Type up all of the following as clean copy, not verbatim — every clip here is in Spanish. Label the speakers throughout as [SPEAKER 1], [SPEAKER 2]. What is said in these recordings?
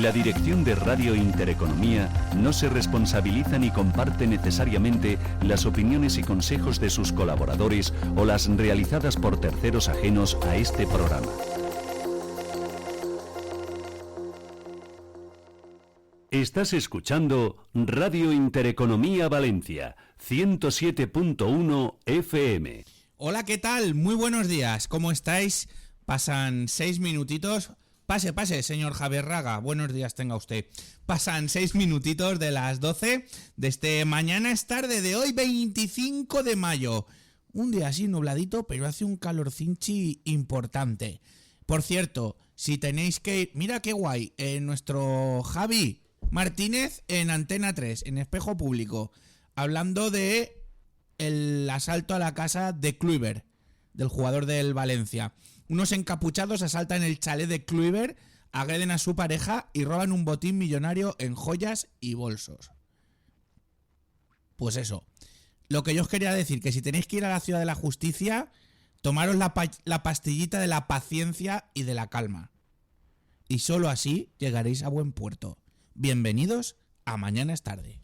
[SPEAKER 1] La dirección de Radio Intereconomía no se responsabiliza ni comparte necesariamente las opiniones y consejos de sus colaboradores o las realizadas por terceros ajenos a este programa. Estás escuchando Radio Intereconomía Valencia, 107.1 FM.
[SPEAKER 2] Hola, ¿qué tal? Muy buenos días, ¿cómo estáis? Pasan 6 minutitos. Pase, señor Javier Raga. Buenos días tenga usted. Pasan 6 minutitos de las 12 de este mañana es tarde de hoy, 25 de mayo. Un día así nubladito, pero hace un calorcinchi importante. Por cierto, si tenéis que ir... Mira qué guay, nuestro Javi Martínez en Antena 3, en Espejo Público, hablando de el asalto a la casa de Kluivert, del jugador del Valencia. Unos encapuchados asaltan el chalet de Kluivert, agreden a su pareja y roban un botín millonario en joyas y bolsos. Pues eso. Lo que yo os quería decir, que si tenéis que ir a la Ciudad de la Justicia, tomaros la pastillita de la paciencia y de la calma. Y solo así llegaréis a buen puerto. Bienvenidos a Mañana es tarde.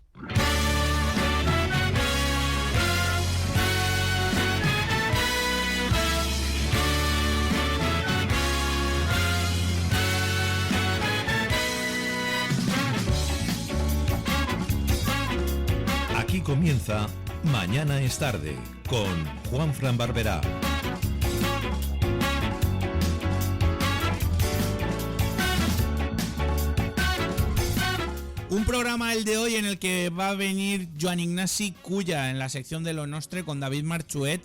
[SPEAKER 3] Aquí comienza Mañana es tarde con Juanfran Barberá.
[SPEAKER 2] Un programa el de hoy en el que va a venir Joan Ignasi Culla en la sección de Lo Nostre con David Marchuet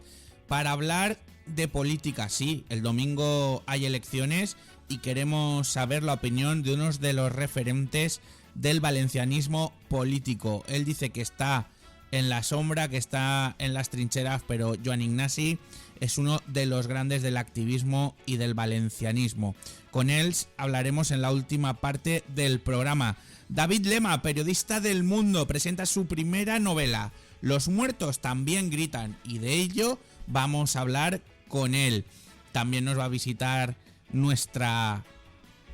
[SPEAKER 2] para hablar de política. Sí, el domingo hay elecciones y queremos saber la opinión de unos de los referentes del valencianismo político. Él dice que está en la sombra, que está en las trincheras, pero Joan Ignasi es uno de los grandes del activismo y del valencianismo. Con él hablaremos en la última parte del programa. David Lema, periodista del Mundo, presenta su primera novela, Los muertos también gritan, y de ello vamos a hablar con él. También nos va a visitar nuestra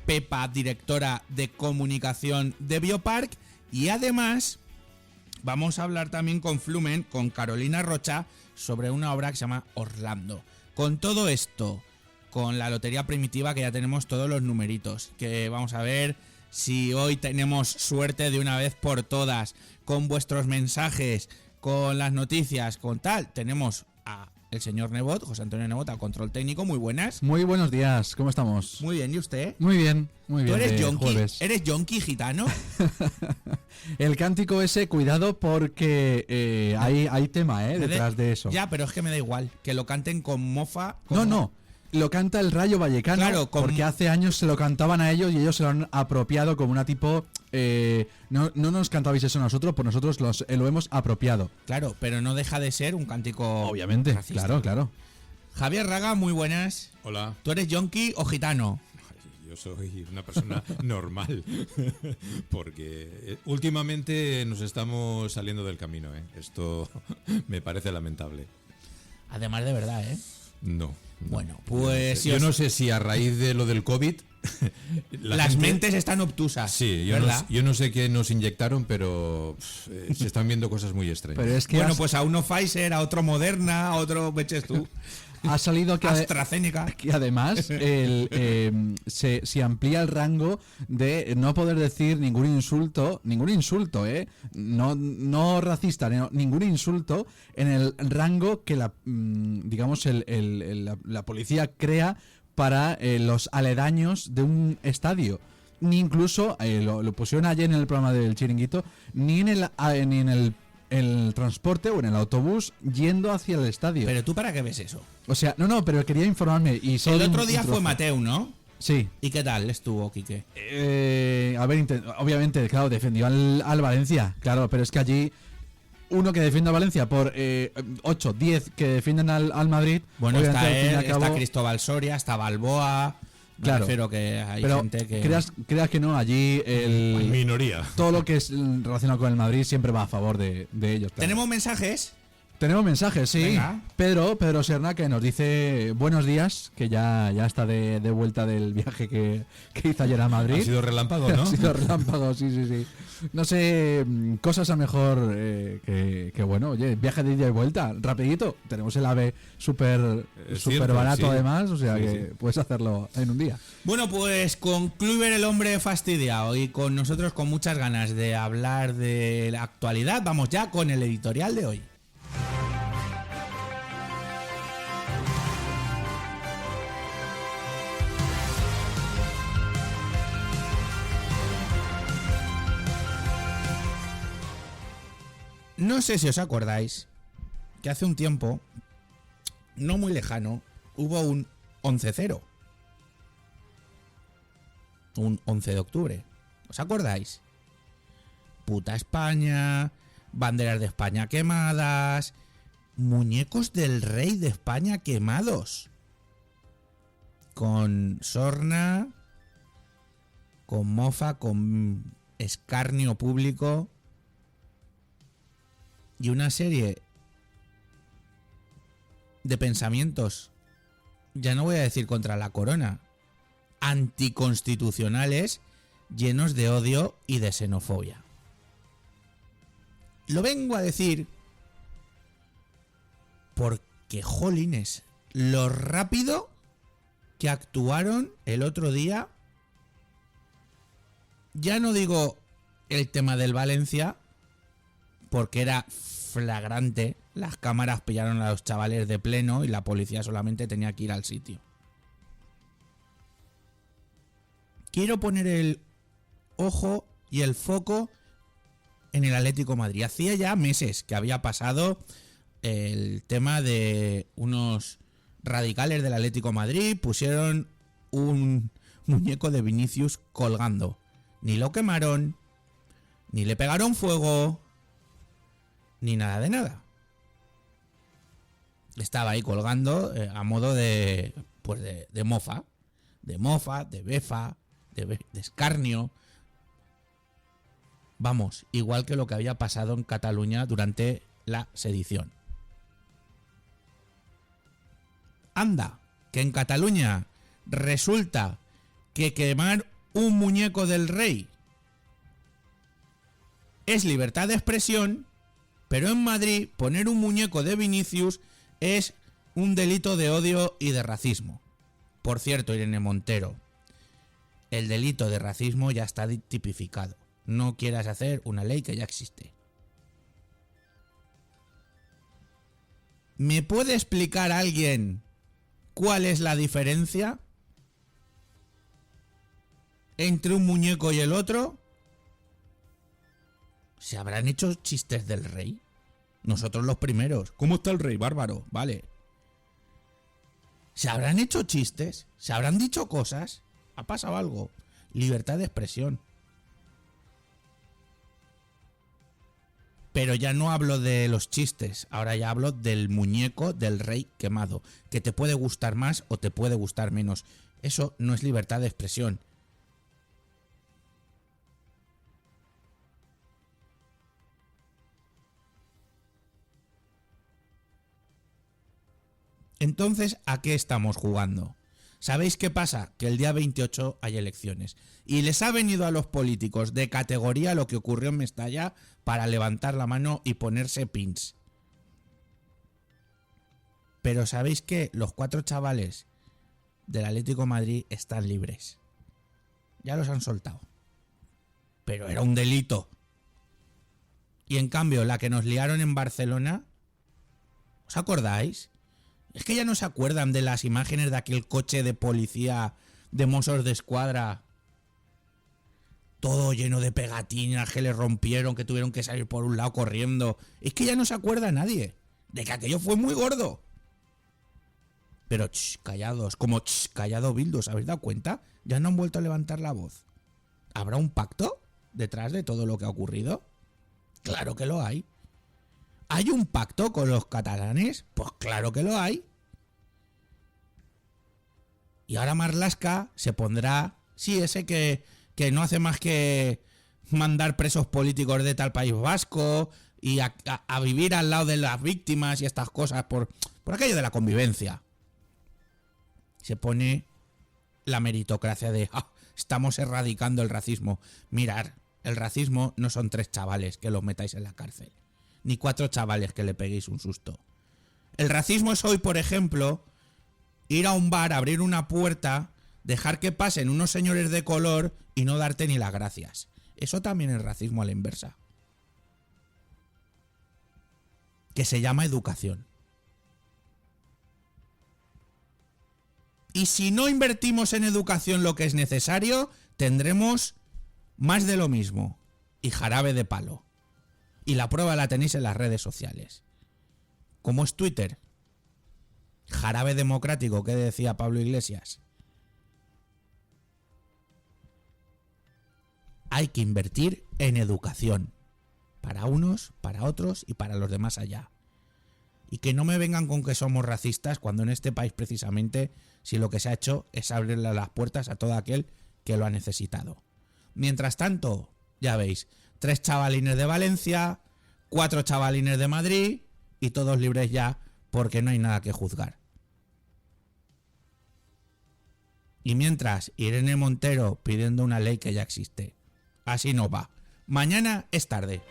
[SPEAKER 2] Pepa, directora de comunicación de Biopark, y además vamos a hablar también con Flumen, con Carolina Rocha, sobre una obra que se llama Orlando. Con todo esto, con la Lotería Primitiva, que ya tenemos todos los numeritos, que vamos a ver si hoy tenemos suerte de una vez por todas, con vuestros mensajes, con las noticias, con tal. Tenemos a el señor Nebot, José Antonio Nebot, a control técnico. Muy buenas.
[SPEAKER 4] Muy buenos días, ¿cómo estamos?
[SPEAKER 2] Muy bien, ¿y usted?
[SPEAKER 4] Muy bien, muy bien.
[SPEAKER 2] ¿Tú eres yonki?
[SPEAKER 4] Jueves.
[SPEAKER 2] ¿Eres yonki gitano?
[SPEAKER 4] El cántico ese, cuidado porque hay tema detrás de eso.
[SPEAKER 2] Ya, pero es que me da igual, que lo canten con mofa. Como...
[SPEAKER 4] No, lo canta el Rayo Vallecano,
[SPEAKER 2] claro,
[SPEAKER 4] porque hace años se lo cantaban a ellos y ellos se lo han apropiado como una tipo... no nos cantabais eso nosotros, pues nosotros lo hemos apropiado.
[SPEAKER 2] Claro, pero no deja de ser un cántico
[SPEAKER 4] obviamente,
[SPEAKER 2] racista.
[SPEAKER 4] Claro.
[SPEAKER 2] Javier Raga, muy buenas.
[SPEAKER 5] Hola.
[SPEAKER 2] ¿Tú eres yonki o gitano?
[SPEAKER 5] Yo soy una persona normal, porque últimamente nos estamos saliendo del camino, ¿eh? Esto me parece lamentable.
[SPEAKER 2] Además de verdad, ¿eh?
[SPEAKER 5] No.
[SPEAKER 2] Bueno, pues...
[SPEAKER 5] Yo no sé si a raíz de lo del COVID...
[SPEAKER 2] las mentes están obtusas.
[SPEAKER 5] Sí, yo no sé qué nos inyectaron, pero se están viendo cosas muy extrañas.
[SPEAKER 4] Pero es que
[SPEAKER 2] bueno, pues a uno Pfizer, a otro Moderna, a otro... Veches tú.
[SPEAKER 4] Ha salido que
[SPEAKER 2] AstraZeneca.
[SPEAKER 4] Que además se amplía el rango de no poder decir ningún insulto, no racista, ningún insulto en el rango que la policía crea para los aledaños de un estadio. Ni incluso, lo pusieron ayer en el programa del Chiringuito, ni en el transporte o en el autobús yendo hacia el estadio.
[SPEAKER 2] ¿Pero tú para qué ves eso?
[SPEAKER 4] O sea, no, pero quería informarme. Y
[SPEAKER 2] el otro día fue Mateu, ¿no?
[SPEAKER 4] Sí.
[SPEAKER 2] ¿Y qué tal estuvo, Quique?
[SPEAKER 4] Obviamente, claro, defendió al Valencia, claro, pero es que allí uno que defiende a Valencia por 8, 10 que defienden al Madrid.
[SPEAKER 2] Bueno, está él, está Cristóbal Soria, está Balboa.
[SPEAKER 4] Claro,
[SPEAKER 2] prefiero que hay
[SPEAKER 4] pero
[SPEAKER 2] gente que...
[SPEAKER 4] creas que no, allí
[SPEAKER 5] minoría.
[SPEAKER 4] Todo lo que es relacionado con el Madrid siempre va a favor de ellos. Claro.
[SPEAKER 2] ¿Tenemos mensajes?
[SPEAKER 4] Tenemos mensajes, sí.
[SPEAKER 2] Venga.
[SPEAKER 4] Pedro Serna, que nos dice buenos días, que ya está de vuelta del viaje que hizo ayer a Madrid.
[SPEAKER 5] Ha sido relámpago, ¿no?
[SPEAKER 4] Ha sido relámpago, sí. No sé, cosas a mejor que bueno, oye, viaje de ida y vuelta, rapidito. Tenemos el AVE súper
[SPEAKER 5] cierto,
[SPEAKER 4] barato
[SPEAKER 5] sí.
[SPEAKER 4] además, o sea
[SPEAKER 5] Sí,
[SPEAKER 4] que
[SPEAKER 5] sí.
[SPEAKER 4] puedes hacerlo en un día.
[SPEAKER 2] Bueno, pues con Kluivert, el hombre fastidiado, y con nosotros con muchas ganas de hablar de la actualidad, vamos ya con el editorial de hoy. No sé si os acordáis que hace un tiempo, no muy lejano, hubo un 11-0. Un 11 de octubre. ¿Os acordáis? Puta España, banderas de España quemadas, muñecos del rey de España quemados. Con sorna, con mofa, con escarnio público. Y una serie de pensamientos, ya no voy a decir contra la corona, anticonstitucionales, llenos de odio y de xenofobia. Lo vengo a decir porque, jolines, lo rápido que actuaron el otro día. Ya no digo el tema del Valencia, porque era flagrante. Las cámaras pillaron a los chavales de pleno y la policía solamente tenía que ir al sitio. Quiero poner el ojo y el foco en el Atlético de Madrid. Hacía ya meses que había pasado el tema de unos radicales del Atlético de Madrid. Pusieron un muñeco de Vinicius colgando. Ni lo quemaron, ni le pegaron fuego, ni nada de nada. Estaba ahí colgando a modo de pues de mofa, de befa, de escarnio. Vamos, igual que lo que había pasado en Cataluña durante la sedición. Anda, que en Cataluña resulta que quemar un muñeco del rey es libertad de expresión, pero en Madrid poner un muñeco de Vinicius es un delito de odio y de racismo. Por cierto, Irene Montero, el delito de racismo ya está tipificado. No quieras hacer una ley que ya existe. ¿Me puede explicar alguien cuál es la diferencia entre un muñeco y el otro? ¿Se habrán hecho chistes del rey? Nosotros los primeros. ¿Cómo está el rey, bárbaro? Vale. ¿Se habrán hecho chistes? ¿Se habrán dicho cosas? ¿Ha pasado algo? Libertad de expresión. Pero ya no hablo de los chistes, ahora ya hablo del muñeco del rey quemado, que te puede gustar más o te puede gustar menos. Eso no es libertad de expresión. Entonces, ¿a qué estamos jugando? ¿Sabéis qué pasa? Que el día 28 hay elecciones. Y les ha venido a los políticos de categoría lo que ocurrió en Mestalla para levantar la mano y ponerse pins. Pero ¿sabéis qué? Los 4 chavales del Atlético de Madrid están libres. Ya los han soltado. Pero era un delito. Y en cambio, la que nos liaron en Barcelona, ¿os acordáis? Es que ya no se acuerdan de las imágenes de aquel coche de policía de Mossos de Escuadra, todo lleno de pegatinas que le rompieron, que tuvieron que salir por un lado corriendo. Es que ya no se acuerda nadie de que aquello fue muy gordo. Pero callados, como callado Bildu, ¿os habéis dado cuenta? Ya no han vuelto a levantar la voz. ¿Habrá un pacto detrás de todo lo que ha ocurrido? Claro que lo hay. ¿Hay un pacto con los catalanes? Pues claro que lo hay. Y ahora Marlaska se pondrá... Sí, ese que no hace más que mandar presos políticos de tal País Vasco, y a vivir al lado de las víctimas y estas cosas por aquello de la convivencia. Se pone la meritocracia de estamos erradicando el racismo. Mirad, el racismo no son 3 chavales que los metáis en la cárcel, ni 4 chavales que le peguéis un susto. El racismo es hoy, por ejemplo, ir a un bar, abrir una puerta, dejar que pasen unos señores de color y no darte ni las gracias. Eso también es racismo a la inversa. Que se llama educación. Y si no invertimos en educación lo que es necesario, tendremos más de lo mismo y jarabe de palo. Y la prueba la tenéis en las redes sociales. ¿Cómo es Twitter? Jarabe democrático, ¿qué decía Pablo Iglesias? Hay que invertir en educación. Para unos, para otros y para los demás allá. Y que no me vengan con que somos racistas cuando en este país precisamente si lo que se ha hecho es abrirle las puertas a todo aquel que lo ha necesitado. Mientras tanto, ya veis, 3 chavalines de Valencia, 4 chavalines de Madrid y todos libres ya porque no hay nada que juzgar. Y mientras Irene Montero pidiendo una ley que ya existe. Así no va. Mañana es tarde.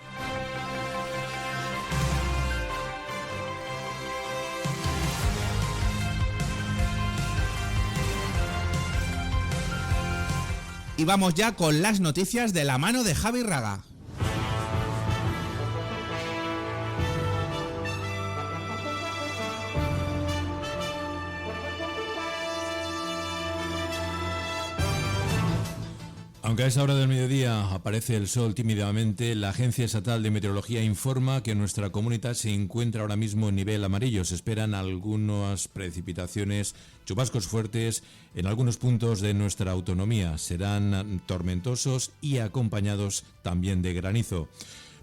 [SPEAKER 2] Y vamos ya con las noticias de la mano de Javi Raga.
[SPEAKER 5] Aunque a esa hora del mediodía aparece el sol tímidamente, la Agencia Estatal de Meteorología informa que nuestra comunidad se encuentra ahora mismo en nivel amarillo. Se esperan algunas precipitaciones, chubascos fuertes en algunos puntos de nuestra autonomía. Serán tormentosos y acompañados también de granizo.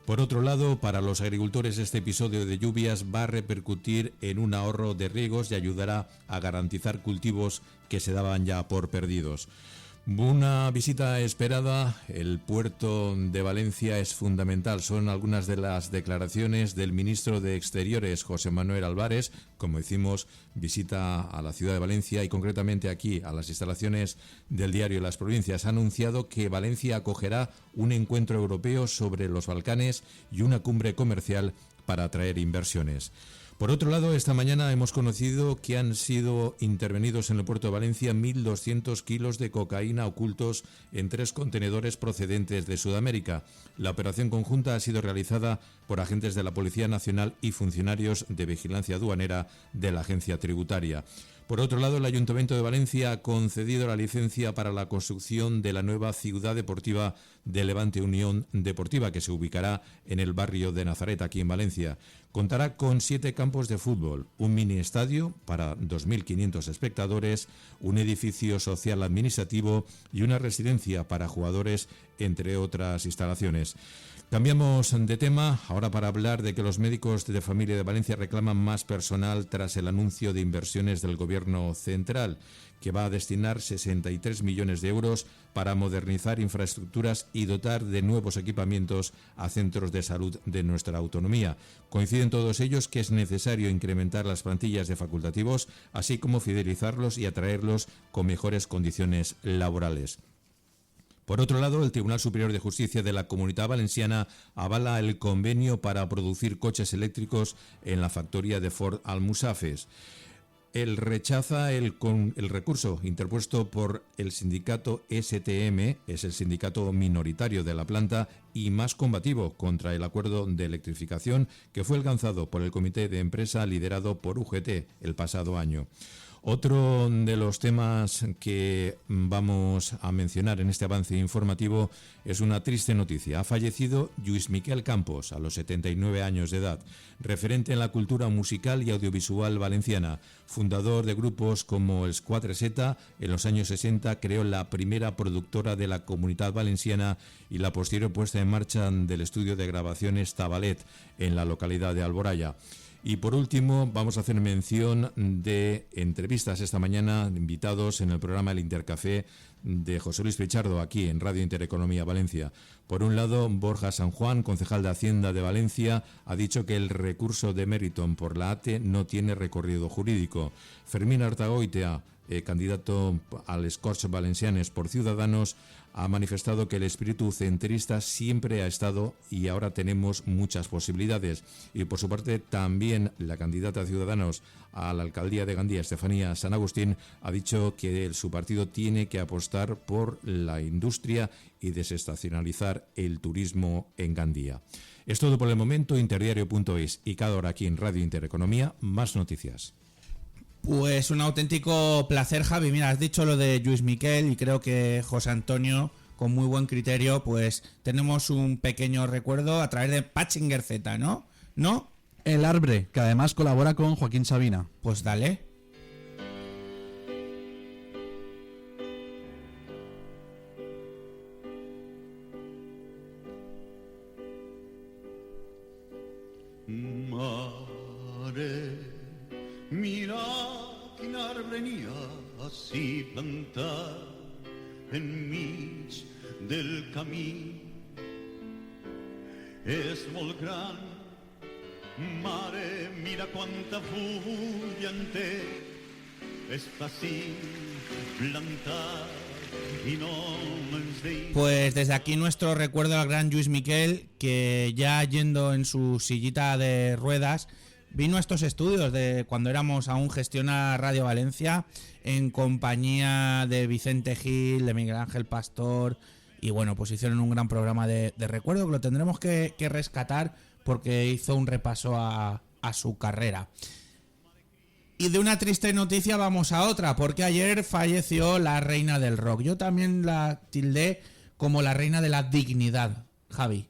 [SPEAKER 5] Por otro lado, para los agricultores este episodio de lluvias va a repercutir en un ahorro de riegos y ayudará a garantizar cultivos que se daban ya por perdidos. Una visita esperada, el puerto de Valencia es fundamental. Son algunas de las declaraciones del ministro de Exteriores, José Manuel Álvarez. Como decimos, visita a la ciudad de Valencia y concretamente aquí, a las instalaciones del diario Las Provincias. Ha anunciado que Valencia acogerá un encuentro europeo sobre los Balcanes y una cumbre comercial para atraer inversiones. Por otro lado, esta mañana hemos conocido que han sido intervenidos en el puerto de Valencia 1.200 kilos de cocaína ocultos en 3 contenedores procedentes de Sudamérica. La operación conjunta ha sido realizada por agentes de la Policía Nacional y funcionarios de vigilancia aduanera de la agencia tributaria. Por otro lado, el Ayuntamiento de Valencia ha concedido la licencia para la construcción de la nueva ciudad deportiva de Levante Unión Deportiva, que se ubicará en el barrio de Nazaret, aquí en Valencia. Contará con 7 campos de fútbol, un mini estadio para 2.500 espectadores, un edificio social administrativo y una residencia para jugadores, entre otras instalaciones. Cambiamos de tema ahora para hablar de que los médicos de familia de Valencia reclaman más personal tras el anuncio de inversiones del Gobierno central, que va a destinar 63 millones de euros para modernizar infraestructuras y dotar de nuevos equipamientos a centros de salud de nuestra autonomía. Coinciden todos ellos que es necesario incrementar las plantillas de facultativos, así como fidelizarlos y atraerlos con mejores condiciones laborales. Por otro lado, el Tribunal Superior de Justicia de la Comunidad Valenciana avala el convenio para producir coches eléctricos en la factoría de Ford Almusafes. Él rechaza el recurso interpuesto por el sindicato STM, es el sindicato minoritario de la planta y más combativo contra el acuerdo de electrificación que fue alcanzado por el comité de empresa liderado por UGT el pasado año. Otro de los temas que vamos a mencionar en este avance informativo es una triste noticia. Ha fallecido Lluís Miquel Campos, a los 79 años de edad, referente en la cultura musical y audiovisual valenciana. Fundador de grupos como el Quatre Seta, en los años 60 creó la primera productora de la Comunidad Valenciana y la posterior puesta en marcha del estudio de grabaciones Tabalet, en la localidad de Alboraya. Y por último, vamos a hacer mención de entrevistas esta mañana, invitados en el programa El Intercafé de José Luis Pichardo, aquí en Radio Intereconomía Valencia. Por un lado, Borja San Juan, concejal de Hacienda de Valencia, ha dicho que el recurso de Meriton por la ATE no tiene recorrido jurídico. Fermín Artagoitia, candidato al Corts Valencianes por Ciudadanos, ha manifestado que el espíritu centrista siempre ha estado y ahora tenemos muchas posibilidades. Y por su parte, también la candidata de Ciudadanos a la alcaldía de Gandía, Estefanía San Agustín, ha dicho que su partido tiene que apostar por la industria y desestacionalizar el turismo en Gandía. Es todo por el momento. Interdiario.es y cada hora aquí en Radio Intereconomía, más noticias.
[SPEAKER 2] Pues un auténtico placer, Javi. Mira, has dicho lo de Lluís Miquel y creo que José Antonio, con muy buen criterio, pues tenemos un pequeño recuerdo a través de Patchinger Z, ¿no? ¿No?
[SPEAKER 4] El Arbre, que además colabora con Joaquín Sabina.
[SPEAKER 2] Pues dale.
[SPEAKER 6] Mare, mira quin arbre n'hi ha ací plantat enmig del camí. És molt gran, mare, mira quanta fulla en té. Està ací plantat i no ens deia.
[SPEAKER 2] Pues desde aquí nuestro recuerdo al gran Lluís Miquel, que ya yendo en su sillita de ruedas vino a estos estudios de cuando éramos aún Gestiona Radio Valencia en compañía de Vicente Gil, de Miguel Ángel Pastor, y bueno, pues hicieron un gran programa de recuerdo que lo tendremos que rescatar porque hizo un repaso a su carrera. Y de una triste noticia vamos a otra, porque ayer falleció la reina del rock. Yo también la tildé como la reina de la dignidad, Javi.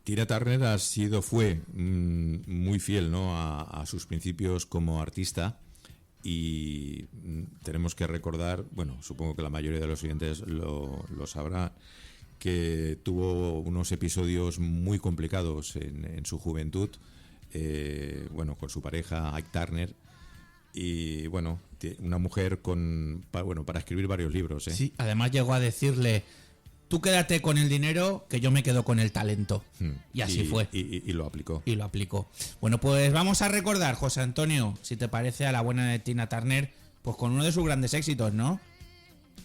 [SPEAKER 5] Tina Turner fue muy fiel, ¿no?, a sus principios como artista, y tenemos que recordar, bueno, supongo que la mayoría de los oyentes lo sabrá, que tuvo unos episodios muy complicados en su juventud, bueno, con su pareja Ike Turner, y bueno, una mujer para escribir varios libros, ¿eh?
[SPEAKER 2] Sí, además llegó a decirle: tú quédate con el dinero, que yo me quedo con el talento. Y así fue.
[SPEAKER 5] Y lo aplicó.
[SPEAKER 2] Y lo aplicó. Bueno, pues vamos a recordar, José Antonio, si te parece, a la buena de Tina Turner, pues con uno de sus grandes éxitos, ¿no?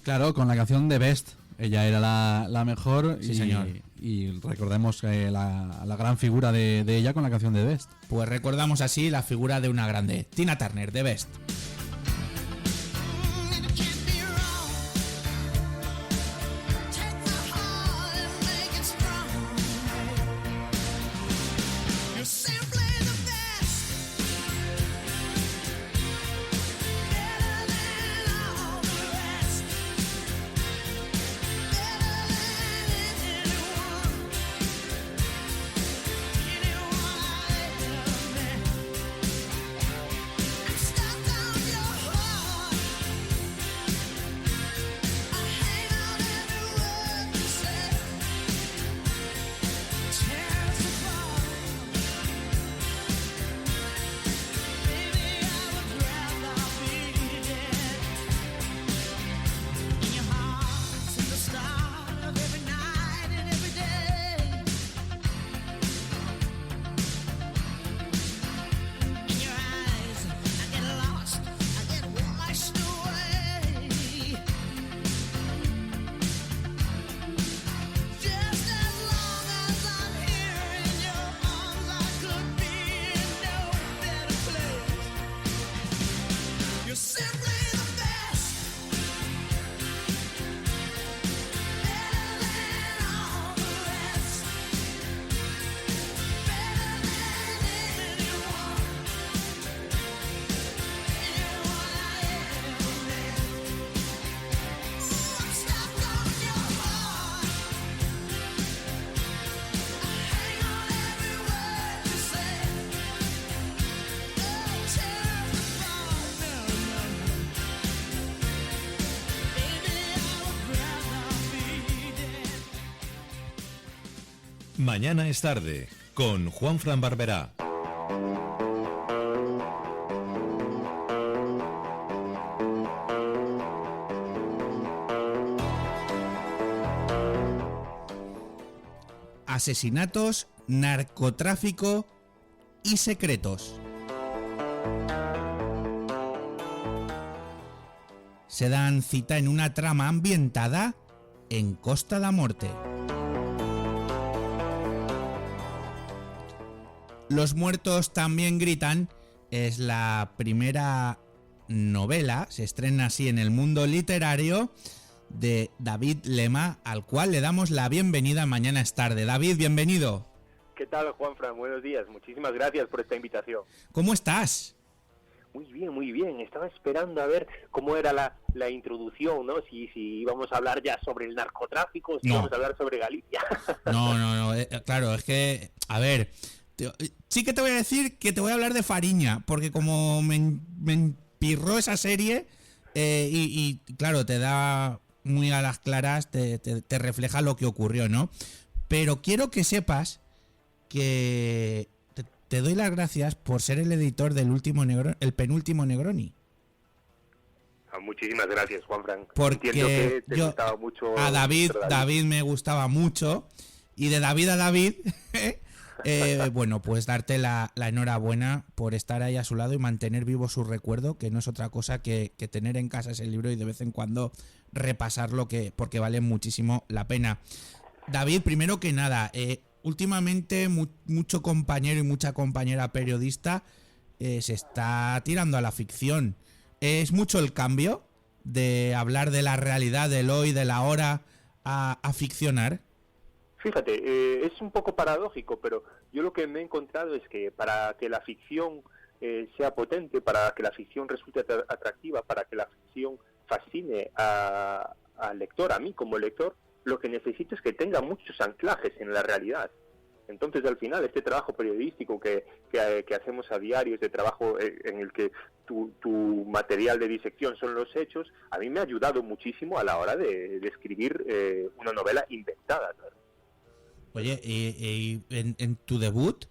[SPEAKER 4] Claro, con la canción de Best. Ella era la mejor.
[SPEAKER 2] Sí, señor.
[SPEAKER 4] Y recordemos la gran figura de ella con la canción de Best.
[SPEAKER 2] Pues recordamos así la figura de una grande, Tina Turner, de Best.
[SPEAKER 3] Mañana es tarde, con Juanfran Barberá.
[SPEAKER 2] asesinatos, narcotráfico y secretos. Se dan cita en una trama ambientada en Costa da Morte. Los muertos también gritan es la primera novela, se estrena así en el mundo literario, de David Lema, al cual le damos la bienvenida. Mañana es tarde. David, bienvenido.
[SPEAKER 7] ¿Qué tal, Juanfran? Buenos días. Muchísimas gracias por esta invitación.
[SPEAKER 2] ¿Cómo estás?
[SPEAKER 7] Muy bien, muy bien. Estaba esperando a ver cómo era la introducción, ¿no? Si íbamos a hablar ya sobre el narcotráfico, si
[SPEAKER 2] No.
[SPEAKER 7] íbamos a hablar sobre Galicia.
[SPEAKER 2] No. Claro, es que, a ver, sí que te voy a decir que te voy a hablar de Fariña, porque como me empirró esa serie y claro, te da muy a las claras, te refleja lo que ocurrió, ¿no? Pero quiero que sepas que te doy las gracias por ser el editor del el penúltimo Negroni.
[SPEAKER 7] Muchísimas gracias, Juanfran.
[SPEAKER 2] Porque
[SPEAKER 7] Entiendo que te
[SPEAKER 2] yo
[SPEAKER 7] gustaba mucho.
[SPEAKER 2] a David
[SPEAKER 7] David
[SPEAKER 2] me gustaba mucho, y de David a David bueno, pues darte la enhorabuena por estar ahí a su lado y mantener vivo su recuerdo, que no es otra cosa que tener en casa ese libro y de vez en cuando repasarlo, porque vale muchísimo la pena. David, primero que nada, últimamente mucho compañero y mucha compañera periodista se está tirando a la ficción. ¿Es mucho el cambio de hablar de la realidad, del hoy, de la hora, a ficcionar?
[SPEAKER 7] Fíjate, es un poco paradójico, pero yo lo que me he encontrado es que para que la ficción sea potente, para que la ficción resulte atractiva, para que la ficción fascine al lector, a mí como lector, lo que necesito es que tenga muchos anclajes en la realidad. Entonces, al final, este trabajo periodístico que hacemos a diario, este trabajo en el que tu material de disección son los hechos, a mí me ha ayudado muchísimo a la hora de escribir una novela inventada, ¿no?
[SPEAKER 2] Oye, y en tu debut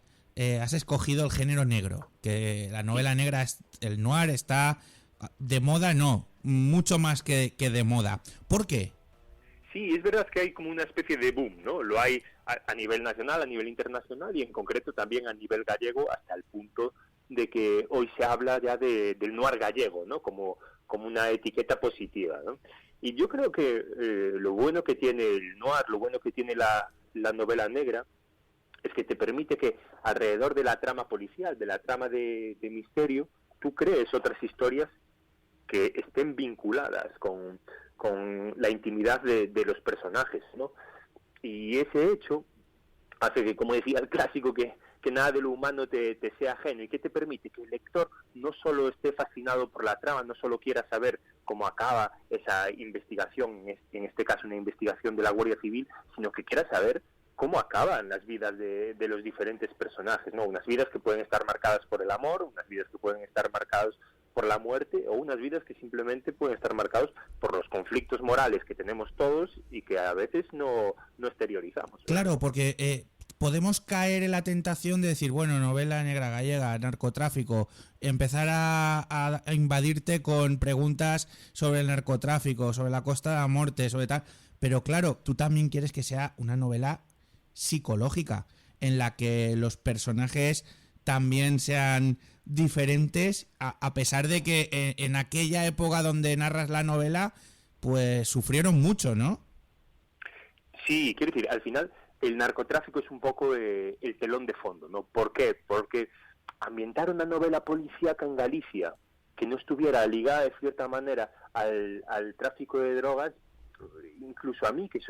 [SPEAKER 2] has escogido el género negro, que la novela negra, el noir, está de moda, no, mucho más que de moda. ¿Por qué?
[SPEAKER 7] Sí, es verdad que hay como una especie de boom, ¿no? Lo hay a nivel nacional, a nivel internacional y en concreto también a nivel gallego, hasta el punto de que hoy se habla ya del noir gallego, ¿no? Como una etiqueta positiva, ¿no? Y yo creo que lo bueno que tiene el noir, lo bueno que tiene la novela negra, es que te permite que alrededor de la trama policial, de la trama de misterio, tú crees otras historias que estén vinculadas con la intimidad de los personajes, ¿no? Y ese hecho hace que, como decía el clásico, que nada de lo humano te sea ajeno, y que te permite que el lector no solo esté fascinado por la trama, no solo quiera saber cómo acaba esa investigación, en este caso una investigación de la Guardia Civil, sino que quiera saber cómo acaban las vidas de los diferentes personajes, ¿no? Unas vidas que pueden estar marcadas por el amor, unas vidas que pueden estar marcadas por la muerte, o unas vidas que simplemente pueden estar marcados por los conflictos morales que tenemos todos y que a veces no exteriorizamos.
[SPEAKER 2] Claro, porque podemos caer en la tentación de decir, bueno, novela negra gallega, narcotráfico, empezar a invadirte con preguntas sobre el narcotráfico, sobre la Costa da Morte, sobre tal, pero claro, tú también quieres que sea una novela psicológica, en la que los personajes también sean diferentes, a pesar de que en aquella época donde narras la novela, pues sufrieron mucho, ¿no?
[SPEAKER 7] Sí, quiero decir, al final el narcotráfico es un poco el telón de fondo, ¿no? ¿Por qué? Porque ambientar una novela policíaca en Galicia que no estuviera ligada de cierta manera al tráfico de drogas, incluso a mí que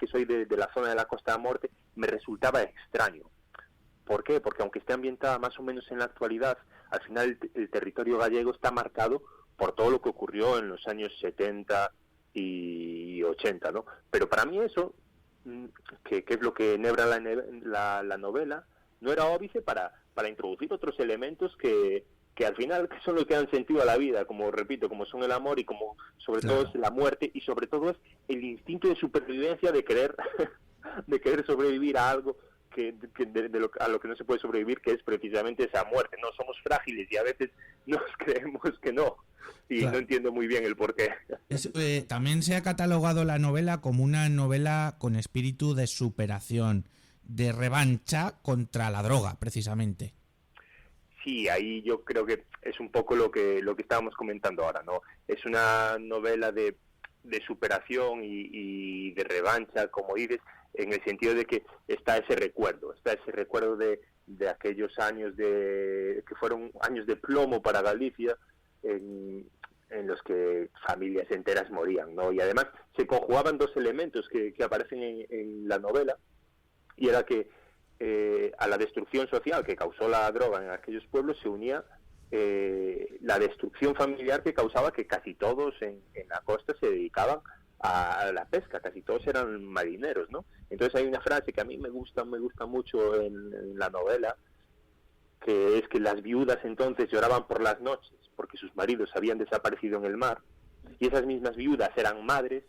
[SPEAKER 7] soy de la zona de la Costa da Morte, me resultaba extraño. ¿Por qué? Porque aunque esté ambientada más o menos en la actualidad, al final el territorio gallego está marcado por todo lo que ocurrió en los años 70 y 80, ¿no? Pero para mí eso, que es lo que enhebra la novela, no era óbice para introducir otros elementos que al final son los que dan sentido a la vida, como repito, como son el amor y como sobre todo es la muerte, y sobre todo es el instinto de supervivencia de querer sobrevivir a algo a lo que no se puede sobrevivir, que es precisamente esa muerte. No somos frágiles y a veces nos creemos que no, y no entiendo muy bien el porqué.
[SPEAKER 2] También se ha catalogado la novela como una novela con espíritu de superación, de revancha contra la droga, precisamente.
[SPEAKER 7] Sí, ahí yo creo que es un poco lo que estábamos comentando ahora, ¿no? Es una novela de superación y de revancha, como dices, en el sentido de que está ese recuerdo de aquellos años que fueron años de plomo para Galicia, en los que familias enteras morían, ¿no? Y además se conjugaban dos elementos que aparecen en la novela, y era que a la destrucción social que causó la droga en aquellos pueblos se unía la destrucción familiar que causaba que casi todos en la costa se dedicaban a la pesca, casi todos eran marineros, ¿no? Entonces hay una frase que a mí me gusta mucho en la novela, que es que las viudas entonces lloraban por las noches porque sus maridos habían desaparecido en el mar, y esas mismas viudas eran madres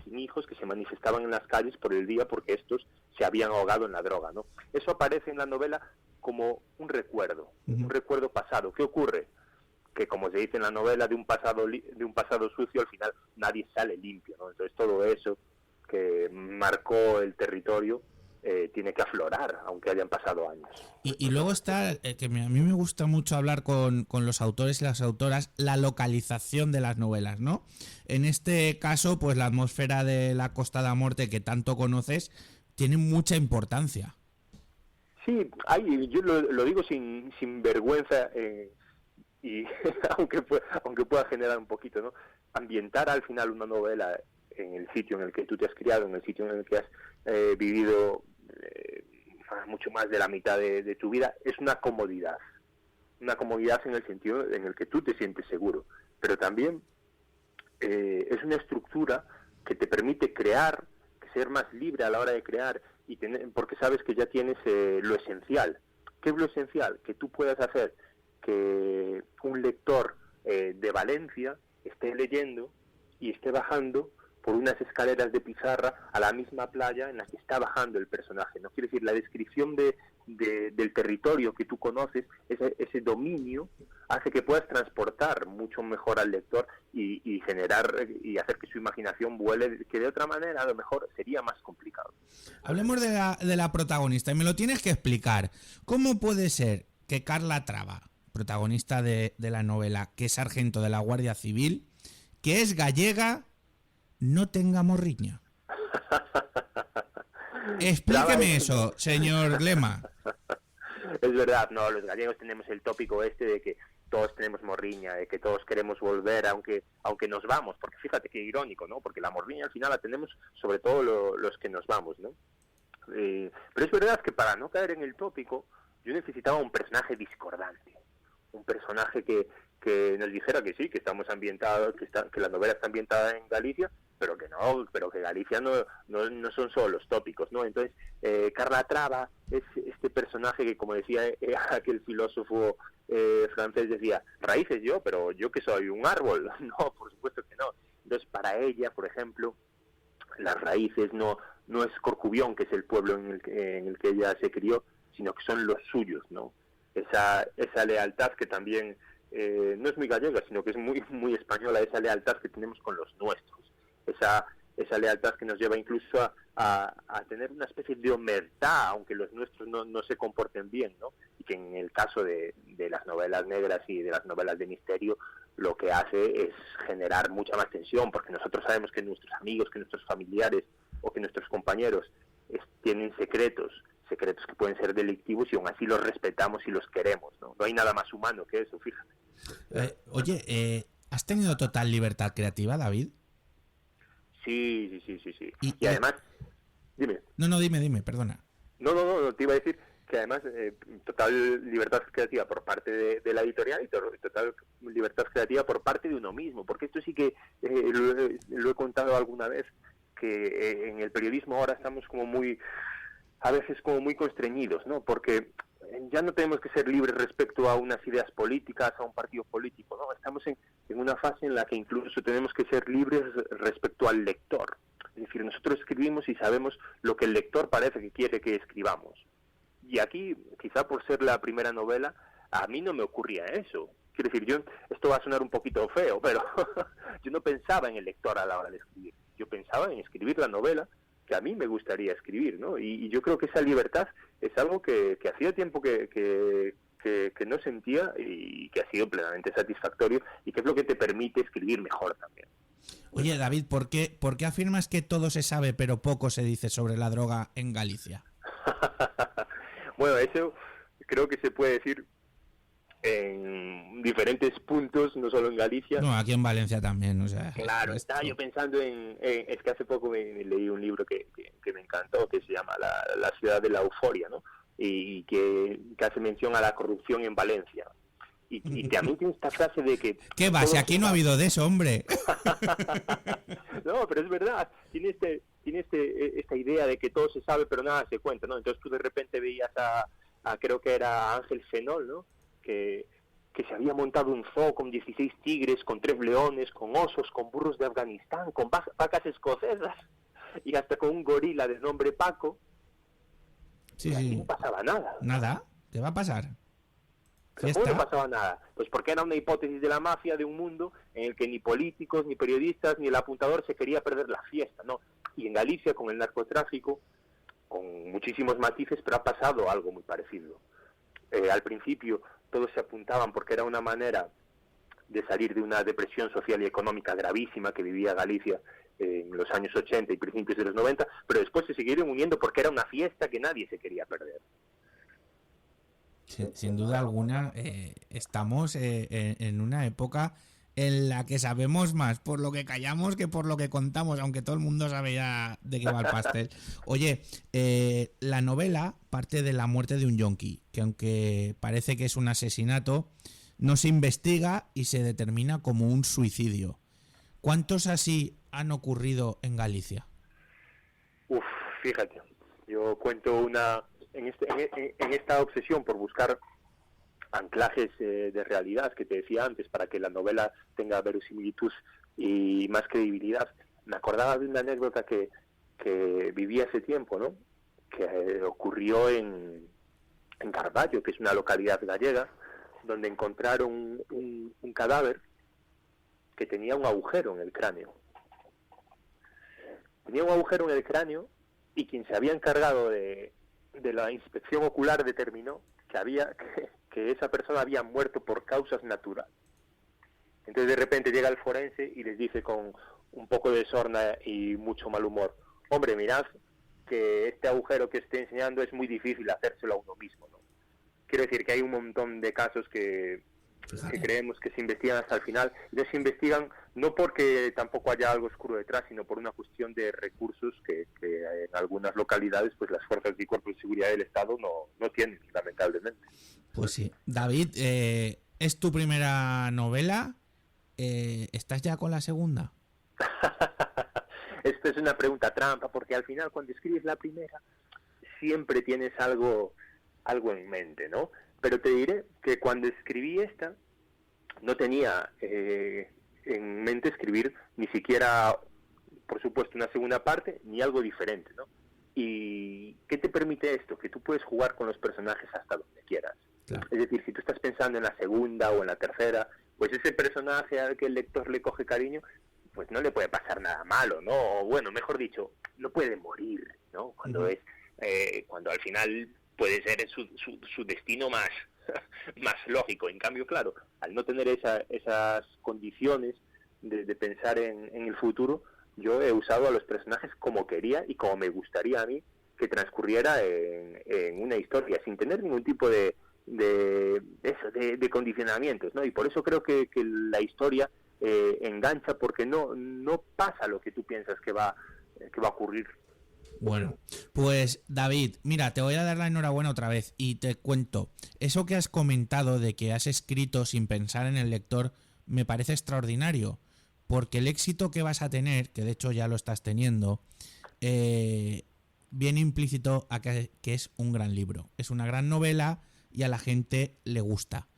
[SPEAKER 7] sin hijos que se manifestaban en las calles por el día porque estos se habían ahogado en la droga, ¿no? Eso aparece en la novela como un recuerdo pasado. ¿Qué ocurre? Que, como se dice en la novela, de un pasado sucio al final nadie sale limpio, ¿no? Entonces todo eso que marcó el territorio tiene que aflorar, aunque hayan pasado años.
[SPEAKER 2] Y luego está, que a mí me gusta mucho hablar con los autores y las autoras, la localización de las novelas, ¿no? En este caso, pues la atmósfera de la Costa da Morte, que tanto conoces, tiene mucha importancia.
[SPEAKER 7] Sí, yo lo digo sin vergüenza, y aunque pueda generar un poquito, ¿no? Ambientar al final una novela en el sitio en el que tú te has criado, en el sitio en el que has vivido mucho más de la mitad de tu vida, es una comodidad en el sentido en el que tú te sientes seguro, pero también es una estructura que te permite crear, ser más libre a la hora de crear, porque sabes que ya tienes lo esencial. ¿Qué es lo esencial? Que tú puedas hacer que un lector de Valencia esté leyendo y esté bajando por unas escaleras de pizarra a la misma playa en la que está bajando el personaje, ¿no? Quiere decir, la descripción del territorio que tú conoces, ese dominio, hace que puedas transportar mucho mejor al lector y generar y hacer que su imaginación vuele, que de otra manera a lo mejor sería más complicado.
[SPEAKER 2] Hablemos de la protagonista, y me lo tienes que explicar. ¿Cómo puede ser que Carla Traba, protagonista de la novela, que es sargento de la Guardia Civil, que es gallega, no tenga morriña? Explíqueme eso, señor Glema.
[SPEAKER 7] Es verdad, no, los gallegos tenemos el tópico de que todos tenemos morriña, de que todos queremos volver aunque nos vamos, porque fíjate qué irónico, ¿no? Porque la morriña al final la tenemos sobre todo los que nos vamos, ¿no? Pero es verdad que para no caer en el tópico, yo necesitaba un personaje discordante, un personaje que nos dijera que sí, que estamos ambientados, que la novela está ambientada en Galicia, pero que Galicia no son solo los tópicos, ¿no? Entonces, Carla Traba es este personaje que, como decía aquel filósofo francés, decía, raíces yo, pero yo que soy un árbol. No, por supuesto que no. Entonces, para ella, por ejemplo, las raíces no es Corcubión, que es el pueblo en el que ella se crió, sino que son los suyos, ¿no? Esa lealtad que también no es muy gallega, sino que es muy, muy española, esa lealtad que tenemos con los nuestros. Esa lealtad que nos lleva incluso a tener una especie de omertá, aunque los nuestros no se comporten bien, ¿no? Y que en el caso de las novelas negras y de las novelas de misterio, lo que hace es generar mucha más tensión, porque nosotros sabemos que nuestros amigos, que nuestros familiares o que nuestros compañeros tienen secretos que pueden ser delictivos, y aún así los respetamos y los queremos, ¿no? No hay nada más humano que eso, fíjate.
[SPEAKER 2] Oye, ¿has tenido total libertad creativa, David?
[SPEAKER 7] Sí. Y además, dime.
[SPEAKER 2] No, dime, perdona.
[SPEAKER 7] No, te iba a decir que además total libertad creativa por parte de la editorial y total libertad creativa por parte de uno mismo, porque esto sí que lo he contado alguna vez, que en el periodismo ahora estamos a veces como muy constreñidos, ¿no? Porque ya no tenemos que ser libres respecto a unas ideas políticas, a un partido político, ¿no? Estamos en una fase en la que incluso tenemos que ser libres respecto al lector. Es decir, nosotros escribimos y sabemos lo que el lector parece que quiere que escribamos. Y aquí, quizá por ser la primera novela, a mí no me ocurría eso. Quiero decir, esto va a sonar un poquito feo, pero yo no pensaba en el lector a la hora de escribir. Yo pensaba en escribir la novela a mí me gustaría escribir, ¿no? Y yo creo que esa libertad es algo que hacía tiempo que no sentía y que ha sido plenamente satisfactorio y que es lo que te permite escribir mejor también.
[SPEAKER 2] Oye, David, ¿por qué afirmas que todo se sabe pero poco se dice sobre la droga en Galicia?
[SPEAKER 7] Bueno, eso creo que se puede decir en diferentes puntos, no solo en Galicia.
[SPEAKER 2] No, aquí en Valencia también, o sea...
[SPEAKER 7] Claro, estaba yo pensando es que hace poco me leí un libro que me encantó, que se llama La ciudad de la euforia, ¿no? Y que hace mención a la corrupción en Valencia. Y también tiene esta frase de que...
[SPEAKER 2] ¿Qué va? Si aquí no ha habido de eso, hombre.
[SPEAKER 7] No, pero es verdad, tiene esta idea de que todo se sabe pero nada se cuenta, ¿no? Entonces tú de repente veías a creo que era Ángel Fenol, ¿no? Que se había montado un zoo con 16 tigres, con 3 leones, con osos, con burros de Afganistán, con vacas escocesas y hasta con un gorila de nombre Paco.
[SPEAKER 2] Sí,
[SPEAKER 7] y aquí
[SPEAKER 2] sí.
[SPEAKER 7] no pasaba nada.
[SPEAKER 2] ¿Nada? ¿Qué va a pasar?
[SPEAKER 7] ¿Cómo no pasaba nada? Pues porque era una hipótesis de la mafia de un mundo en el que ni políticos, ni periodistas, ni el apuntador se quería perder la fiesta, ¿no? Y en Galicia, con el narcotráfico, con muchísimos matices, pero ha pasado algo muy parecido. Al principio todos se apuntaban porque era una manera de salir de una depresión social y económica gravísima que vivía Galicia en los años 80 y principios de los 90, pero después se siguieron uniendo porque era una fiesta que nadie se quería perder.
[SPEAKER 2] Sin duda alguna, estamos en una época en la que sabemos más por lo que callamos que por lo que contamos, aunque todo el mundo sabe ya de qué va el pastel. Oye, la novela parte de la muerte de un yonki, que aunque parece que es un asesinato, no se investiga y se determina como un suicidio. ¿Cuántos así han ocurrido en Galicia?
[SPEAKER 7] Fíjate, yo cuento en esta obsesión por buscar anclajes de realidad que te decía antes para que la novela tenga verosimilitud y más credibilidad. Me acordaba de una anécdota que viví hace tiempo, ¿no? Que ocurrió en Carballo, que es una localidad gallega, donde encontraron un cadáver que tenía un agujero en el cráneo. Tenía un agujero en el cráneo y quien se había encargado de la inspección ocular determinó que esa persona había muerto por causas naturales. Entonces de repente llega el forense y les dice con un poco de sorna y mucho mal humor: hombre, mirad que este agujero que estoy enseñando es muy difícil hacérselo a uno mismo, ¿no? Quiero decir que hay un montón de casos que creemos que se investigan hasta el final, y no se investigan no porque tampoco haya algo oscuro detrás, sino por una cuestión de recursos que en algunas localidades pues las fuerzas y cuerpos de seguridad del Estado no tienen, lamentablemente.
[SPEAKER 2] Pues sí. David, ¿es tu primera novela? ¿Estás ya con la segunda?
[SPEAKER 7] Esto es una pregunta trampa, porque al final cuando escribes la primera siempre tienes algo en mente, ¿no? Pero te diré que cuando escribí esta no tenía en mente escribir ni siquiera, por supuesto, una segunda parte ni algo diferente, ¿no? ¿Y qué te permite esto? Que tú puedes jugar con los personajes hasta donde quieras. Claro. Es decir, si tú estás pensando en la segunda o en la tercera, pues ese personaje al que el lector le coge cariño, pues no le puede pasar nada malo, ¿no? O bueno, mejor dicho, no puede morir, ¿no? Cuando cuando al final puede ser su destino más lógico. En cambio, claro, al no tener esas condiciones de pensar en el futuro, yo he usado a los personajes como quería y como me gustaría a mí que transcurriera en una historia, sin tener ningún tipo de condicionamientos, ¿no? Y por eso creo que la historia engancha, porque no pasa lo que tú piensas que va a ocurrir.
[SPEAKER 2] Bueno, pues David, mira, te voy a dar la enhorabuena otra vez y te cuento, eso que has comentado de que has escrito sin pensar en el lector me parece extraordinario, porque el éxito que vas a tener, que de hecho ya lo estás teniendo, viene implícito a que es un gran libro, es una gran novela y a la gente le gusta.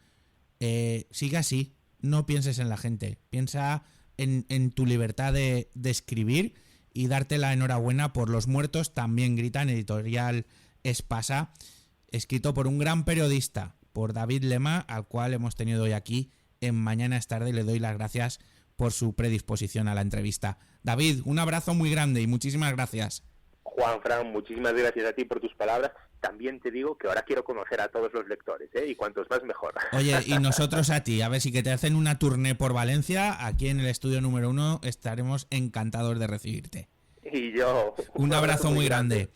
[SPEAKER 2] Sigue así, no pienses en la gente, piensa en tu libertad de escribir y darte la enhorabuena por Los muertos también gritan, editorial Espasa, escrito por un gran periodista, por David Lema, al cual hemos tenido hoy aquí en Mañana es tarde. Le doy las gracias por su predisposición a la entrevista. David, un abrazo muy grande y muchísimas gracias.
[SPEAKER 7] Juanfran, muchísimas gracias a ti por tus palabras. También te digo que ahora quiero conocer a todos los lectores, y cuantos más mejor.
[SPEAKER 2] Oye, y nosotros a ti, a ver si que te hacen una tournée por Valencia, aquí en el estudio número 1 estaremos encantados de recibirte.
[SPEAKER 7] Y yo...
[SPEAKER 2] Un abrazo muy grande.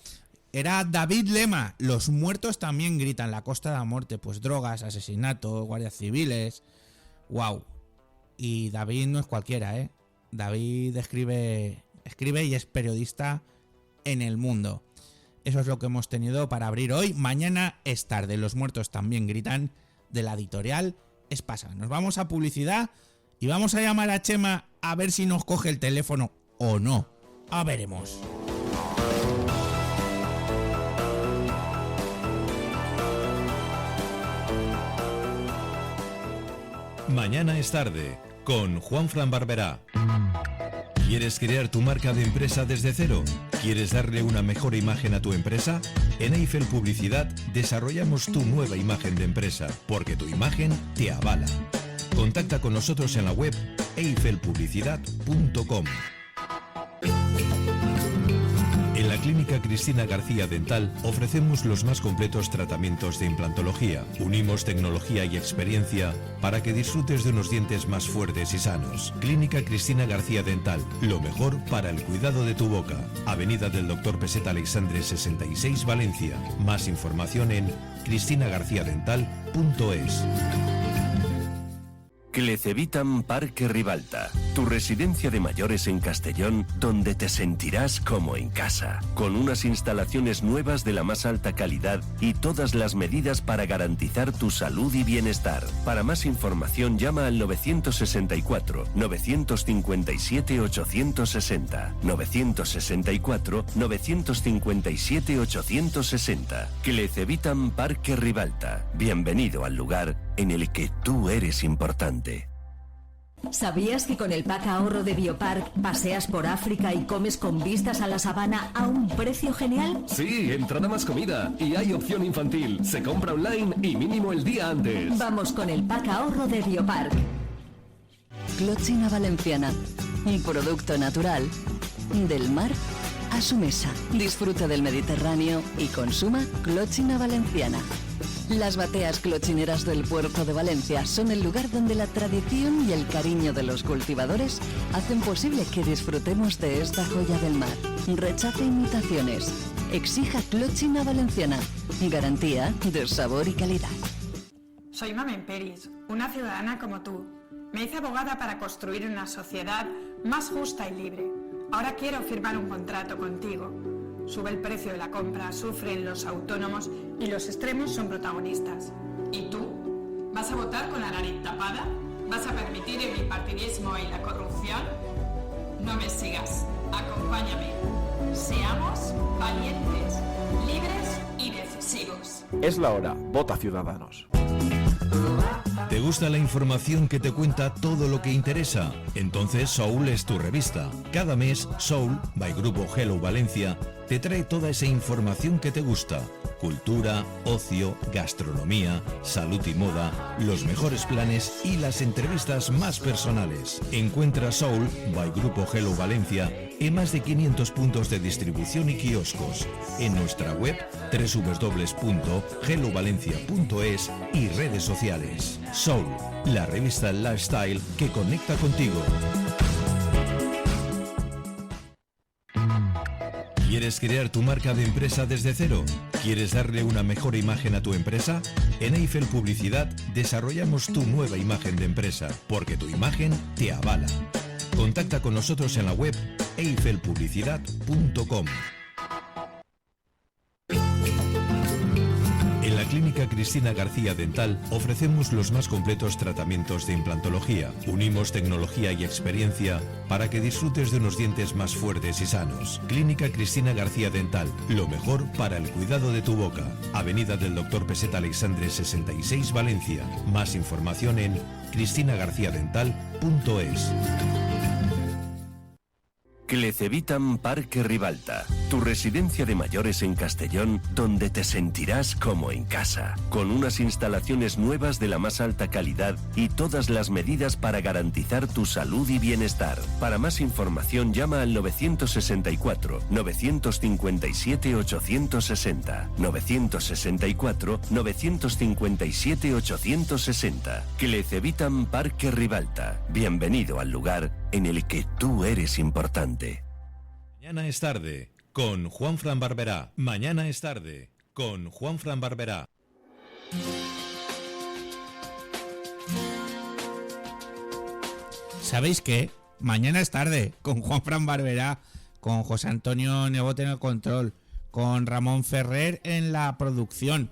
[SPEAKER 2] Era David Lema. Los muertos también gritan. La Costa de la Muerte, pues drogas, asesinatos, guardias civiles. Wow. Y David no es cualquiera, ¿eh? David escribe y es periodista en El Mundo. Eso es lo que hemos tenido para abrir hoy. Mañana es tarde. Los muertos también gritan, de la editorial Espasa. Nos vamos a publicidad y vamos a llamar a Chema a ver si nos coge el teléfono o no. A veremos.
[SPEAKER 3] Mañana es tarde, con Juanfran Barberá. ¿Quieres crear tu marca de empresa desde cero? ¿Quieres darle una mejor imagen a tu empresa? En Eiffel Publicidad desarrollamos tu nueva imagen de empresa, porque tu imagen te avala. Contacta con nosotros en la web eiffelpublicidad.com. En la Clínica Cristina García Dental ofrecemos los más completos tratamientos de implantología. Unimos tecnología y experiencia para que disfrutes de unos dientes más fuertes y sanos. Clínica Cristina García Dental, lo mejor para el cuidado de tu boca. Avenida del Dr. Peseta Alexandre 66, Valencia. Más información en cristinagarciadental.es.
[SPEAKER 8] Clecevitan Parque Ribalta, tu residencia de mayores en Castellón, donde te sentirás como en casa, con unas instalaciones nuevas de la más alta calidad y todas las medidas para garantizar tu salud y bienestar. Para más información llama al 964 957 860, 964 957 860. Clecevitan Parque Ribalta. Bienvenido al lugar en el que tú eres importante.
[SPEAKER 9] ¿Sabías que con el pack ahorro de Biopark paseas por África y comes con vistas a la sabana a un precio genial?
[SPEAKER 10] Sí, entrada más comida y hay opción infantil. Se compra online y mínimo el día antes.
[SPEAKER 9] Vamos con el pack ahorro de Biopark. Clochina Valenciana, un producto natural del mar a su mesa. Disfruta del Mediterráneo y consuma Clochina Valenciana. Las bateas clochineras del puerto de Valencia son el lugar donde la tradición y el cariño de los cultivadores hacen posible que disfrutemos de esta joya del mar. Rechace imitaciones. Exija Clochina Valenciana. Garantía de sabor y calidad.
[SPEAKER 11] Soy Mamen Peris, una ciudadana como tú. Me hice abogada para construir una sociedad más justa y libre. Ahora quiero firmar un contrato contigo. Sube el precio de la compra, sufren los autónomos y los extremos son protagonistas. ¿Y tú? ¿Vas a votar con la nariz tapada? ¿Vas a permitir el bipartidismo y la corrupción? No me sigas, acompáñame. Seamos valientes, libres y decisivos.
[SPEAKER 10] Es la hora, vota Ciudadanos.
[SPEAKER 3] ¿Te gusta la información que te cuenta todo lo que interesa? Entonces Soul es tu revista. Cada mes, Soul, by Grupo Hello Valencia, te trae toda esa información que te gusta. Cultura, ocio, gastronomía, salud y moda, los mejores planes y las entrevistas más personales. Encuentra Soul, by Grupo Hello Valencia, en más de 500 puntos de distribución y kioscos. En nuestra web, www.hellovalencia.es y redes sociales. Soul, la revista Lifestyle que conecta contigo. ¿Quieres crear tu marca de empresa desde cero? ¿Quieres darle una mejor imagen a tu empresa? En Eiffel Publicidad desarrollamos tu nueva imagen de empresa, porque tu imagen te avala. Contacta con nosotros en la web eiffelpublicidad.com. En la Clínica Cristina García Dental ofrecemos los más completos tratamientos de implantología. Unimos tecnología y experiencia para que disfrutes de unos dientes más fuertes y sanos. Clínica Cristina García Dental, lo mejor para el cuidado de tu boca. Avenida del Dr. Peseta Alexandre 66, Valencia. Más información en cristinagarciadental.es.
[SPEAKER 8] Clecevitan Parque Ribalta, tu residencia de mayores en Castellón, donde te sentirás como en casa, con unas instalaciones nuevas de la más alta calidad y todas las medidas para garantizar tu salud y bienestar. Para más información llama al 964 957 860, 964 957 860. Clecevitan Parque Ribalta. Bienvenido al lugar en el que tú eres importante.
[SPEAKER 3] Mañana es tarde, con Juanfran Barberá. Mañana es tarde, con Juanfran Barberá.
[SPEAKER 2] ¿Sabéis qué? Mañana es tarde, con Juanfran Barberá, con José Antonio Nebote en el control, con Ramón Ferrer en la producción.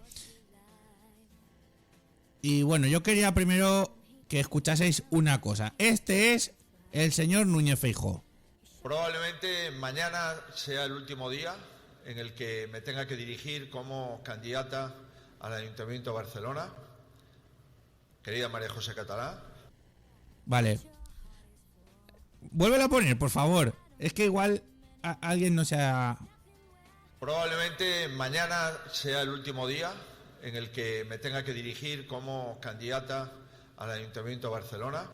[SPEAKER 2] Y bueno, yo quería primero que escuchaseis una cosa. Este es el señor Núñez Feijóo.
[SPEAKER 12] Probablemente mañana sea el último día en el que me tenga que dirigir como candidata al Ayuntamiento de Barcelona. Querida María José Catalá.
[SPEAKER 2] Vale. Vuélvelo a poner, por favor. Es que igual alguien no se ha...
[SPEAKER 12] Probablemente mañana sea el último día en el que me tenga que dirigir como candidata al Ayuntamiento de Barcelona.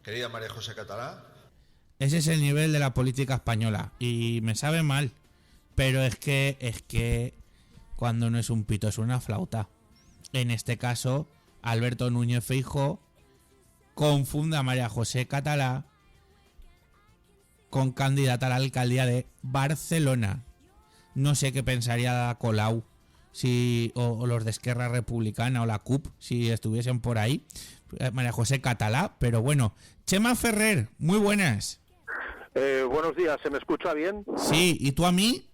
[SPEAKER 12] Querida María José Catalá.
[SPEAKER 2] Ese es el nivel de la política española. Y me sabe mal. Pero es que cuando no es un pito es una flauta. En este caso, Alberto Núñez Feijóo confunde a María José Catalá con candidata a la alcaldía de Barcelona. No sé qué pensaría Colau o los de Esquerra Republicana o la CUP si estuviesen por ahí. María José Catalá, pero bueno. Chema Ferrer, muy buenas.
[SPEAKER 13] Buenos días, ¿se me escucha bien?
[SPEAKER 2] Sí, ¿y tú a mí?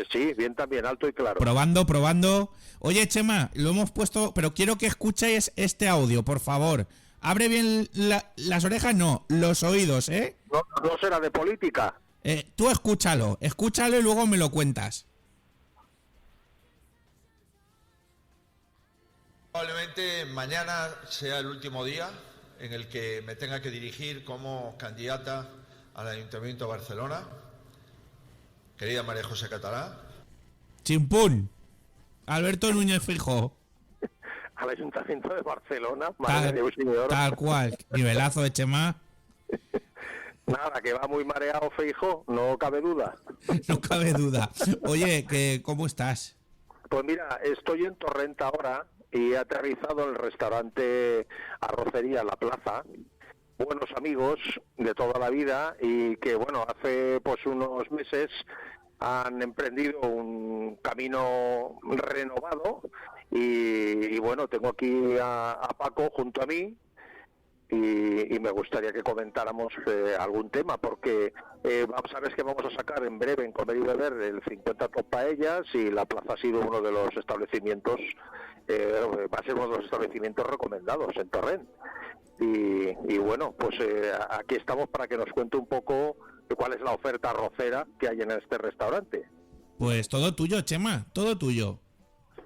[SPEAKER 13] Sí, bien también, alto y claro.
[SPEAKER 2] Probando. Oye, Chema, lo hemos puesto, pero quiero que escuchéis este audio, por favor. Abre bien las orejas, no, los oídos, ¿eh?
[SPEAKER 13] No será de política.
[SPEAKER 2] Tú escúchalo y luego me lo cuentas.
[SPEAKER 12] Probablemente mañana sea el último día en el que me tenga que dirigir como candidata al Ayuntamiento de Barcelona. Querida María José Catalá.
[SPEAKER 2] Chimpún. Alberto Núñez Feijóo.
[SPEAKER 13] Al Ayuntamiento de Barcelona.
[SPEAKER 2] Tal cual. Nivelazo de Chema.
[SPEAKER 13] Nada, que va muy mareado Feijóo, no cabe duda.
[SPEAKER 2] No cabe duda. Oye, ¿cómo estás?
[SPEAKER 13] Pues mira, estoy en Torrent ahora y he aterrizado en el restaurante Arrocería La Plaza. Buenos amigos de toda la vida y que, bueno, hace pues unos meses han emprendido un camino renovado y bueno, tengo aquí a Paco junto a mí y me gustaría que comentáramos algún tema porque sabes que vamos a sacar en breve en Comer y Beber el 50 Top Paellas y La Plaza ha sido uno de los establecimientos, va a ser uno de los establecimientos recomendados en Torrent. Y bueno, pues aquí estamos para que nos cuente un poco cuál es la oferta arrocera que hay en este restaurante.
[SPEAKER 2] Pues todo tuyo, Chema, todo tuyo.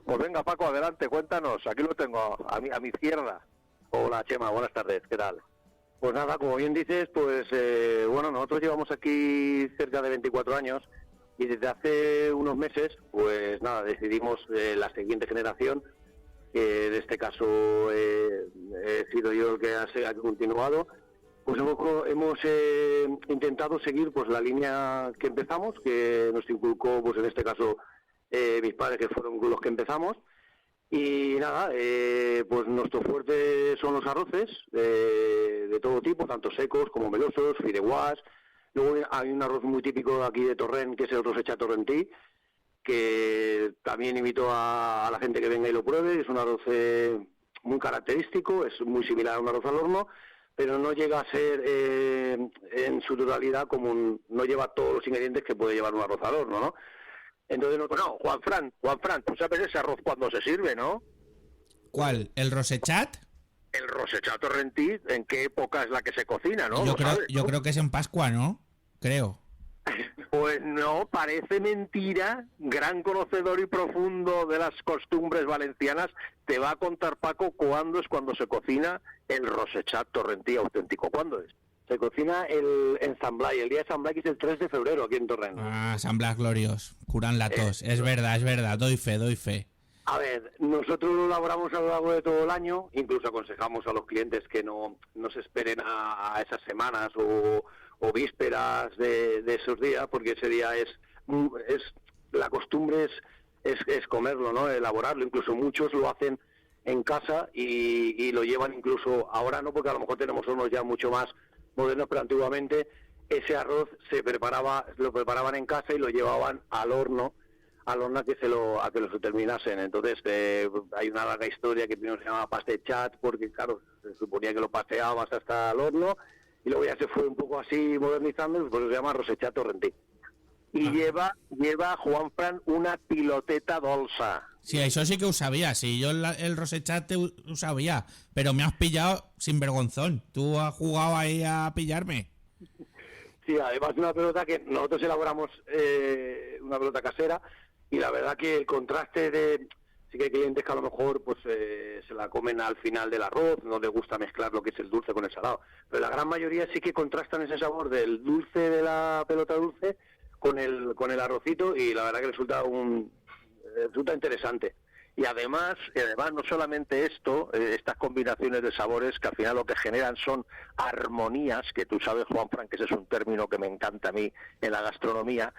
[SPEAKER 13] Pues venga, Paco, adelante, cuéntanos. Aquí lo tengo a mi izquierda.
[SPEAKER 14] Hola, Chema, buenas tardes, ¿qué tal? Pues nada, como bien dices, pues bueno, nosotros llevamos aquí cerca de 24 años y desde hace unos meses, pues nada, decidimos la siguiente generación, que en este caso he sido yo el que ha continuado, pues hemos intentado seguir pues la línea que empezamos, que nos inculcó pues en este caso mis padres, que fueron los que empezamos. Y nada, pues nuestro fuerte son los arroces de todo tipo, tanto secos como melosos, fideuás. Luego hay un arroz muy típico aquí de Torrent, que es el rosechat torrentí, que también invito a la gente que venga y lo pruebe. Es un arroz muy característico, es muy similar a un arroz al horno, pero no llega a ser en su totalidad no lleva todos los ingredientes que puede llevar un arroz al horno, ¿no? Entonces, bueno, Juanfran, tú sabes ese arroz cuando se sirve, ¿no?
[SPEAKER 2] ¿Cuál? ¿El rosechat?
[SPEAKER 13] El rosechat torrentí, ¿en qué época es la que se cocina, no?
[SPEAKER 2] Yo creo que es en Pascua, ¿no? Creo.
[SPEAKER 13] Pues no, parece mentira. Gran conocedor y profundo de las costumbres valencianas, te va a contar Paco cuándo se cocina el rosechat torrentí auténtico. ¿Cuándo es?
[SPEAKER 14] Se cocina en San Blai, el día de San Blai, que es el 3 de febrero aquí en Torrent.
[SPEAKER 2] Ah, San Blas Glorios, curan la tos. Es verdad, doy fe.
[SPEAKER 14] A ver, nosotros lo elaboramos a lo largo de todo el año, incluso aconsejamos a los clientes que no se esperen a esas semanas o vísperas de esos días, porque ese día es la costumbre es comerlo, ¿no? Elaborarlo, incluso muchos lo hacen en casa y lo llevan incluso, ahora no, porque a lo mejor tenemos hornos ya mucho más modernos, pero antiguamente ese arroz lo preparaban en casa y lo llevaban al horno a que lo terminasen. Entonces hay una larga historia que primero se llamaba pastéchat, porque claro, se suponía que lo paseabas hasta el horno y luego ya se fue un poco así modernizando, pues se llama rosechat torrentí. Y lleva Juanfran una piloteta dolça.
[SPEAKER 2] Sí, eso sí que lo sabía. Sí, yo el rosechat te lo sabía, pero me has pillado sin vergonzón. ¿Tú has jugado ahí a pillarme?
[SPEAKER 14] Sí, además una pelota que nosotros elaboramos, una pelota casera, y la verdad que el contraste de... Sí que hay clientes que a lo mejor pues se la comen al final del arroz, no les gusta mezclar lo que es el dulce con el salado, pero la gran mayoría sí que contrastan ese sabor del dulce de la pelota dulce con el arrocito, y la verdad que resulta interesante. Y además no solamente esto, estas combinaciones de sabores que al final lo que generan son armonías, que tú sabes, Juanfran, que ese es un término que me encanta a mí en la gastronomía.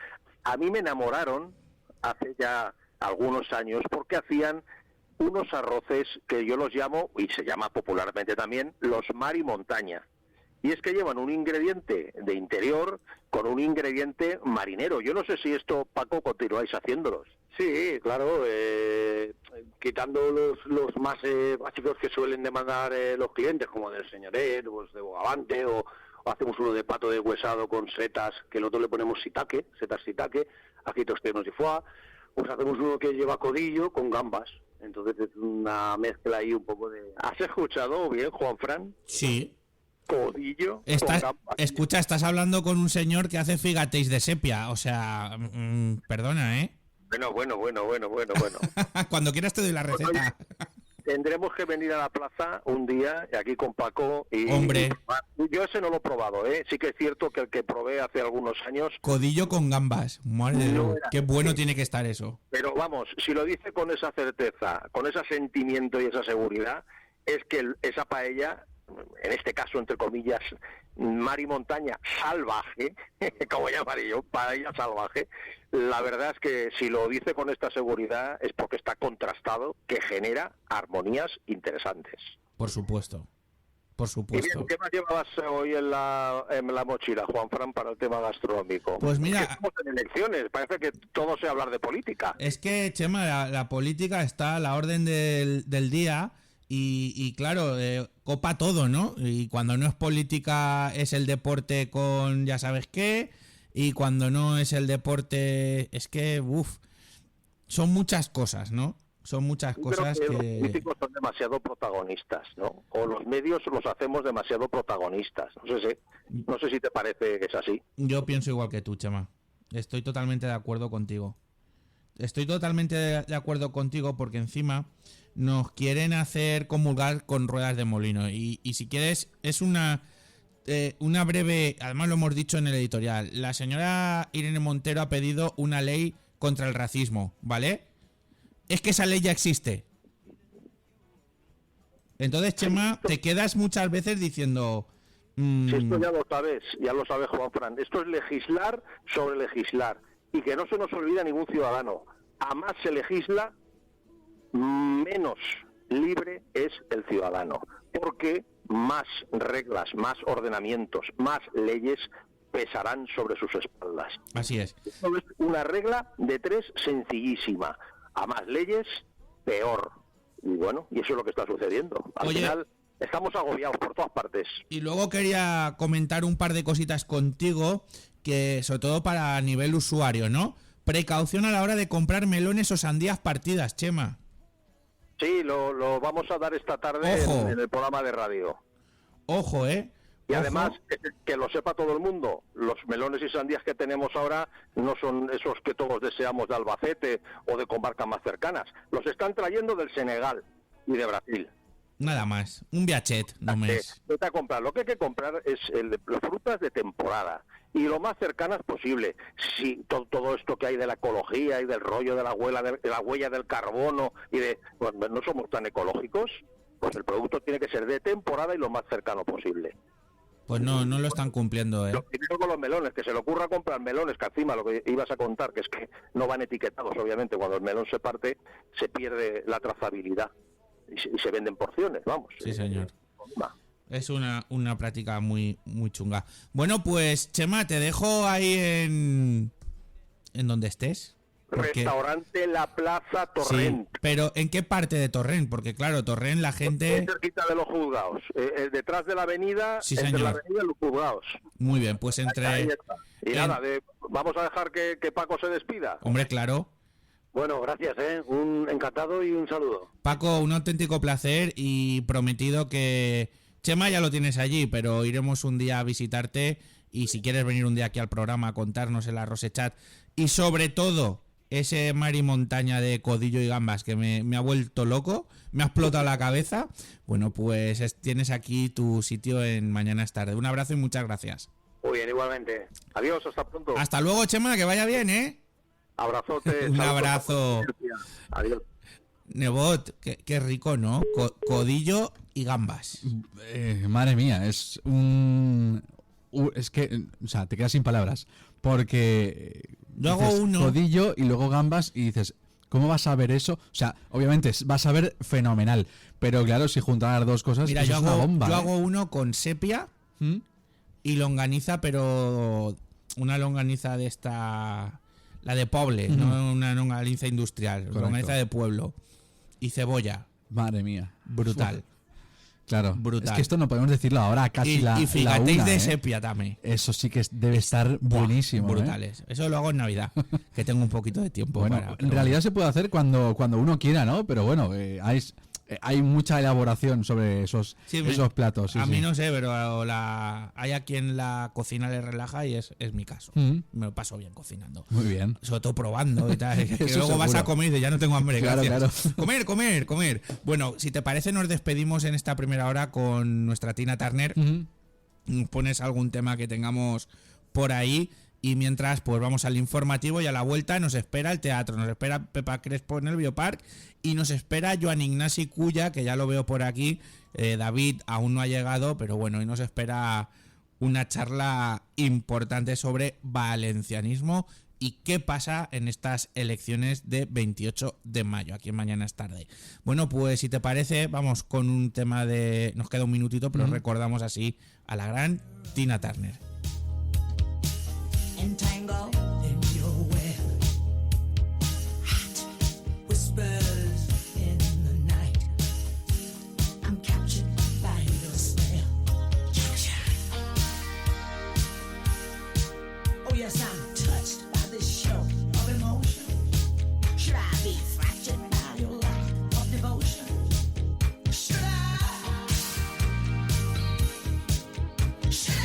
[SPEAKER 14] A mí me enamoraron hace ya algunos años porque hacían unos arroces que yo los llamo, y se llama popularmente también, los mar y montaña. Y es que llevan un ingrediente de interior con un ingrediente marinero. Yo no sé si esto, Paco, continuáis haciéndolos. Sí, claro, quitando los más básicos que suelen demandar los clientes, como del señoret, pues de bogavante, o hacemos uno de pato deshuesado con setas, que nosotros le ponemos setas shiitake, ajitos tiernos y foie. Pues hacemos uno que lleva codillo con gambas. Entonces es una mezcla ahí un poco de... ¿Has escuchado bien, Juanfran?
[SPEAKER 2] Sí.
[SPEAKER 14] Codillo con gambas.
[SPEAKER 2] Escucha, estás hablando con un señor que hace figateis de sepia. O sea, perdona, ¿eh?
[SPEAKER 14] Bueno.
[SPEAKER 2] Cuando quieras te doy la receta.
[SPEAKER 14] Tendremos que venir a la plaza un día, aquí con Paco.
[SPEAKER 2] Hombre.
[SPEAKER 14] Yo ese no lo he probado, ¿eh? Sí que es cierto que el que probé hace algunos años...
[SPEAKER 2] Codillo con gambas. Madre de Dios, qué bueno tiene que estar eso.
[SPEAKER 14] Pero vamos, si lo dice con esa certeza, con ese sentimiento y esa seguridad, es que esa paella, en este caso, entre comillas, mar y montaña salvaje, como llamaré yo, paella salvaje, la verdad es que si lo dice con esta seguridad es porque está contrastado, que genera armonías interesantes.
[SPEAKER 2] Por supuesto.
[SPEAKER 14] Y bien, ¿qué más llevabas hoy en la mochila, Juanfran, para el tema gastronómico?
[SPEAKER 2] Pues mira...
[SPEAKER 14] Porque estamos en elecciones, parece que todo sea hablar de política.
[SPEAKER 2] Es que, Chema, la política está a la orden del día y claro, copa todo, ¿no? Y cuando no es política es el deporte con ya sabes qué, y cuando no es el deporte es que, son muchas cosas, ¿no? Son muchas cosas que...
[SPEAKER 14] Los políticos son demasiado protagonistas, ¿no? O los medios los hacemos demasiado protagonistas. No sé si te parece que es así.
[SPEAKER 2] Yo pienso igual que tú, Chema. Estoy totalmente de acuerdo contigo. Estoy totalmente de acuerdo contigo porque encima nos quieren hacer comulgar con ruedas de molino. Y si quieres, es una breve... Además lo hemos dicho en el editorial. La señora Irene Montero ha pedido una ley contra el racismo, ¿vale? Es que esa ley ya existe. Entonces, Chema, te quedas muchas veces diciendo...
[SPEAKER 14] Si esto ya lo sabes, Juanfran. Esto es legislar sobre legislar. Y que no se nos olvida ningún ciudadano. A más se legisla, menos libre es el ciudadano. Porque más reglas, más ordenamientos, más leyes pesarán sobre sus espaldas.
[SPEAKER 2] Así es.
[SPEAKER 14] Esto es una regla de 3 sencillísima. A más leyes, peor. Y bueno, y eso es lo que está sucediendo. Al final estamos agobiados por todas partes.
[SPEAKER 2] Y luego quería comentar un par de cositas contigo, que sobre todo para nivel usuario, ¿no? Precaución a la hora de comprar melones o sandías partidas, Chema.
[SPEAKER 14] Sí, lo vamos a dar esta tarde en el programa de radio.
[SPEAKER 2] Ojo, ¿eh?
[SPEAKER 14] Y además, que lo sepa todo el mundo, los melones y sandías que tenemos ahora no son esos que todos deseamos de Albacete o de comarcas más cercanas. Los están trayendo del Senegal y de Brasil.
[SPEAKER 2] Nada más, un viachet, només.
[SPEAKER 13] Vete a comprar. Lo que hay que comprar es las frutas de temporada y lo más cercanas posible. Si todo esto que hay de la ecología y del rollo de la huella del carbono pues no somos tan ecológicos, pues el producto tiene que ser de temporada y lo más cercano posible.
[SPEAKER 2] Pues no lo están cumpliendo,
[SPEAKER 13] Lo primero con los melones, que se le ocurra comprar melones, que encima lo que ibas a contar, que es que no van etiquetados, obviamente, cuando el melón se parte, se pierde la trazabilidad y se venden porciones, vamos.
[SPEAKER 2] Sí, señor. Es una práctica muy chunga. Bueno, pues, Chema, te dejo ahí en donde estés.
[SPEAKER 13] Restaurante La Plaza Torrent.
[SPEAKER 2] Sí, pero ¿en qué parte de Torrent? Porque claro, Torrent la gente...
[SPEAKER 13] cerquita de los juzgados, detrás de la avenida,
[SPEAKER 2] sí,
[SPEAKER 13] entre
[SPEAKER 2] señor.
[SPEAKER 13] la avenida y los juzgados.
[SPEAKER 2] Muy bien, pues entre...
[SPEAKER 13] Ahí está. Y nada, vamos a dejar que Paco se despida.
[SPEAKER 2] Hombre, claro.
[SPEAKER 14] Bueno, gracias, un encantado y un saludo.
[SPEAKER 2] Paco, un auténtico placer y prometido que... Chema ya lo tienes allí, pero iremos un día a visitarte y si quieres venir un día aquí al programa a contarnos el Arrosechat y sobre todo... ese mar y montaña de codillo y gambas que me ha vuelto loco, me ha explotado la cabeza. Bueno, pues tienes aquí tu sitio en Mañana es Tarde. Un abrazo y muchas gracias.
[SPEAKER 13] Muy bien, igualmente. Adiós, hasta pronto.
[SPEAKER 2] Hasta luego, Chema, que vaya bien, ¿eh?
[SPEAKER 13] Abrazote.
[SPEAKER 2] Un abrazo.
[SPEAKER 13] Adiós.
[SPEAKER 2] Nebot, qué rico, ¿no? Codillo y gambas.
[SPEAKER 4] Madre mía, es es que, o sea, te quedas sin palabras. Porque
[SPEAKER 2] yo hago uno.
[SPEAKER 4] Codillo y luego gambas y dices, ¿cómo vas a ver eso? O sea, obviamente vas a ver fenomenal. Pero claro, si juntar las dos cosas,
[SPEAKER 2] mira,
[SPEAKER 4] eso es una bomba.
[SPEAKER 2] Yo hago uno con sepia y longaniza, pero una longaniza de esta... La de Poble, no una longaniza industrial. Correcto. Longaniza de pueblo. Y cebolla.
[SPEAKER 4] Madre mía.
[SPEAKER 2] Brutal.
[SPEAKER 4] Uf. Claro,
[SPEAKER 2] brutal.
[SPEAKER 4] Es que esto no podemos decirlo ahora, casi
[SPEAKER 2] y figateis
[SPEAKER 4] la una,
[SPEAKER 2] de sepia también.
[SPEAKER 4] Eso sí que debe estar buenísimo.
[SPEAKER 2] Brutales. Eso lo hago en Navidad, que tengo un poquito de tiempo.
[SPEAKER 4] Bueno, en realidad se puede hacer cuando uno quiera, ¿no? Pero bueno, hay mucha elaboración sobre esos platos.
[SPEAKER 2] A mí no sé, pero hay a quien la cocina le relaja y es mi caso. Me lo paso bien cocinando.
[SPEAKER 4] Muy bien.
[SPEAKER 2] Sobre todo probando y tal. Que luego
[SPEAKER 4] seguro.
[SPEAKER 2] vas a comer y dices, ya no tengo hambre.
[SPEAKER 4] Claro,
[SPEAKER 2] gracias.
[SPEAKER 4] claro.
[SPEAKER 2] Comer. Bueno, si te parece, nos despedimos en esta primera hora con nuestra Tina Turner. Pones algún tema que tengamos por ahí. Y mientras, pues vamos al informativo y a la vuelta nos espera el teatro, nos espera Pepa Crespo en el Biopark y nos espera Joan Ignasi Culla, que ya lo veo por aquí. David aún no ha llegado, pero bueno, y nos espera una charla importante sobre valencianismo y qué pasa en estas elecciones de 28 de mayo, aquí en Mañana es Tarde. Bueno, pues si te parece, vamos con un tema de... Nos queda un minutito, pero recordamos así a la gran Tina Turner.
[SPEAKER 15] Entangled in your web, hot whispers in the night. I'm captured by your spell. Captured. Oh yes, I'm touched by this show of emotion. Should I be fractured by your lack of devotion? Should I? Should I?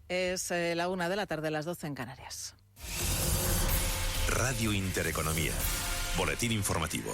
[SPEAKER 16] Es la 1:00 p.m, las 12 en Canarias.
[SPEAKER 17] Radio Intereconomía. Boletín informativo.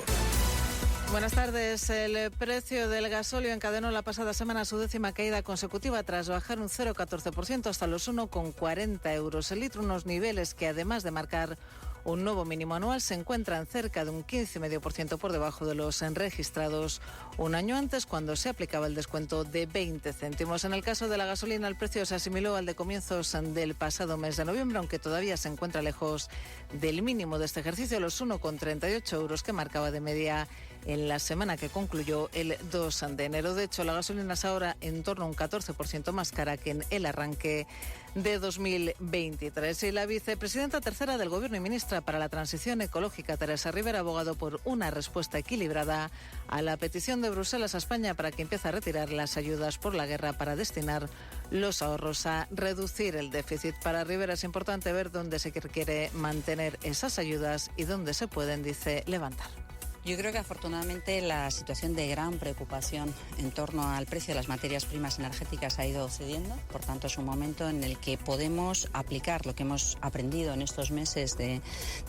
[SPEAKER 16] Buenas tardes. El precio del gasóleo encadenó la pasada semana su 10ª caída consecutiva tras bajar un 0,14% hasta los 1,40 euros el litro, unos niveles que además de marcar un nuevo mínimo anual, se encuentran cerca de un 15,5% por debajo de los registrados un año antes, cuando se aplicaba el descuento de 20 céntimos. En el caso de la gasolina, el precio se asimiló al de comienzos del pasado mes de noviembre, aunque todavía se encuentra lejos del mínimo de este ejercicio, los 1,38 euros que marcaba de media en la semana que concluyó el 2 de enero. De hecho, la gasolina es ahora en torno a un 14% más cara que en el arranque de 2023. Y la vicepresidenta tercera del Gobierno y ministra para la Transición Ecológica, Teresa Rivera, ha abogado por una respuesta equilibrada a la petición de Bruselas a España para que empiece a retirar las ayudas por la guerra para destinar los ahorros a reducir el déficit. Para Rivera es importante ver dónde se quiere mantener esas ayudas y dónde se pueden, dice, levantar.
[SPEAKER 18] Yo creo que afortunadamente la situación de gran preocupación en torno al precio de las materias primas energéticas ha ido cediendo. Por tanto, es un momento en el que podemos aplicar lo que hemos aprendido en estos meses de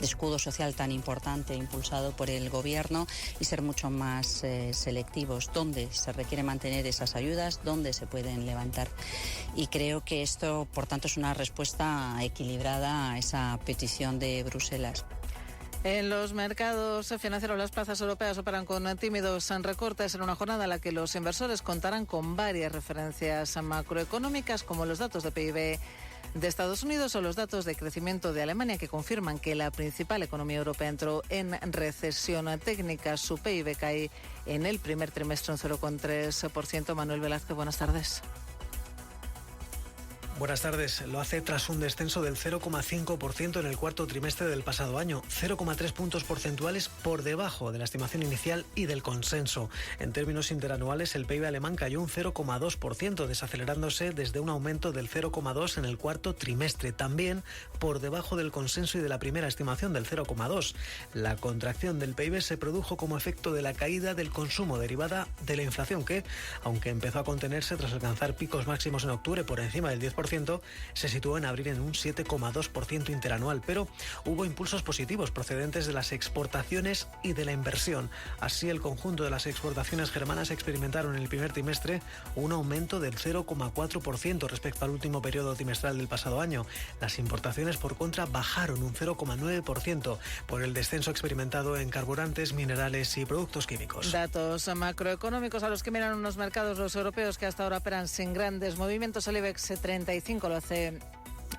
[SPEAKER 18] escudo social tan importante impulsado por el Gobierno y ser mucho más selectivos. Dónde se requiere mantener esas ayudas, dónde se pueden levantar. Y creo que esto, por tanto, es una respuesta equilibrada a esa petición de Bruselas.
[SPEAKER 16] En los mercados financieros, las plazas europeas operan con tímidos recortes en una jornada en la que los inversores contarán con varias referencias macroeconómicas, como los datos de PIB de Estados Unidos o los datos de crecimiento de Alemania, que confirman que la principal economía europea entró en recesión técnica. Su PIB cae en el primer trimestre un 0,3%. Manuel Velázquez, buenas tardes.
[SPEAKER 19] Buenas tardes. Lo hace tras un descenso del 0,5% en el cuarto trimestre del pasado año, 0,3 puntos porcentuales por debajo de la estimación inicial y del consenso. En términos interanuales, el PIB alemán cayó un 0,2%, desacelerándose desde un aumento del 0,2% en el cuarto trimestre, también por debajo del consenso y de la primera estimación del 0,2%. La contracción del PIB se produjo como efecto de la caída del consumo derivada de la inflación, que, aunque empezó a contenerse tras alcanzar picos máximos en octubre por encima del 10%, se situó en abril en un 7,2% interanual, pero hubo impulsos positivos procedentes de las exportaciones y de la inversión. Así, el conjunto de las exportaciones germanas experimentaron en el primer trimestre un aumento del 0,4% respecto al último periodo trimestral del pasado año. Las importaciones, por contra, bajaron un 0,9% por el descenso experimentado en carburantes, minerales y productos químicos.
[SPEAKER 16] Datos macroeconómicos a los que miran unos mercados los europeos que hasta ahora operan sin grandes movimientos. El IBEX 35 lo hace,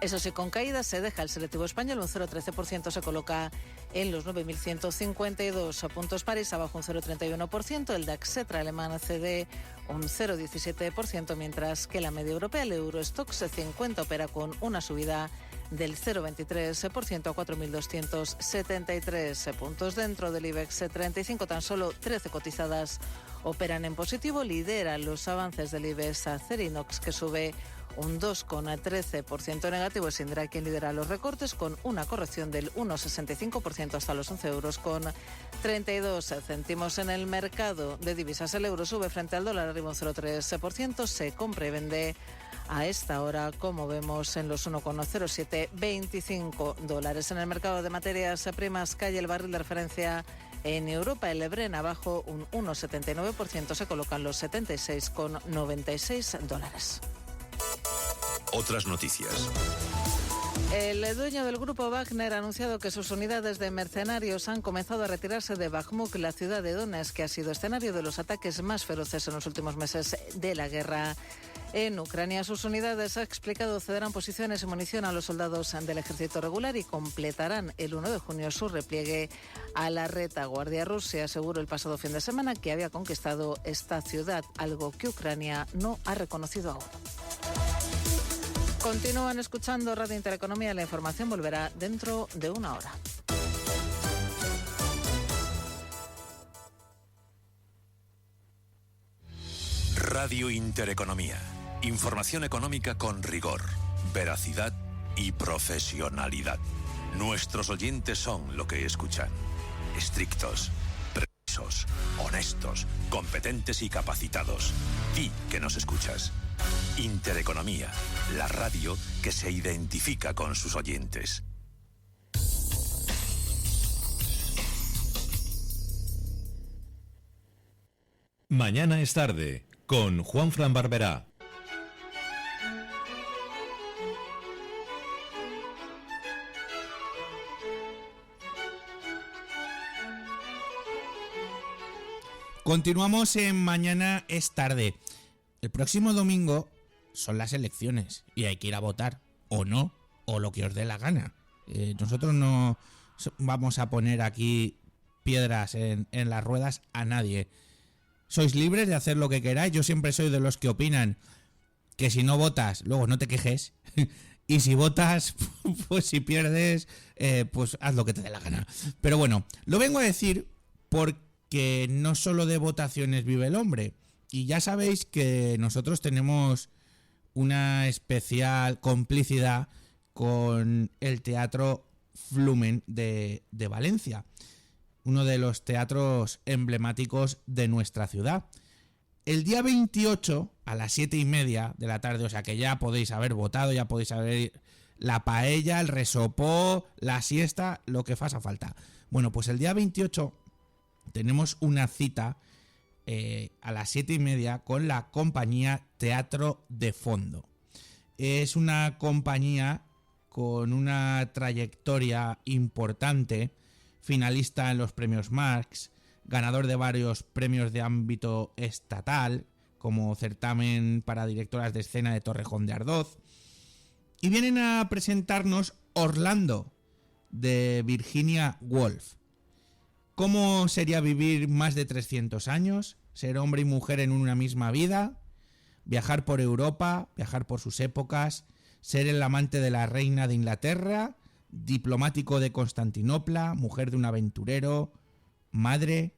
[SPEAKER 16] eso sí, con caídas. Se deja el selectivo español, un 0,13%, se coloca en los 9.152 puntos. París abajo un 0,31%, el DAX Xetra alemán cede un 0,17%, mientras que la media europea, el Eurostoxx 50, opera con una subida del 0,23% a 4.273 puntos. Dentro del IBEX 35, tan solo 13 cotizadas operan en positivo. Lideran los avances del IBEX Acerinox, que sube un 2,13% negativo. Es Indra quien lidera los recortes, con una corrección del 1,65% hasta los 11 euros con 32 céntimos. En el mercado de divisas, el euro sube frente al dólar, arriba un 0,3%, se compra y vende a esta hora, como vemos, en los 1,0725 dólares. En el mercado de materias primas, cae el barril de referencia en Europa, el Brent abajo un 1,79%, se colocan los 76,96 dólares.
[SPEAKER 17] Otras noticias.
[SPEAKER 16] El dueño del grupo Wagner ha anunciado que sus unidades de mercenarios han comenzado a retirarse de Bakhmut, la ciudad de Donetsk, que ha sido escenario de los ataques más feroces en los últimos meses de la guerra en Ucrania. Sus unidades, ha explicado, cederán posiciones y munición a los soldados del ejército regular y completarán el 1 de junio su repliegue a la retaguardia. Rusia aseguró el pasado fin de semana que había conquistado esta ciudad, algo que Ucrania no ha reconocido aún. Continúan escuchando Radio Intereconomía. La información volverá dentro de una hora.
[SPEAKER 17] Radio Intereconomía. Información económica con rigor, veracidad y profesionalidad. Nuestros oyentes son lo que escuchan. Estrictos, precisos, honestos, competentes y capacitados. Di que nos escuchas. Intereconomía, la radio que se identifica con sus oyentes.
[SPEAKER 3] Mañana es tarde, con Juanfran Barberá.
[SPEAKER 2] Continuamos en Mañana es tarde. El próximo domingo son las elecciones y hay que ir a votar, o no, o lo que os dé la gana. Nosotros no vamos a poner aquí piedras en las ruedas a nadie. Sois libres de hacer lo que queráis. Yo siempre soy de los que opinan que si no votas, luego no te quejes. Y si votas, pues si pierdes, pues haz lo que te dé la gana. Pero bueno, lo vengo a decir porque no solo de votaciones vive el hombre. Y ya sabéis que nosotros tenemos una especial complicidad con el Teatro Flumen de Valencia, uno de los teatros emblemáticos de nuestra ciudad. El día 28 a las 7:30 de la tarde, o sea que ya podéis haber votado, ya podéis haber la paella, el resopó, la siesta, lo que faça falta. Bueno, pues el día 28 tenemos una cita a las 7:30 con la compañía Teatro de Fondo. Es una compañía con una trayectoria importante, finalista en los premios Marx, ganador de varios premios de ámbito estatal, como certamen para directoras de escena de Torrejón de Ardoz, y vienen a presentarnos Orlando, de Virginia Woolf. ¿Cómo sería vivir más de 300 años? Ser hombre y mujer en una misma vida, viajar por Europa, viajar por sus épocas, ser el amante de la reina de Inglaterra, diplomático de Constantinopla, mujer de un aventurero, madre.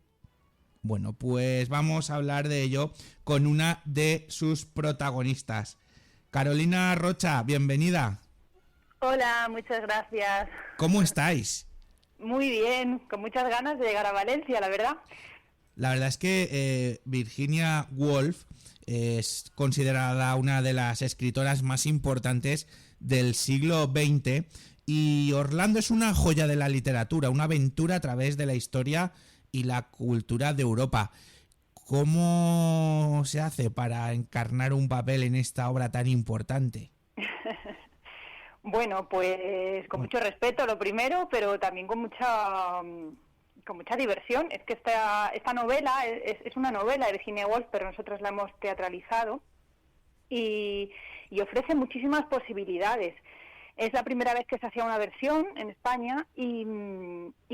[SPEAKER 2] Bueno, pues vamos a hablar de ello con una de sus protagonistas. Carolina Rocha, bienvenida.
[SPEAKER 20] Hola, muchas gracias.
[SPEAKER 2] ¿Cómo estáis?
[SPEAKER 20] Muy bien, con muchas ganas de llegar a Valencia, la verdad.
[SPEAKER 2] La verdad es que Virginia Woolf es considerada una de las escritoras más importantes del siglo XX y Orlando es una joya de la literatura, una aventura a través de la historia y la cultura de Europa. ¿Cómo se hace para encarnar un papel en esta obra tan importante?
[SPEAKER 20] Bueno, pues con mucho respeto, lo primero, pero también con mucha diversión. Es que esta novela es una novela de Virginia Woolf, pero nosotros la hemos teatralizado y ofrece muchísimas posibilidades. Es la primera vez que se hacía una versión en España y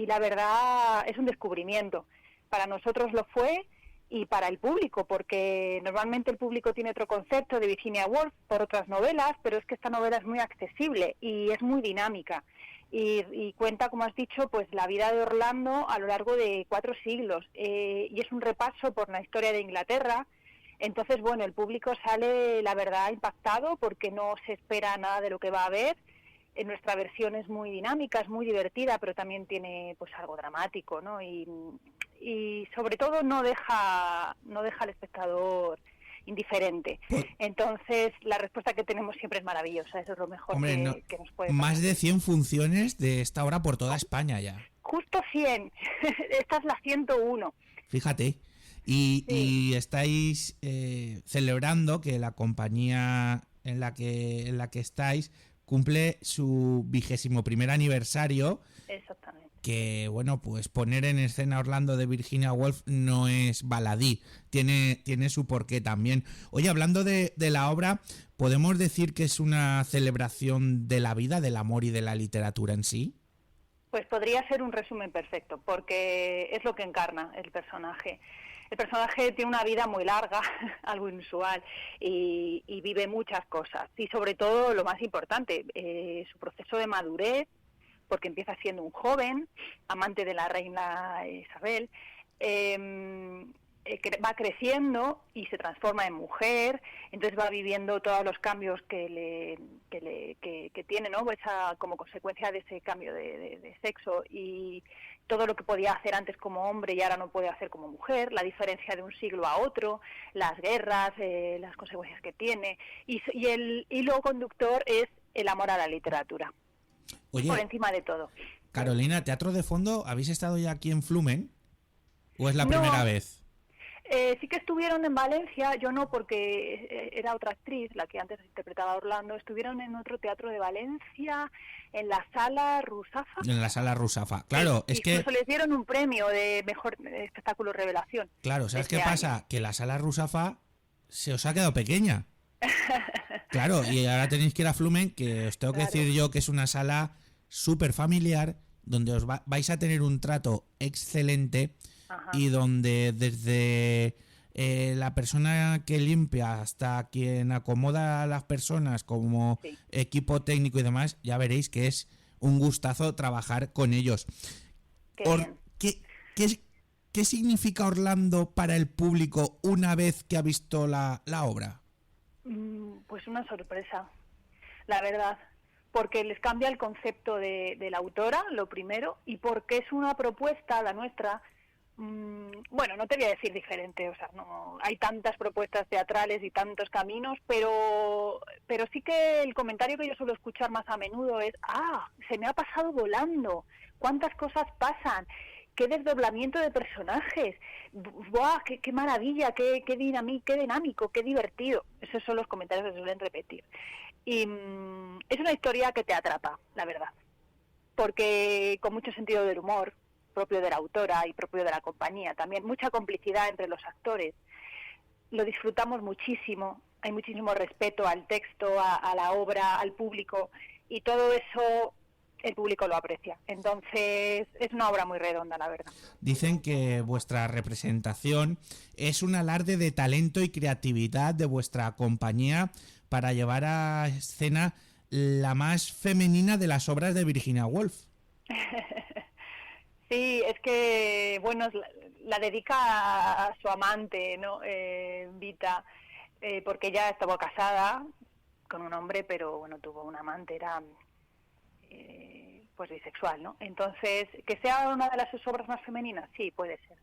[SPEAKER 20] la verdad es un descubrimiento. Para nosotros lo fue y para el público, porque normalmente el público tiene otro concepto de Virginia Woolf por otras novelas, pero es que esta novela es muy accesible y es muy dinámica. Y cuenta, como has dicho, pues la vida de Orlando a lo largo de 4 siglos. Y es un repaso por la historia de Inglaterra. Entonces, bueno, el público sale, la verdad, impactado porque no se espera nada de lo que va a ver. Nuestra versión es muy dinámica, es muy divertida, pero también tiene pues algo dramático, ¿no? Y sobre todo no deja al espectador indiferente. Entonces, la respuesta que tenemos siempre es maravillosa. Eso es lo mejor que nos puede pasar.
[SPEAKER 2] Más de 100 funciones de esta obra por toda España ya.
[SPEAKER 20] Justo 100. Esta es la 101.
[SPEAKER 2] Fíjate. Y estáis celebrando que la compañía en la que estáis cumple su 21º aniversario.
[SPEAKER 20] Exactamente.
[SPEAKER 2] Que, bueno, pues poner en escena Orlando de Virginia Woolf no es baladí, tiene su porqué también. Oye, hablando de la obra, ¿podemos decir que es una celebración de la vida, del amor y de la literatura en sí?
[SPEAKER 20] Pues podría ser un resumen perfecto, porque es lo que encarna el personaje. El personaje tiene una vida muy larga, algo inusual, y vive muchas cosas. Y sobre todo, lo más importante, su proceso de madurez, porque empieza siendo un joven, amante de la reina Isabel, va creciendo y se transforma en mujer, entonces va viviendo todos los cambios que tiene, ¿no? Como consecuencia de ese cambio de sexo, y todo lo que podía hacer antes como hombre y ahora no puede hacer como mujer, la diferencia de un siglo a otro, las guerras, las consecuencias que tiene, y el hilo conductor es el amor a la literatura.
[SPEAKER 2] Oye,
[SPEAKER 20] por encima de todo.
[SPEAKER 2] Carolina, Teatro de Fondo, ¿habéis estado ya aquí en Flumen? ¿O es la primera vez?
[SPEAKER 20] Sí que estuvieron en Valencia, yo no porque era otra actriz, la que antes interpretaba a Orlando, estuvieron en otro teatro de Valencia, en la Sala Rusafa.
[SPEAKER 2] En la Sala Rusafa. Claro, es que...
[SPEAKER 20] Incluso les dieron un premio de mejor espectáculo revelación.
[SPEAKER 2] Claro, ¿sabes qué
[SPEAKER 20] este
[SPEAKER 2] pasa?
[SPEAKER 20] año.
[SPEAKER 2] Que la Sala Rusafa se os ha quedado pequeña. Claro, y ahora tenéis que ir a Flumen, que os tengo que decir yo que es una sala súper familiar, donde vais a tener un trato excelente. Ajá. Y donde desde la persona que limpia hasta quien acomoda a las personas como equipo técnico y demás, ya veréis que es un gustazo trabajar con ellos. ¿Qué significa Orlando para el público una vez que ha visto la obra?
[SPEAKER 20] Pues una sorpresa, la verdad, porque les cambia el concepto de la autora, lo primero, y porque es una propuesta, la nuestra. Bueno, no te voy a decir diferente, o sea, no hay tantas propuestas teatrales y tantos caminos, pero sí que el comentario que yo suelo escuchar más a menudo es: se me ha pasado volando, cuántas cosas pasan, qué desdoblamiento de personajes, ¡buah, qué maravilla, qué dinámico, qué divertido! Esos son los comentarios que se suelen repetir. Y es una historia que te atrapa, la verdad, porque con mucho sentido del humor, propio de la autora y propio de la compañía, también mucha complicidad entre los actores, lo disfrutamos muchísimo, hay muchísimo respeto al texto, a la obra, al público, y todo eso el público lo aprecia. Entonces es una obra muy redonda, la verdad.
[SPEAKER 2] Dicen que vuestra representación es un alarde de talento y creatividad de vuestra compañía para llevar a escena la más femenina de las obras de Virginia Woolf.
[SPEAKER 20] Sí, es que, bueno, la dedica a su amante, ¿no? Vita, porque ella estaba casada con un hombre, pero bueno, tuvo un amante, era pues bisexual, ¿no? Entonces, que sea una de sus obras más femeninas, sí, puede ser.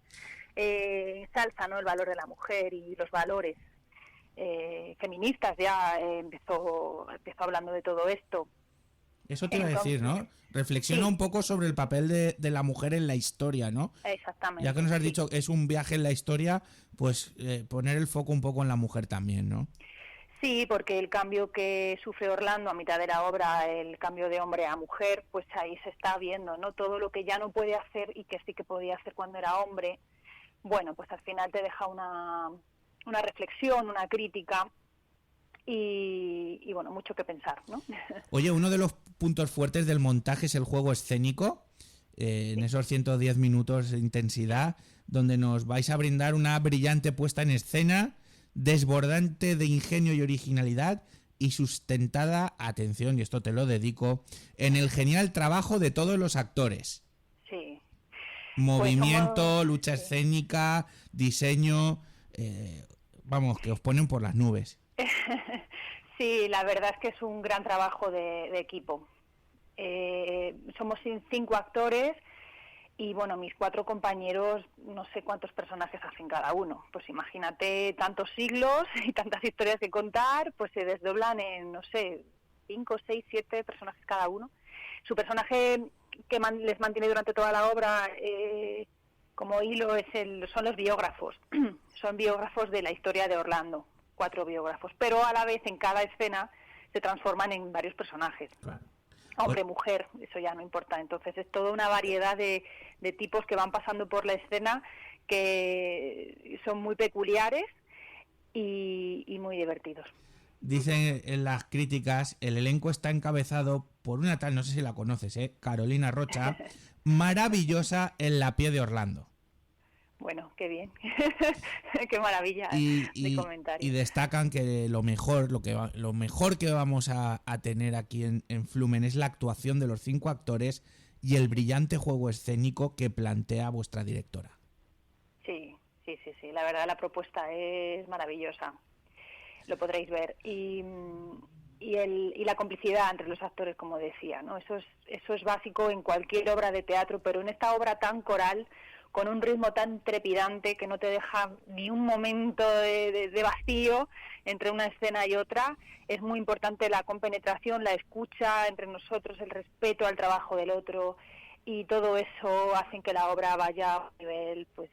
[SPEAKER 20] Ensalza, ¿no?, el valor de la mujer y los valores feministas, ya empezó hablando de todo esto.
[SPEAKER 2] Eso te iba a decir, ¿no? Reflexiona un poco sobre el papel de la mujer en la historia, ¿no?
[SPEAKER 20] Exactamente.
[SPEAKER 2] Ya que nos has dicho que es un viaje en la historia, pues poner el foco un poco en la mujer también, ¿no?
[SPEAKER 20] Sí, porque el cambio que sufre Orlando a mitad de la obra, el cambio de hombre a mujer, pues ahí se está viendo, ¿no? Todo lo que ya no puede hacer y que sí que podía hacer cuando era hombre, bueno, pues al final te deja una reflexión, una crítica. Y bueno, mucho que pensar, ¿no?
[SPEAKER 2] Oye, uno de los puntos fuertes del montaje es el juego escénico, en esos 110 minutos de intensidad, donde nos vais a brindar una brillante puesta en escena, desbordante de ingenio y originalidad y sustentada, atención, y esto te lo dedico, en el genial trabajo de todos los actores.
[SPEAKER 20] Sí.
[SPEAKER 2] Movimiento, lucha escénica, diseño, vamos, que os ponen por las nubes.
[SPEAKER 20] Sí, la verdad es que es un gran trabajo de equipo. Somos 5 actores y, bueno, mis 4 compañeros, no sé cuántos personajes hacen cada uno. Pues imagínate tantos siglos y tantas historias que contar, pues se desdoblan en, no sé, 5, 6, 7 personajes cada uno. Su personaje que les mantiene durante toda la obra como hilo son los biógrafos. Son biógrafos de la historia de Orlando. 4 biógrafos, pero a la vez en cada escena se transforman en varios personajes. Claro. Hombre, mujer, eso ya no importa. Entonces es toda una variedad de tipos que van pasando por la escena que son muy peculiares y muy divertidos.
[SPEAKER 2] Dicen en las críticas, el elenco está encabezado por una tal, no sé si la conoces, Carolina Rocha, maravillosa en La Pie de Orlando.
[SPEAKER 20] Bueno, qué bien, qué maravilla de comentario.
[SPEAKER 2] Y destacan que lo mejor que vamos a tener aquí en Flumen es la actuación de los 5 actores y el brillante juego escénico que plantea vuestra directora.
[SPEAKER 20] Sí, la verdad la propuesta es maravillosa, lo podréis ver. Y la complicidad entre los actores, como decía, ¿no? Eso es básico en cualquier obra de teatro, pero en esta obra tan coral, con un ritmo tan trepidante que no te deja ni un momento de vacío entre una escena y otra, es muy importante la compenetración, la escucha entre nosotros, el respeto al trabajo del otro, y todo eso hace que la obra vaya a un nivel pues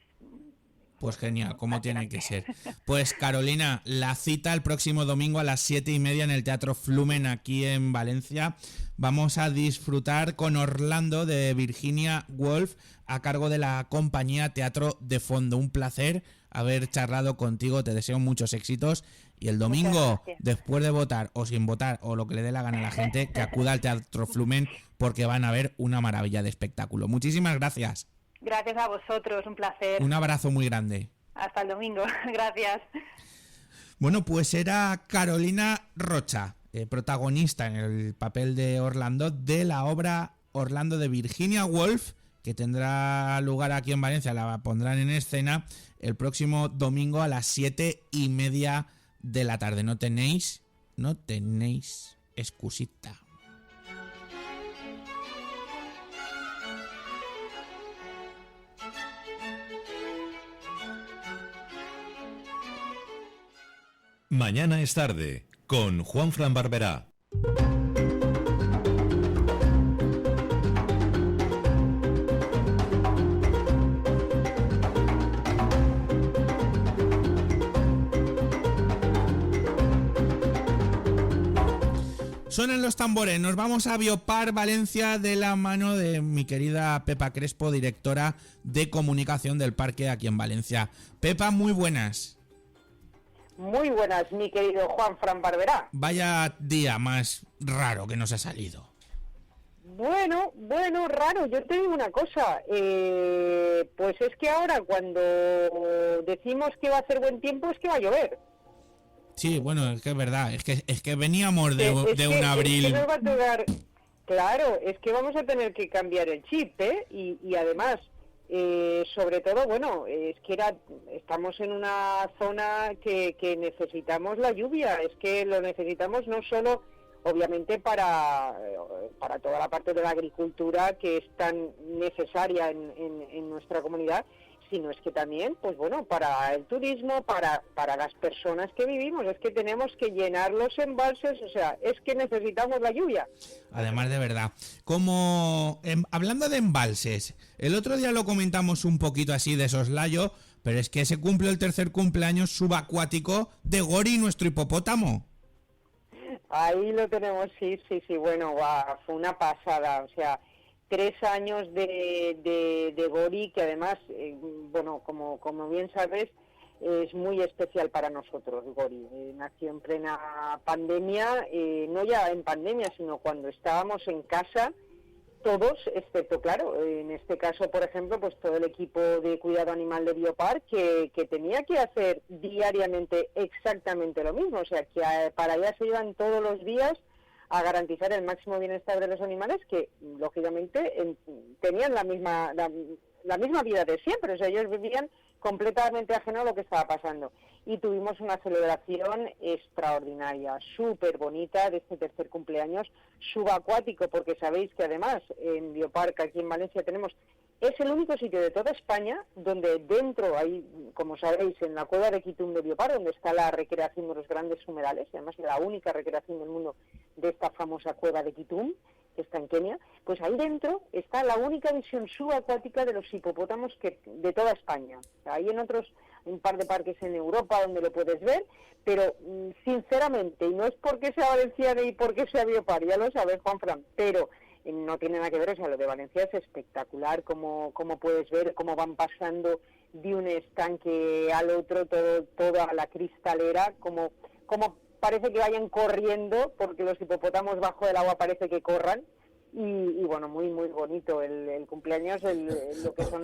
[SPEAKER 2] Pues genial, como tiene que ser. Pues Carolina, la cita el próximo domingo a las 7:30 en el Teatro Flumen aquí en Valencia. Vamos a disfrutar con Orlando de Virginia Woolf a cargo de la compañía Teatro de Fondo. Un placer haber charlado contigo, te deseo muchos éxitos y el domingo, después de votar o sin votar o lo que le dé la gana a la gente, que acuda al Teatro Flumen porque van a ver una maravilla de espectáculo. Muchísimas gracias.
[SPEAKER 20] Gracias a vosotros, un placer.
[SPEAKER 2] Un abrazo muy grande.
[SPEAKER 20] Hasta el domingo, gracias.
[SPEAKER 2] Bueno, pues era Carolina Rocha, protagonista en el papel de Orlando de la obra Orlando de Virginia Woolf, que tendrá lugar aquí en Valencia, la pondrán en escena el próximo domingo a las 7:30 de la tarde. No tenéis excusita.
[SPEAKER 3] Mañana es tarde, con Juanfran Barberá.
[SPEAKER 2] Suenan los tambores, nos vamos a Biopar Valencia de la mano de mi querida Pepa Crespo, directora de comunicación del parque aquí en Valencia. Pepa, muy buenas.
[SPEAKER 21] Muy buenas, mi querido Juanfran Barberá.
[SPEAKER 2] Vaya día más raro que nos ha salido.
[SPEAKER 21] Bueno, raro. Yo te digo una cosa. Pues es que ahora cuando decimos que va a hacer buen tiempo es que va a llover.
[SPEAKER 2] Sí, bueno, es que es verdad. Es que veníamos de un abril.
[SPEAKER 21] Es que nos va a tocar, claro, es que vamos a tener que cambiar el chip, ¿eh? Y además... sobre todo, bueno, es que estamos en una zona que necesitamos la lluvia, es que lo necesitamos no solo, obviamente, para toda la parte de la agricultura que es tan necesaria en nuestra comunidad, sino es que también, pues bueno, para el turismo, para las personas que vivimos, es que tenemos que llenar los embalses, o sea, es que necesitamos la lluvia.
[SPEAKER 2] Además, de verdad, hablando de embalses, el otro día lo comentamos un poquito así de soslayo, pero es que se cumple el tercer cumpleaños subacuático de Gori, nuestro hipopótamo.
[SPEAKER 21] Ahí lo tenemos, sí, bueno, fue una pasada, o sea... 3 años de Gori, que además, bueno, como bien sabes, es muy especial para nosotros, Gori. Nació en plena pandemia, no ya en pandemia, sino cuando estábamos en casa, todos, excepto, claro, en este caso, por ejemplo, pues todo el equipo de cuidado animal de Biopar, que tenía que hacer diariamente exactamente lo mismo, o sea, que para allá se iban todos los días a garantizar el máximo bienestar de los animales que, lógicamente, tenían la misma vida de siempre. O sea, ellos vivían completamente ajeno a lo que estaba pasando. Y tuvimos una celebración extraordinaria, súper bonita, de este tercer cumpleaños subacuático, porque sabéis que además en Biopark, aquí en Valencia, es el único sitio de toda España donde dentro hay, como sabéis, en la cueva de Quitum de Biopar, donde está la recreación de los grandes humedales, y además la única recreación del mundo de esta famosa cueva de Quitum, que está en Kenia, pues ahí dentro está la única visión subacuática de los hipopótamos de toda España. O sea, hay en otros, un par de parques en Europa donde lo puedes ver, pero sinceramente, y no es porque sea valenciano y porque sea Biopar, ya lo sabes, Juanfran, pero... no tiene nada que ver, o sea, lo de Valencia es espectacular, como puedes ver, cómo van pasando de un estanque al otro, toda la cristalera, como parece que vayan corriendo, porque los hipopótamos bajo el agua parece que corran, y bueno, muy muy bonito el cumpleaños, lo que son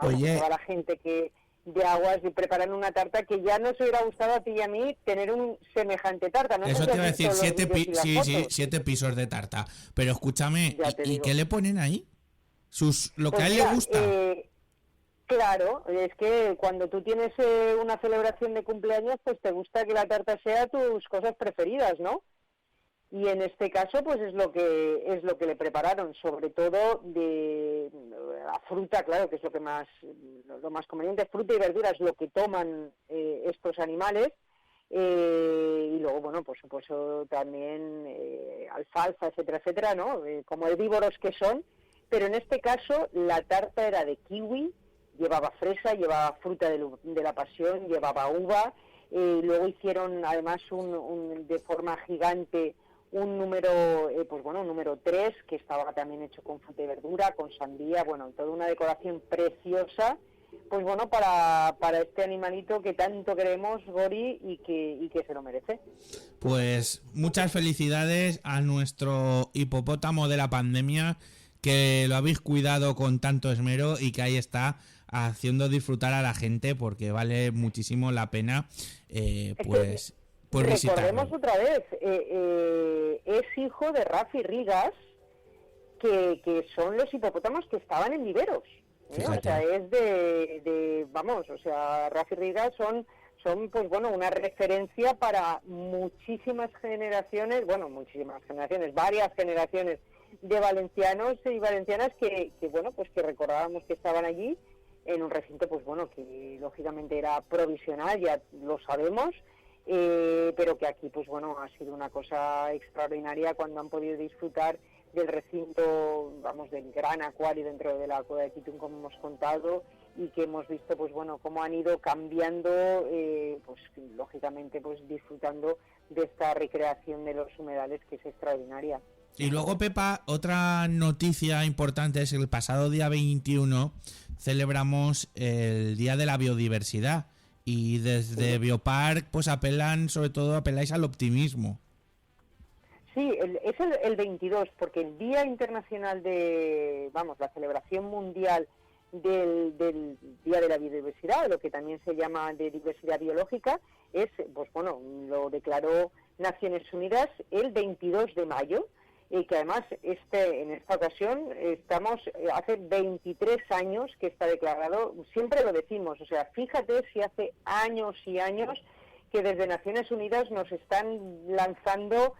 [SPEAKER 21] toda la gente que de aguas y preparan una tarta que ya nos hubiera gustado a ti y a mí tener un semejante tarta. No
[SPEAKER 2] eso
[SPEAKER 21] sé
[SPEAKER 2] te iba a decir,
[SPEAKER 21] 7
[SPEAKER 2] pisos de tarta. Pero escúchame, ¿y qué le ponen ahí? Lo que a él le gusta.
[SPEAKER 21] Claro, es que cuando tú tienes una celebración de cumpleaños, pues te gusta que la tarta sea tus cosas preferidas, ¿no? Y en este caso, pues es lo que le prepararon, sobre todo de la fruta, claro, que es lo más conveniente, fruta y verduras, lo que toman estos animales, y luego, bueno, por supuesto también alfalfa, etcétera, ¿no? Como herbívoros que son, pero en este caso la tarta era de kiwi, llevaba fresa, llevaba fruta de la pasión, llevaba uva. Luego hicieron además de forma gigante un número, un número 3, que estaba también hecho con fruta y verdura, con sandía, bueno, toda una decoración preciosa, pues bueno, para este animalito que tanto queremos, Gori, y que se lo merece.
[SPEAKER 2] Pues muchas felicidades a nuestro hipopótamo de la pandemia, que lo habéis cuidado con tanto esmero y que ahí está haciendo disfrutar a la gente, porque vale muchísimo la pena pues visitarlo.
[SPEAKER 21] Recordemos otra vez, es hijo de Rafi Rigas, que son los hipopótamos que estaban en viveros. O sea, es Rafi Rigas son pues bueno, una referencia para varias generaciones de valencianos y valencianas que bueno, pues que recordábamos que estaban allí en un recinto, pues bueno, que lógicamente era provisional, ya lo sabemos, pero que aquí, pues bueno, ha sido una cosa extraordinaria cuando han podido disfrutar del recinto, del gran acuario dentro de la Cueva de Quitún, como hemos contado, y que hemos visto, pues bueno, cómo han ido cambiando, pues lógicamente, pues disfrutando de esta recreación de los humedales, que es extraordinaria.
[SPEAKER 2] Y luego, Pepa, otra noticia importante es que el pasado día 21 celebramos el Día de la Biodiversidad, y desde Biopark pues apeláis al optimismo.
[SPEAKER 21] Sí, es el 22, porque el Día Internacional la celebración mundial del Día de la Biodiversidad, lo que también se llama de diversidad biológica, lo declaró Naciones Unidas el 22 de mayo, y que además en esta ocasión hace 23 años que está declarado, siempre lo decimos, o sea, fíjate si hace años y años que desde Naciones Unidas nos están lanzando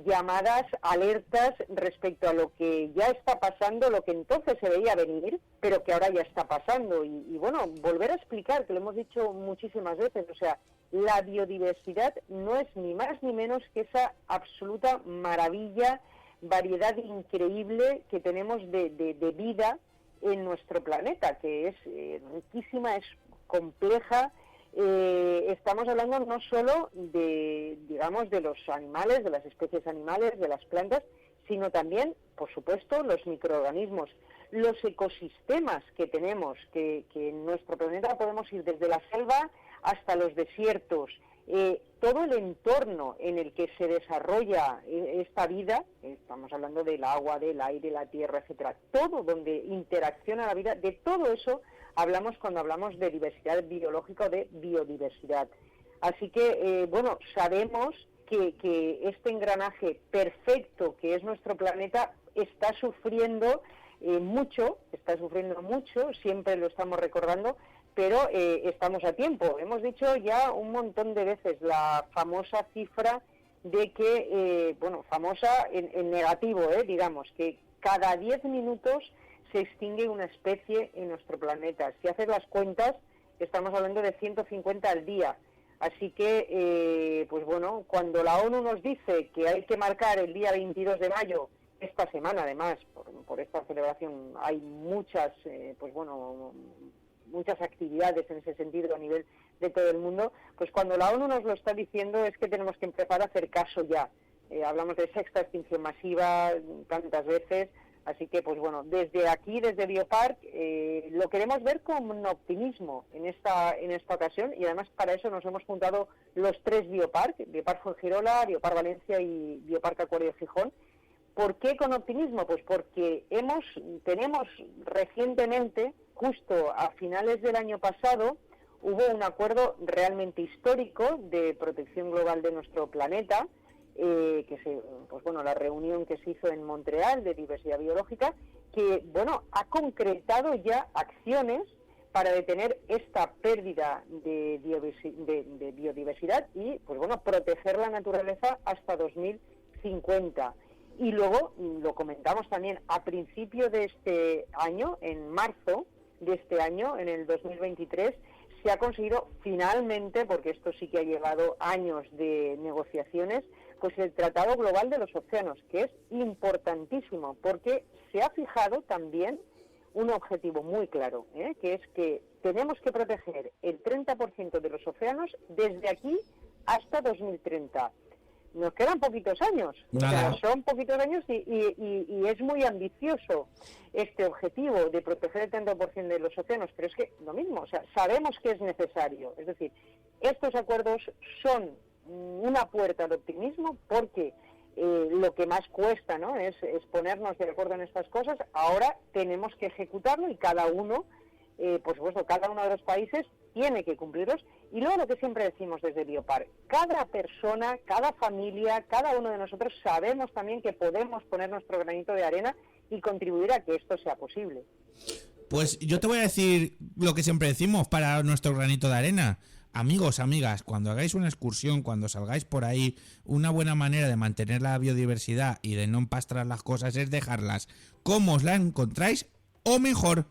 [SPEAKER 21] llamadas, alertas respecto a lo que ya está pasando, lo que entonces se veía venir, pero que ahora ya está pasando. Y bueno, volver a explicar, que lo hemos dicho muchísimas veces, o sea, la biodiversidad no es ni más ni menos que esa absoluta maravilla, variedad increíble que tenemos de vida en nuestro planeta, que es riquísima, es compleja. Estamos hablando no solo de los animales, de las especies animales, de las plantas, sino también, por supuesto, los microorganismos, los ecosistemas que tenemos, que en nuestro planeta podemos ir desde la selva hasta los desiertos, todo el entorno en el que se desarrolla esta vida, estamos hablando del agua, del aire, la tierra, etcétera, todo donde interacciona la vida, de todo eso hablamos cuando hablamos de diversidad biológica o de biodiversidad. Así que, sabemos que este engranaje perfecto que es nuestro planeta está sufriendo mucho, siempre lo estamos recordando, pero estamos a tiempo. Hemos dicho ya un montón de veces la famosa cifra de que, famosa en negativo, digamos, que cada 10 minutos se extingue una especie en nuestro planeta. Si haces las cuentas, estamos hablando de 150 al día. Así que, cuando la ONU nos dice que hay que marcar el día 22 de mayo, esta semana además, por esta celebración, hay muchas actividades en ese sentido a nivel de todo el mundo, pues cuando la ONU nos lo está diciendo es que tenemos que empezar a hacer caso ya. Hablamos de sexta extinción masiva tantas veces, así que desde aquí, desde Biopark, lo queremos ver con un optimismo en esta ocasión, y además para eso nos hemos juntado los 3 Biopark Fuengirola, Biopark Valencia y Biopark Acuario de Gijón. ¿Por qué con optimismo? Pues porque tenemos recientemente, justo a finales del año pasado, hubo un acuerdo realmente histórico de protección global de nuestro planeta, la reunión que se hizo en Montreal de diversidad biológica, que ha concretado ya acciones para detener esta pérdida de biodiversidad y proteger la naturaleza hasta 2050. Y luego, lo comentamos también, a principio de este año, en marzo de este año, en el 2023, se ha conseguido finalmente, porque esto sí que ha llevado años de negociaciones, pues el Tratado Global de los Océanos, que es importantísimo, porque se ha fijado también un objetivo muy claro, que es que tenemos que proteger el 30% de los océanos desde aquí hasta 2030. Nos quedan poquitos años, o sea, son poquitos años y es muy ambicioso este objetivo de proteger el 30% de los océanos, pero es que lo mismo, o sea, sabemos que es necesario. Es decir, estos acuerdos son una puerta de optimismo porque lo que más cuesta, ¿no?, es ponernos de acuerdo en estas cosas. Ahora tenemos que ejecutarlo y cada uno, por supuesto, cada uno de los países tiene que cumplirlos. Y luego lo que siempre decimos desde Biopar, cada persona, cada familia, cada uno de nosotros sabemos también que podemos poner nuestro granito de arena y contribuir a que esto sea posible.
[SPEAKER 2] Pues yo te voy a decir lo que siempre decimos para nuestro granito de arena. Amigos, amigas, cuando hagáis una excursión, cuando salgáis por ahí, una buena manera de mantener la biodiversidad y de no empastrar las cosas es dejarlas como os la encontráis o mejor.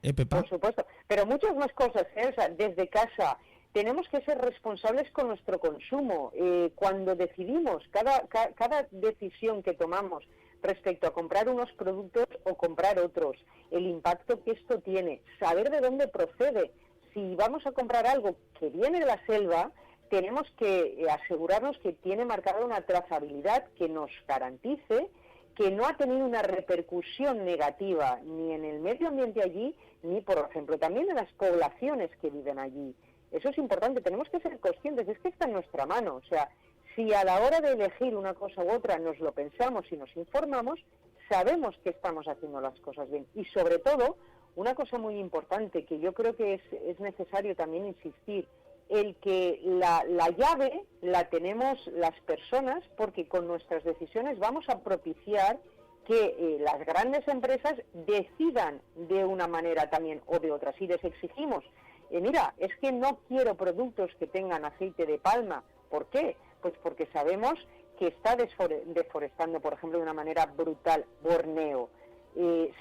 [SPEAKER 2] Pepa.
[SPEAKER 21] Por supuesto, pero muchas más cosas, o sea, desde casa tenemos que ser responsables con nuestro consumo. Cuando decidimos, cada decisión que tomamos respecto a comprar unos productos o comprar otros, el impacto que esto tiene, saber de dónde procede. Si vamos a comprar algo que viene de la selva, tenemos que asegurarnos que tiene marcada una trazabilidad que nos garantice que no ha tenido una repercusión negativa ni en el medio ambiente allí, ni, por ejemplo, también en las poblaciones que viven allí. Eso es importante, tenemos que ser conscientes, es que está en nuestra mano. O sea, si a la hora de elegir una cosa u otra nos lo pensamos y nos informamos, sabemos que estamos haciendo las cosas bien. Y sobre todo, una cosa muy importante que yo creo que es necesario también insistir, el que la llave la tenemos las personas, porque con nuestras decisiones vamos a propiciar que las grandes empresas decidan de una manera también o de otra. Si les exigimos, mira, es que no quiero productos que tengan aceite de palma. ¿Por qué? Pues porque sabemos que está deforestando, por ejemplo, de una manera brutal Borneo.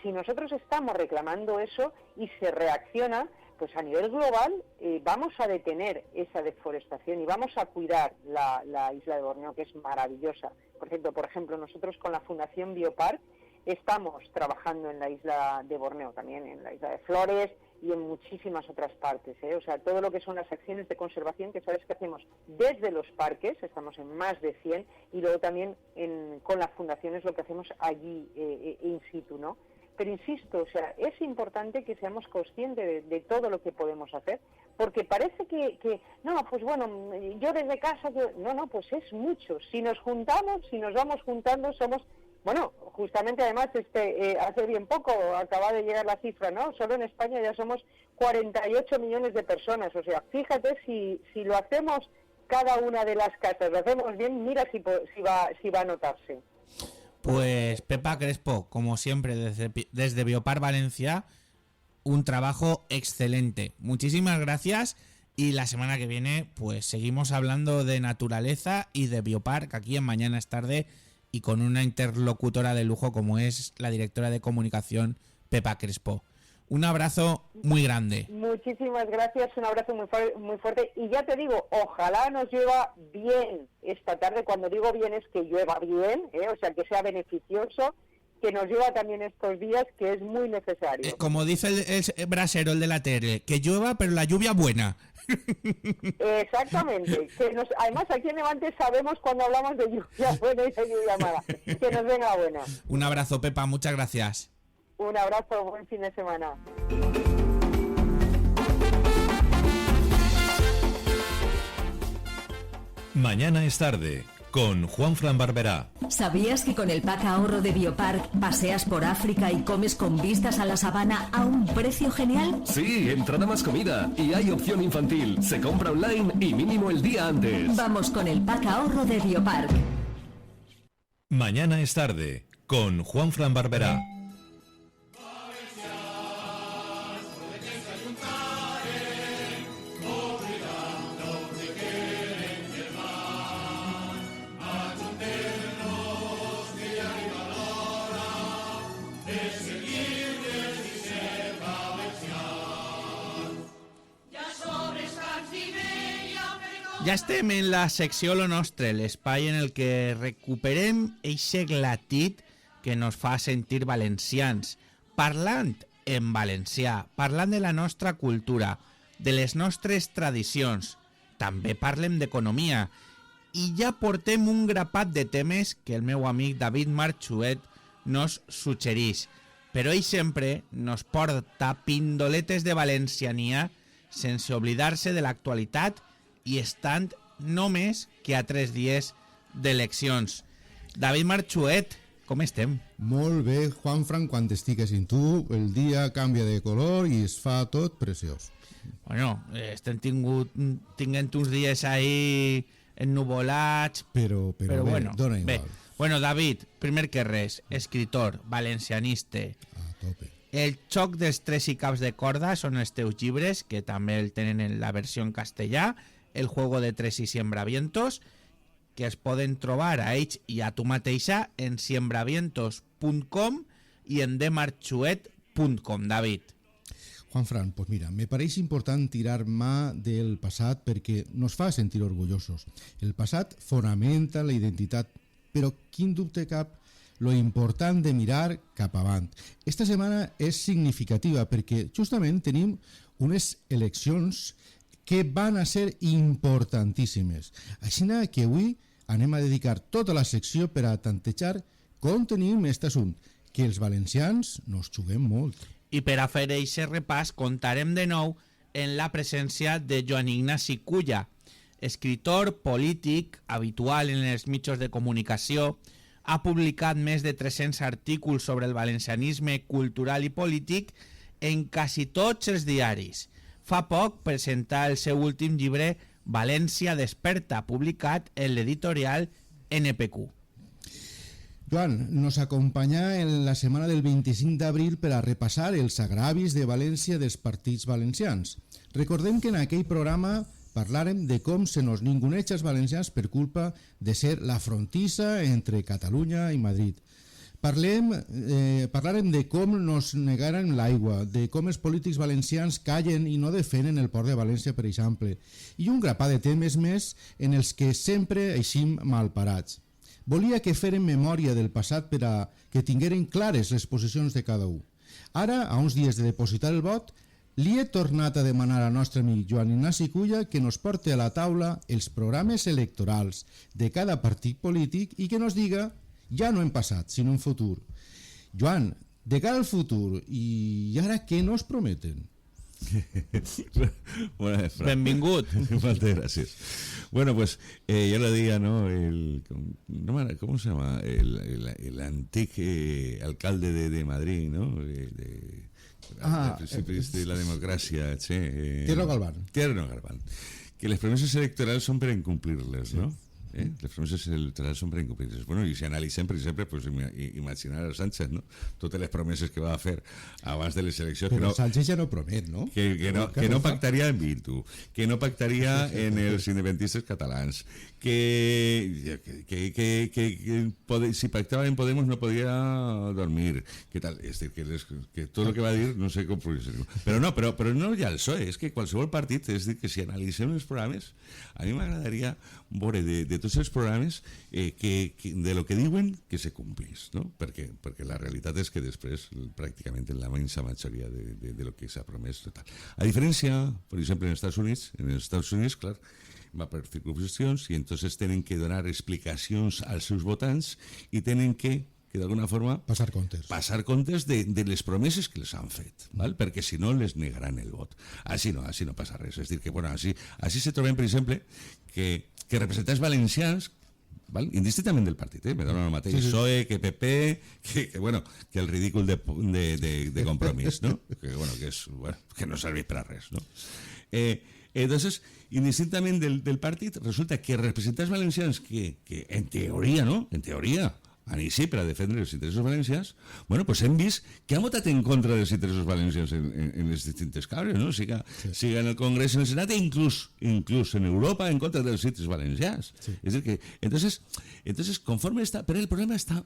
[SPEAKER 21] Si nosotros estamos reclamando eso y se reacciona, pues a nivel global vamos a detener esa deforestación y vamos a cuidar la isla de Borneo, que es maravillosa. Por ejemplo, nosotros con la Fundación Biopar estamos trabajando en la isla de Borneo, también en la isla de Flores y en muchísimas otras partes, O sea, todo lo que son las acciones de conservación que sabes que hacemos desde los parques, estamos en más de 100, y luego también con las fundaciones lo que hacemos allí in situ, ¿no? Pero insisto, o sea, es importante que seamos conscientes de todo lo que podemos hacer, porque parece que no, pues bueno, yo desde casa, no, pues es mucho. Si nos juntamos, si nos vamos juntando, somos, bueno, justamente además hace bien poco acaba de llegar la cifra, ¿no? Solo en España ya somos 48 millones de personas, o sea, fíjate si lo hacemos cada una de las casas, lo hacemos bien, mira si va a notarse.
[SPEAKER 2] Pues Pepa Crespo, como siempre, desde Biopar Valencia, un trabajo excelente. Muchísimas gracias y la semana que viene pues seguimos hablando de naturaleza y de Biopark aquí en Mañana es Tarde y con una interlocutora de lujo como es la directora de comunicación Pepa Crespo. Un abrazo muy grande.
[SPEAKER 21] Muchísimas gracias, un abrazo muy fuerte y ya te digo, ojalá nos llueva bien esta tarde. Cuando digo bien es que llueva bien, o sea, que sea beneficioso, que nos llueva también estos días, que es muy necesario.
[SPEAKER 2] Como dice el brasero, el de la tele, que llueva pero la lluvia buena.
[SPEAKER 21] Exactamente, además aquí en Levante sabemos cuando hablamos de lluvia buena y de lluvia mala, que nos venga buena.
[SPEAKER 2] Un abrazo, Pepa, muchas gracias.
[SPEAKER 21] Un abrazo, buen fin de semana.
[SPEAKER 3] Mañana es tarde, con Juanfran Barberá.
[SPEAKER 9] ¿Sabías que con el pack ahorro de Biopark paseas por África y comes con vistas a la sabana a un precio genial?
[SPEAKER 10] Sí, entrada más comida. Y hay opción infantil. Se compra online y mínimo el día antes.
[SPEAKER 9] Vamos con el pack ahorro de Biopark.
[SPEAKER 3] Mañana es tarde, con Juanfran Barberá.
[SPEAKER 2] Ja estem en la secció Lo Nostre, l'espai en el que recuperem eixe glatit que nos fa sentir valencians. parlant en valencià, parlant de la nostra cultura, de les nostres tradicions, també parlem d'economia, i ja portem un grapat de temes que el meu amic David Marchuet nos suggereix, però ell sempre nos porta pindoletes de valenciania sense oblidar-se de l'actualitat i estant només que a 3 dies d'eleccions. David Marchuet, com estem?
[SPEAKER 1] Molt bé, Juanfran, quan estigues en tu, el dia canvia de color i es fa tot preciós.
[SPEAKER 2] Bueno, estem tinguent uns dies ahí ennuvolats,
[SPEAKER 1] però bé,
[SPEAKER 2] bueno,
[SPEAKER 1] dona
[SPEAKER 2] bé.
[SPEAKER 1] igual.
[SPEAKER 2] Bueno, David, primer que res, escritor, valencianista.
[SPEAKER 1] A tope.
[SPEAKER 2] El xoc dels tres i caps de corda són els teus llibres, que també el tenen en la versió en castellà, El juego de tres i Siembravientos, que es poden trobar a ells i a tu mateixa en siembravientos.com i en demarchuet.com, David.
[SPEAKER 1] Juanfran, pues mira, me pareix important tirar mà del passat perquè nos fa sentir orgullosos. El passat fonamenta la identitat, però quin dubte cap lo important de mirar cap avant. Esta setmana és significativa perquè justament tenim unes eleccions que van a ser importantíssimes. Així que avui anem a dedicar tota la secció per a tantejar com tenim aquest assumpte, que els valencians nos juguem molt.
[SPEAKER 2] I per a fer aquest repàs comptarem de nou en la presència de Joan Ignasi Culla, escritor polític habitual en els mitjans de comunicació, ha publicat més de 300 artículos sobre el valencianisme cultural i polític en quasi tots els diaris. Fa poc presentà el seu últim llibre València Desperta, publicat en l'editorial NPQ.
[SPEAKER 1] Joan, nos acompanyà en la setmana del 25 d'abril per a repassar els agravis de València dels partits valencians. Recordem que en aquell programa parlàrem de com se nos ninguneja els valencians per culpa de ser la frontissa entre Catalunya i Madrid. Parlàrem de com nos negaren l'aigua, de com els polítics valencians callen i no defenen el port de València, per exemple, i un grapat de temes més en els que sempre eixim malparats. Volia que feren memòria del passat per a que tingueren clares les posicions de cada un. Ara, a uns dies de depositar el vot, li he tornat a demanar al nostre amic Joan Ignasi Culla que nos porti a la taula els programes electorals de cada partit polític i que nos diga, ja no en passat, sinó en futur. Joan, de cara al futur, i ara què nos prometen?
[SPEAKER 5] Benvingut. Muchas gracias. Bueno, pues ya lo diga, ¿no? ¿Cómo se llama? El antiguo alcalde de Madrid, ¿no? De la democracia, sí.
[SPEAKER 1] Tierno Galván.
[SPEAKER 5] Tierno Galván. Que las promesas electorales son para incumplirlas, ¿no? Les promeses electorals són per incomplir-les. Bueno, i si analitzem, per exemple, pues, imaginar a Sánchez, no? Totes les promeses que va a fer abans de les eleccions.
[SPEAKER 1] Però Sánchez ja no promet, no?
[SPEAKER 5] Que no pactaria en Bildu, que no pactaria en els independentistes catalans, que si pactava en Podemos no podia dormir, que tal, és dir, que tot el que va dir no sé com podria ser. Però no ja el PSOE, és que qualsevol partit, és dir, que si analitzem els programes, a mi m'agradaria veure de tots els programes de lo que diuen que se complís, ¿no? Perquè la realitat és que després pràcticament en la immensa majoria de lo que s'ha promès total. A diferència, per exemple, en els Estats Units, clar, va per circumscripcions i entonces tenen que donar explicacions als seus votants i tenen que d'alguna forma
[SPEAKER 1] passar comptes
[SPEAKER 5] de les promeses que les han fet, val? Perquè si no les negaran el vot. Així no passa res. És dir, que bueno, així se trobem, per exemple, que representants valencians, val? Indistintament del partit, me donen el mateix PSOE, que PP, que el ridícul de Compromís, no? Que no serveix per a res, no? Entonces, indistintament del partit, resulta que representants valencians que en teoria, ¿no? En teoria, han eixit per a defendre els interessos valencians, bueno, pues hem vist que han votat en contra dels interessos valencians en les distintes cambres, no? Siga en el Congrés, en el Senat, e inclús en Europa en contra dels interessos valencians. Sí. És a dir que, entonces, conforme està, però el problema està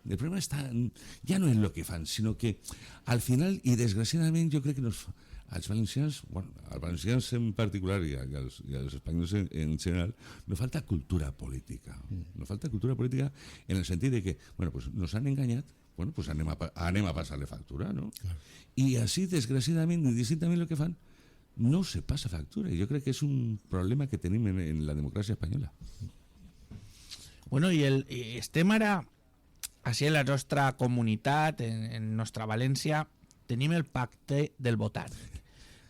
[SPEAKER 5] ja no en lo que fan, sinó que al final, i desgraciadament, jo crec que als valencians en particular i als espanyols en general, no falta cultura política. No falta cultura política en el sentit de que, bueno, pues nos han enganyat
[SPEAKER 6] bueno, pues anem a passar-li factura, no? I així, desgraciadament, indistintament el que fan, no se passa factura. Jo crec que és un problema que tenim en la democràcia espanyola.
[SPEAKER 2] Bueno, i estem ara, així en la nostra comunitat, en nostra València, tenim el pacte del votant,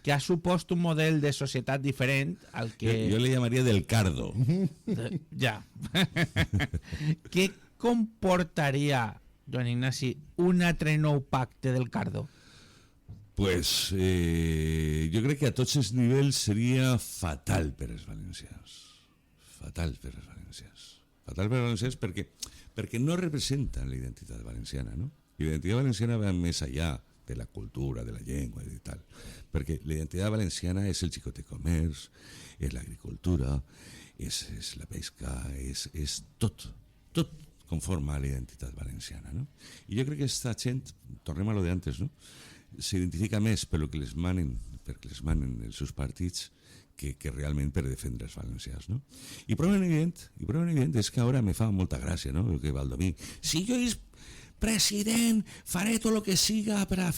[SPEAKER 2] que ha supost un model de societat diferent al que...
[SPEAKER 6] Jo le llamaria del cardo.
[SPEAKER 2] Ja. Què comportaria, Joan Ignasi, un altre nou pacte del cardo?
[SPEAKER 6] Pues jo crec que a tots els nivells seria fatal per als valencians. Fatal per als valencians. Fatal per als valencians perquè no representen la identitat valenciana, no? I la identitat valenciana va més allà de la cultura, de la llengua i tal. Perquè la identitat valenciana és el xicot de comerç, és l'agricultura, és la pesca, és tot conforma a la identitat valenciana, no? I jo crec que aquesta gent, tornem a lo de antes, no? S'identifica més per lo que les manen, perquè les manen els seus partits, que realment per defendre els valencians, no? I prova evident és que ara me fa molta gràcia, no? El que Baldomí, si jo és president, faré tot el que siga per a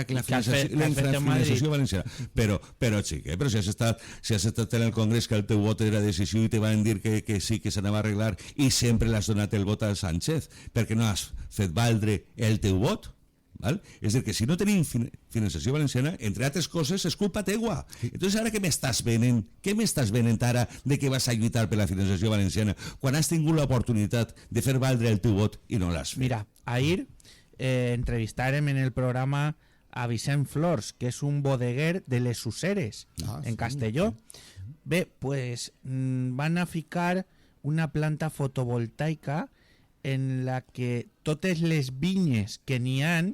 [SPEAKER 6] que la financiació valenciana. Però xique, però si has estat en el Congrés que el teu vot era decisiu i te van dir que sí, que s'anava a arreglar i sempre l'has donat el vot a Sánchez perquè no has fet valdre el teu vot. ¿Vale? És a dir, que si no tenim financiació valenciana, entre altres coses, és culpa teua. Entonces, ara què m'estàs venent ara de que vas a lluitar per la financiació valenciana quan has tingut l'oportunitat de fer valdre el teu vot i no l'has fet?
[SPEAKER 2] Mira, ahir entrevistàrem en el programa a Vicent Flors, que és un bodeguer de les Useres, en Castelló. Bé, pues van a ficar una planta fotovoltaica en la que totes les vinyes que n'hi han,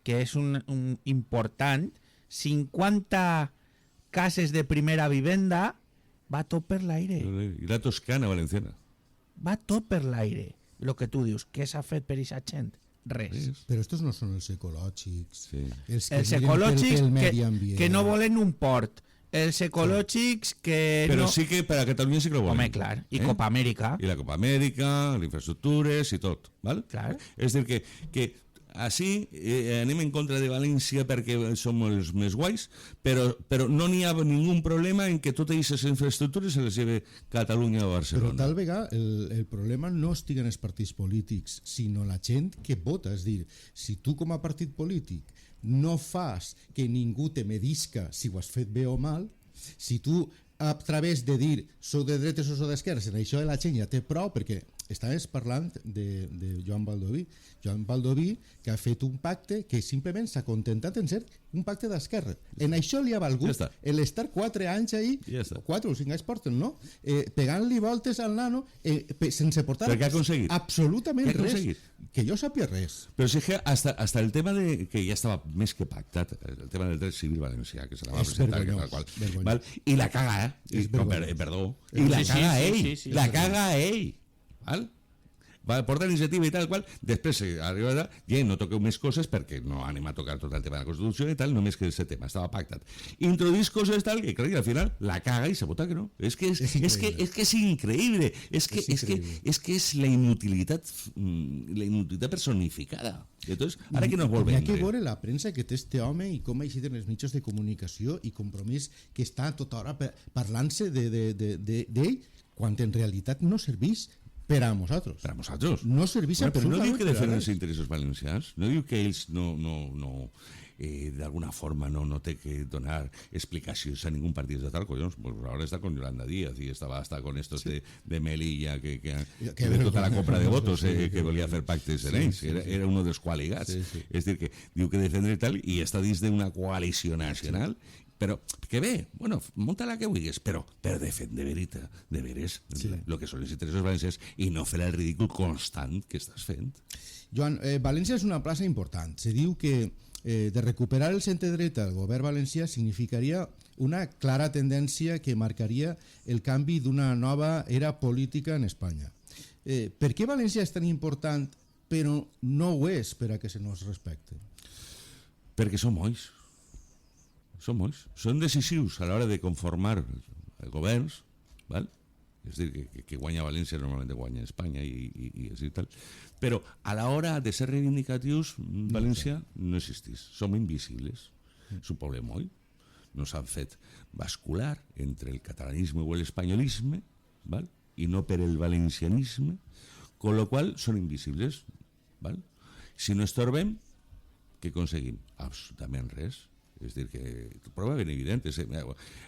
[SPEAKER 2] que és un important, 50 cases de primera vivenda, va tot per l'aire.
[SPEAKER 6] I la Toscana valenciana.
[SPEAKER 2] Va tot per l'aire. El que tu dius, què s'ha fet per aquesta gent? Res.
[SPEAKER 1] Però estos no són els ecològics.
[SPEAKER 6] Sí.
[SPEAKER 1] Els
[SPEAKER 2] ecològics que no volen un port. Els ecològics que
[SPEAKER 6] però
[SPEAKER 2] no...
[SPEAKER 6] sí que per a Catalunya sí que ho volen.
[SPEAKER 2] Home, clar. I Copa Amèrica.
[SPEAKER 6] I la Copa Amèrica, les infraestructures i tot. Val?
[SPEAKER 2] Clar.
[SPEAKER 6] És a dir, que així anem en contra de València perquè som els més guais, però no n'hi ha ningú problema en que totes aquestes infraestructures se les lleve Catalunya o Barcelona.
[SPEAKER 1] Però tal vegada el problema no estigui en els partits polítics, sinó la gent que vota. És a dir, si tu com a partit polític no fas que ningú te medisca si ho has fet bé o mal, si tu a través de dir sou de dretes o sou d'esquerres, en això de la gent ja té prou, perquè estaves parlant de Joan Baldoví, que ha fet un pacte que simplement s'ha contentat en ser un pacte d'esquerra. En això li ha valgut l'estar 4 anys ahir, 4 o 5 anys porten, no? Pegant-li voltes al nano sense portar absolutament res. Que jo sàpia res.
[SPEAKER 6] Però sí que hasta el tema de que ja estava més que pactat, el tema del dret civil valencià, que se la va presentar, i la caga, perdó, i la caga ell, la caga ell. Val? Va portar iniciativa i tal qual, després arriba i no toqueu més coses perquè no anem a tocar tot el tema de la Constitució i tal, només que aquest tema estava pactat. Introduís coses tal que crec que al final la caga i se vota que no. És que és increïble. És que és la inutilitat personificada. Entonces, ara que no vol vendre.
[SPEAKER 1] Hi ha que veure la premsa que té este home i com ha eixit en els mitjans de comunicació i Compromís que està tota hora parlant-se d'ell quan en realitat no serveix per a nosaltres.
[SPEAKER 6] Per a nosaltres.
[SPEAKER 1] No serveix
[SPEAKER 6] però no diu que defenen els interessos valencians, no diu que ells no d'alguna forma no té que donar explicacions a ningún partit de tal, collons, pues ahora está con Yolanda Díaz y estaba hasta con estos de Melilla que de tota la compra de votos que volia fer pactes en ells, era uno dels coaligats. És dir, que diu que defendre tal i està dins d'una coalició nacional, però que bé, bueno, munta la que vulguis, però per defendre de veres el que són els interessos valencians i no fer el ridícul constant que estàs fent.
[SPEAKER 1] Joan, València és una plaça important. Se diu que de recuperar el centre-dreta del govern valencià significaria una clara tendència que marcaria el canvi d'una nova era política en Espanya. Per què València és tan important però no ho és per a que se nos respecte?
[SPEAKER 6] Perquè som mois. Són decisius a l'hora de conformar governs, val? és a dir, que guanya València normalment guanya Espanya i així tal, però a l'hora de ser reivindicatius València no existís, som invisibles, és un problema, oi? Nos han fet bascular entre el catalanisme o l'espanyolisme, ¿vale? I no per el valencianisme, con lo qual són invisibles, ¿vale? Si no estorbem, què aconseguim? Absolutament res. És dir, que prova ben evident.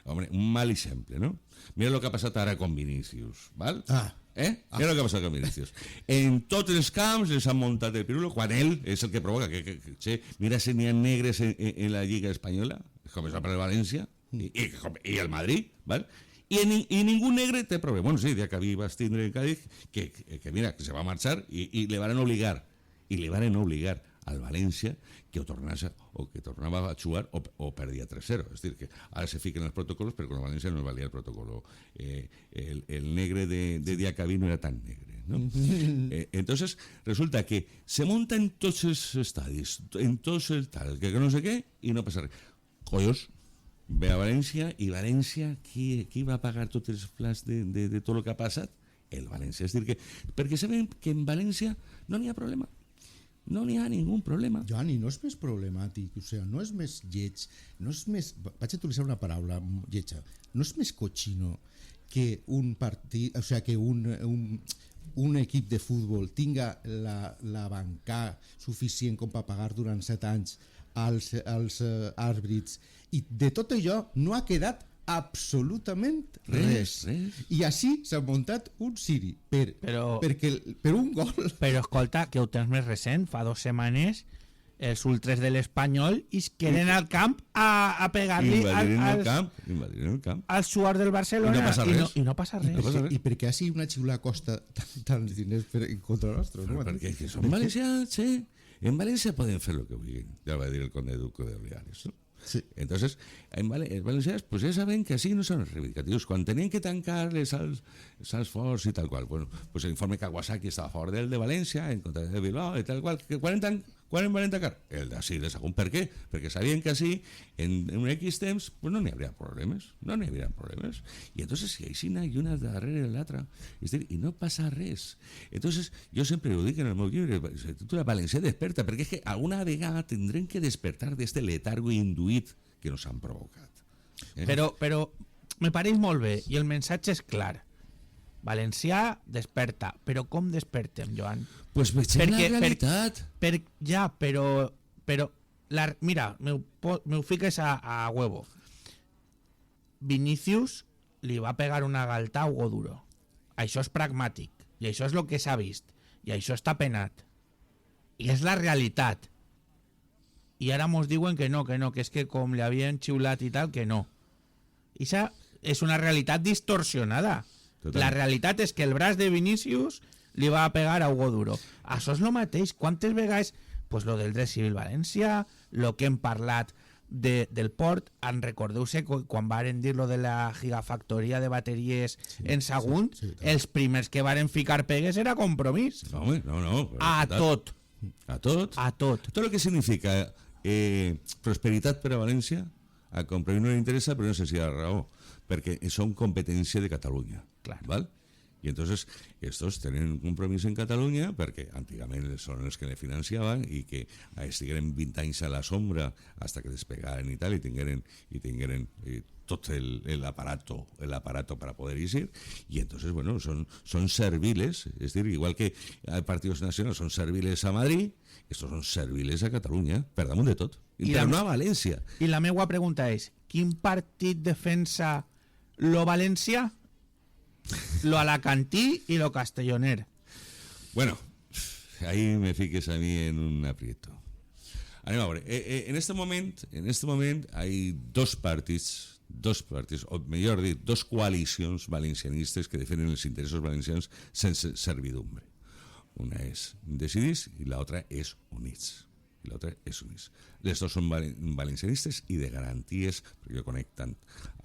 [SPEAKER 6] Home, un mal exemple, no? Mira el que ha passat ara con Vinícius, ¿vale? Mira el que ha passat con Vinícius. En tots els camps els han muntat el pirulo, quan ell és el que provoca mira si n'hi ha negres en la Lliga Espanyola, com és per el València i el Madrid, ¿vale? I ningú negre té problema. Bueno, sí, ja que vas tindre en Cádiz que mira, que se va marxar i le van obligar al València que tornava a jugar o perdia 3-0. És dir, que ara se fiquen els protocols, però con el València no valia el protocolo. El negre de Diacabí no era tan negre, ¿no? Entonces, resulta que se monta en tots els estadis, en tots el tal, que no sé què, i no passa res. Collons, ve a València, i València, qui va pagar tots els plats de tot el que ha passat? El València. És dir, que perquè sabem que en València no n'hi ha problema. No n'hi ha ningú problema.
[SPEAKER 1] Joan, i no és més problemàtic, o sigui, no és més lleig, no és més... Vaig a utilitzar una paraula lletja. No és més cochino que un partit, o sigui, que un equip de futbol tinga la banca suficient com per pagar durant 7 anys als àrbitres, i de tot allò no ha quedat absolutament res. I així s'ha muntat un Siri per un gol.
[SPEAKER 2] Però escolta, que ho tens més recent, fa 2 setmanes els ultres de l'Espanyol i es queden al camp a pegar-li al jugador del Barcelona i no passa res.
[SPEAKER 1] I per què així una xiula costa tants diners en contra nostre?
[SPEAKER 6] Perquè són valencians, en València poden fer el que vulguin, ja va dir el conde Duque de Olivares, no? Sí. Entonces, els valencians pues ja saben que així no són reivindicatius. Quan tenien que tancar les salts forts i tal qual, bueno, pues l'informe Kawasaki estava a favor del de València, en contra de Bilbao i tal qual. Quan van tancar? El d'ací de Sagunt. Per què? Perquè sabien que així, en un X temps, pues no n'hi hauria problemes. I entonces, si així hi una darrere l'altra, és dir, i no passa res. Entonces, jo sempre ho dic en el meu llibre, se titula València desperta, perquè és que alguna vegada tindrem que despertar d'este letargo induït que nos han provocat.
[SPEAKER 2] Però me pareix molt bé, i el missatge és clar. Valencià desperta, però com despertem, Joan?
[SPEAKER 6] Pues veiem la realitat.
[SPEAKER 2] Però mira, me ho fiques a huevo. Vinícius li va pegar una galta a Hugo Duro. Això és pragmàtic, i això és el que s'ha vist, i això està penat. I és la realitat. I ara mos diuen que no, que és que com li havien xiulat i tal, que no. I això és una realitat distorsionada. Total. La realitat és que el braç de Vinícius li va pegar a Hugo Duro. Això és el mateix. Quantes vegades? Pues lo del dret civil València, lo que hem parlat del port. En recordeu-se quan varen dir lo de la gigafactoria de bateries en Sagunt, els primers que varen ficar pegues era Compromís.
[SPEAKER 6] No.
[SPEAKER 2] A tot.
[SPEAKER 6] Tot el que significa prosperitat per a València, a Compromís no li interessa, però no sé si hi ha raó, perquè són competència de Catalunya.
[SPEAKER 2] Claro.
[SPEAKER 6] ¿Vale? Y entonces estos tienen un compromiso en Cataluña perquè antigament són els que le financiaven i que estigueren 20 anys a la sombra hasta que despegaren i tal i tingueren tot l'aparato para poder ir y entonces bueno son serviles, es decir, igual que hay partidos nacionales son serviles a Madrid, estos son serviles a Catalunya per damunt de tot, però no a València.
[SPEAKER 2] I la meva pregunta és, quin partit defensa lo valencià? Lo alacantí y lo castelloner.
[SPEAKER 6] Bueno, ahí me fiques a mí en un aprieto. Anem a veure, en este moment hay dos partits, o millor dit, dos coalicions valencianistes que defenen els interessos valencians sense servidumbre. Una és Decidís i l'altra és Units. Les dos són valencianistes i de garanties, perquè jo conec tant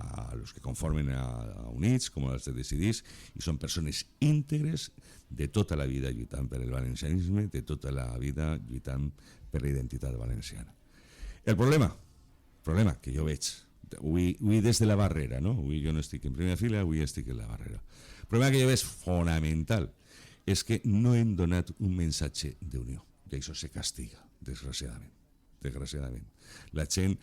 [SPEAKER 6] a los que conformen a Units com a les de Decidís, i són persones íntegres de tota la vida lluitant per el valencianisme, de tota la vida lluitant per la identitat valenciana. El problema que jo veig avui des de la barrera, no? Avui jo no estic en primera fila, avui estic en la barrera. El problema que jo veig fonamental és que no hem donat un missatge d'unió, i això se castiga, desgraciadament. La gent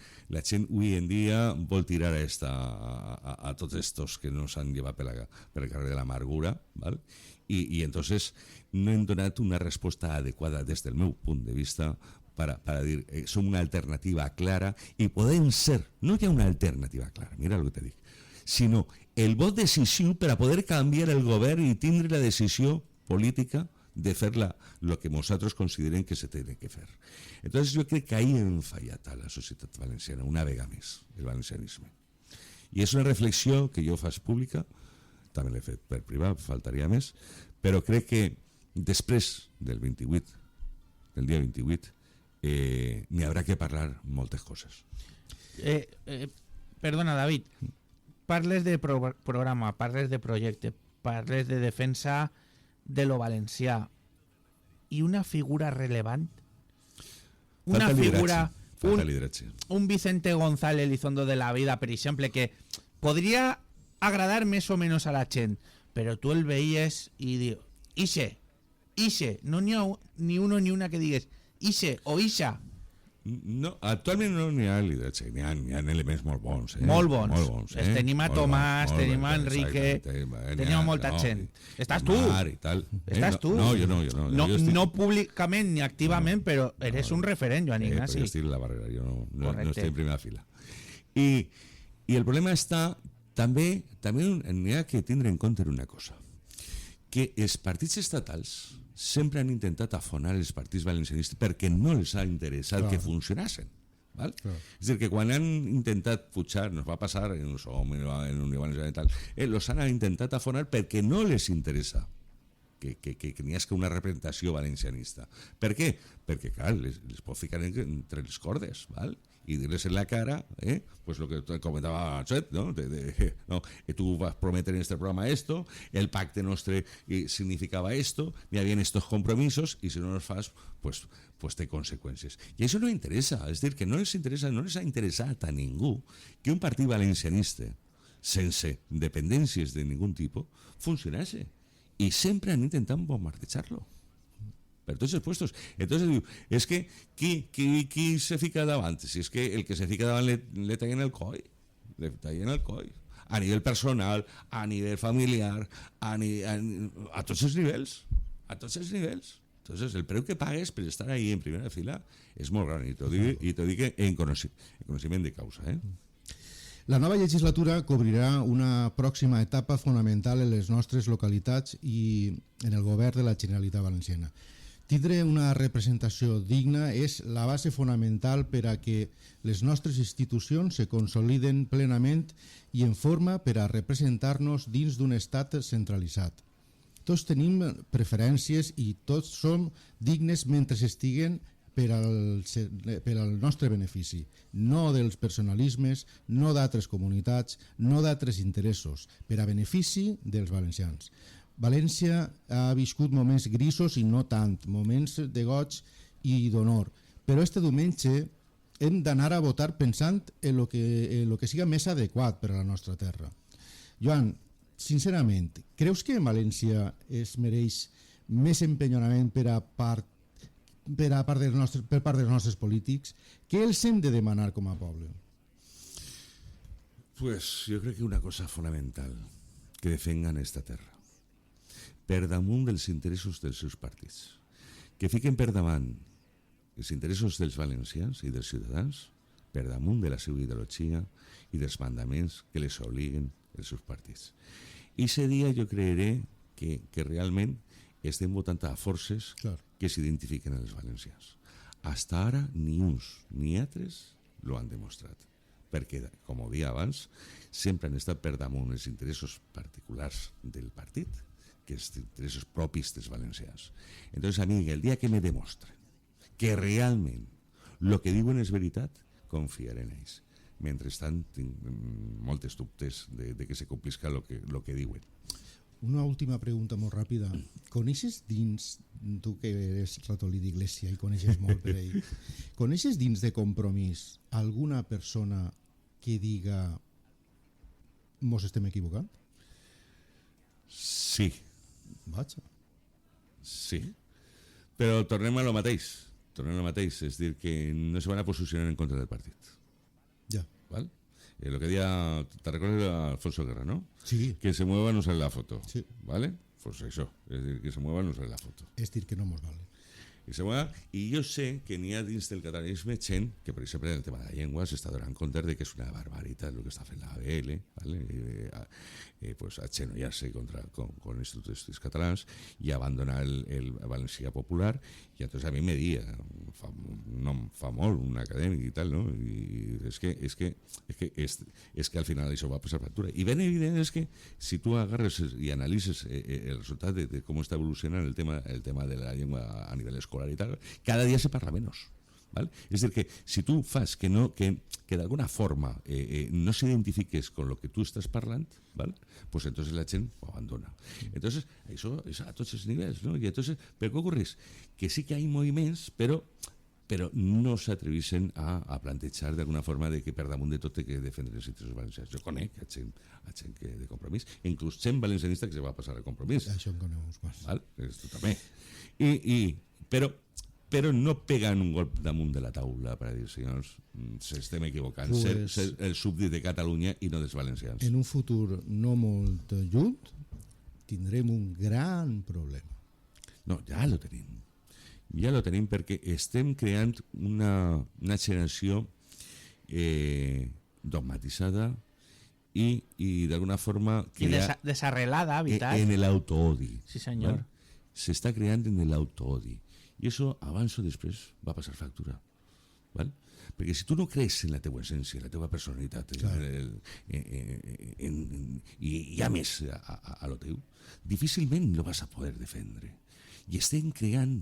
[SPEAKER 6] avui en dia vol tirar a tots estos que nos han llevat per el carrer de l'amargura, ¿vale? Y entonces no hem donat una resposta adequada des del meu punt de vista para dir, som una alternativa clara i podem ser, no hi ha una alternativa clara, mira el que te dic, sinó el vot decisiu per a poder canviar el govern i tindre la decisió política de fer-la el que nosaltres considerem que se té que fer. Entonces jo crec que ahí hem fallat a la societat valenciana, una vegada més, el valencianisme. I és una reflexió que jo faig pública, també l'he fet per privat, faltaria més, però crec que després del 28, del dia 28, n'hi haurà que parlar moltes coses.
[SPEAKER 2] Perdona, David, parles de programa, parles de projecte, parles de defensa de lo valencià, i una figura relevant, una figura, un Vicente González Elizondo de la vida, per exemple, que podria agradar més o menys a la gent, però tu el veies i dius, Ixe, no n'hi ha ni uno ni una que digues Ixe o Ixa.
[SPEAKER 6] No, actualment no n'hi ha lideratge, n'hi ha elements molt bons.
[SPEAKER 2] Molt bons. Tenim a Tomàs, tenim a Enrique, tenim a molta gent. Estàs tu. Estàs tu.
[SPEAKER 6] No, jo no.
[SPEAKER 2] No públicament ni activament, però eres un referent, Joan Ignasi.
[SPEAKER 6] Jo estic en la barrera, jo no estic en primera fila. I el problema està, també n'hi ha que tindre en compte una cosa, que els partits estatals sempre han intentat afonar els partits valencianistes perquè no els ha interessat que funcionassen. ¿Vale? És a dir, que quan han intentat pujar, nos va passar en el SOM, en Unió Valenciana i tal, los han intentat afonar perquè no les interessa que n'hi hagi una representació valencianista. Per què? Perquè, clar, les pot ficar entre les cordes, ¿vale? Y dirles en la cara, pues lo que comentaba Chet, ¿no? Tú vas a prometer en este programa esto, el pacte nostre significaba esto, y habían estos compromisos, y si no los fas, pues té conseqüències. I això no interessa, és dir, que no les ha interessat a ningú que un partit valencianista, sense dependències de ningú tipus, funcionasse. I sempre han intentat bombardejar-lo. Per tots els puestos. Entonces diu, és que qui se fica davant? Si és que el que se fica davant le tallen el coll. Le tallen el coll. A nivell personal, a nivell familiar, a tots els nivells. A tots els nivells. Entonces el preu que pagues per estar ahí en primera fila és molt gran. I t'ho dic en coneixement de causa.
[SPEAKER 1] La nova legislatura cobrirà una pròxima etapa fonamental en les nostres localitats i en el govern de la Generalitat Valenciana. Tindre una representació digna és la base fonamental per a que les nostres institucions se consoliden plenament i en forma per a representar-nos dins d'un estat centralitzat. Tots tenim preferències i tots som dignes mentre estiguen per al nostre benefici, no dels personalismes, no d'altres comunitats, no d'altres interessos, per a benefici dels valencians. València ha viscut moments grisos i no tant, moments de goig i d'honor, però este diumenge hem d'anar a votar pensant en lo que siga més adequat per a la nostra terra. Joan, sincerament, creus que València es mereix més empenyonament per part dels nostres polítics? Què els hem de demanar com a poble?
[SPEAKER 6] Pues jo crec que una cosa fonamental, que defengan esta terra per damunt dels interessos dels seus partits, que fiquen per davant els interessos dels valencians i dels ciutadans per damunt de la seva ideologia i dels mandaments que les obliguen els seus partits. I aquest dia jo creuré que realment estem votant a forces que s'identifiquen als valencians. Hasta ara ni uns ni altres lo han demostrat, perquè, com ho dia abans, sempre han estat per damunt els interessos particulars del partit que els interessos propis dels valencians. Entonces, a mi, el dia que me demostren que realment el que diuen és veritat, confiaré en ells. Mentrestant, tinc moltes dubtes de que se complisca el que diuen.
[SPEAKER 1] Una última pregunta molt ràpida. Coneixes dins, tu que eres ratolí d'Iglésia i coneixes molt per ahí, coneixes dins de Compromís alguna persona que diga mos estem equivocant?
[SPEAKER 6] Sí.
[SPEAKER 1] Vaja.
[SPEAKER 6] Sí. Però tornem a lo mateix. És dir, que no se van a posicionar en contra del partit.
[SPEAKER 1] Ja.
[SPEAKER 6] ¿Vale? Lo que decía, te recuerdas a Alfonso Guerra, ¿no?
[SPEAKER 1] Sí.
[SPEAKER 6] Que se mueva no sale la foto.
[SPEAKER 1] Sí.
[SPEAKER 6] ¿Vale? Pues eso, es decir, que se mueva no sale la foto.
[SPEAKER 1] És dir, que no mos vale.
[SPEAKER 6] I se mueva, i jo sé que n'hi ha dins del catalanisme gent que, per exemple, en el tema de la llengua s'està donant compte de que és una barbaritat el que està fent la ABL, ¿vale? Pues agenollar-se con instituts catalans i abandonar el valencià popular. I entonces a mi me dia, fa molt, un acadèmic i tal, no? I és que al final això va passar factura. I ben evident és que si tu agarres i analitzes el resultat de com està evolucionant el tema de la llengua a nivell escolar y tal, cada día se parla menos, ¿vale? Es decir, que si tú fas que de alguna forma no se identifiques con lo que tú estás parlant, ¿vale? Pues entonces la gent ho abandona. Entonces, eso es a tots els nivells, ¿no? Y entonces, ¿pero qué ocurre? Que sí que hay moviments, pero no s'atreveixen a plantejar d'alguna forma de que per damunt de tot que defendre els interessos valencians. Jo conec a gent que de Compromís, inclús gent valencianista que se va passar a Compromís.
[SPEAKER 1] Això en conec uns quants.
[SPEAKER 6] Esto també. Però no pegan un golpe damunt de la taula per dir, senyors, s'estem equivocant,
[SPEAKER 1] Pues,
[SPEAKER 6] ser el súbdit de Catalunya i no dels valencians.
[SPEAKER 1] En un futur no molt lluny tindrem un gran problema.
[SPEAKER 6] No, ja lo tenim perquè estem creant una generació dogmatitzada i d'alguna forma
[SPEAKER 2] desarrelada, vital.
[SPEAKER 6] en el autoodi.
[SPEAKER 2] Sí, senyor.
[SPEAKER 6] ¿Vale? S'està creant en el autoodi. I això, abans o després, va passar factura. ¿Vale? Perquè si tu no creus en la teua essència, en la teua personalitat, i ames a lo teu, difícilment lo vas a poder defendre. I estem creant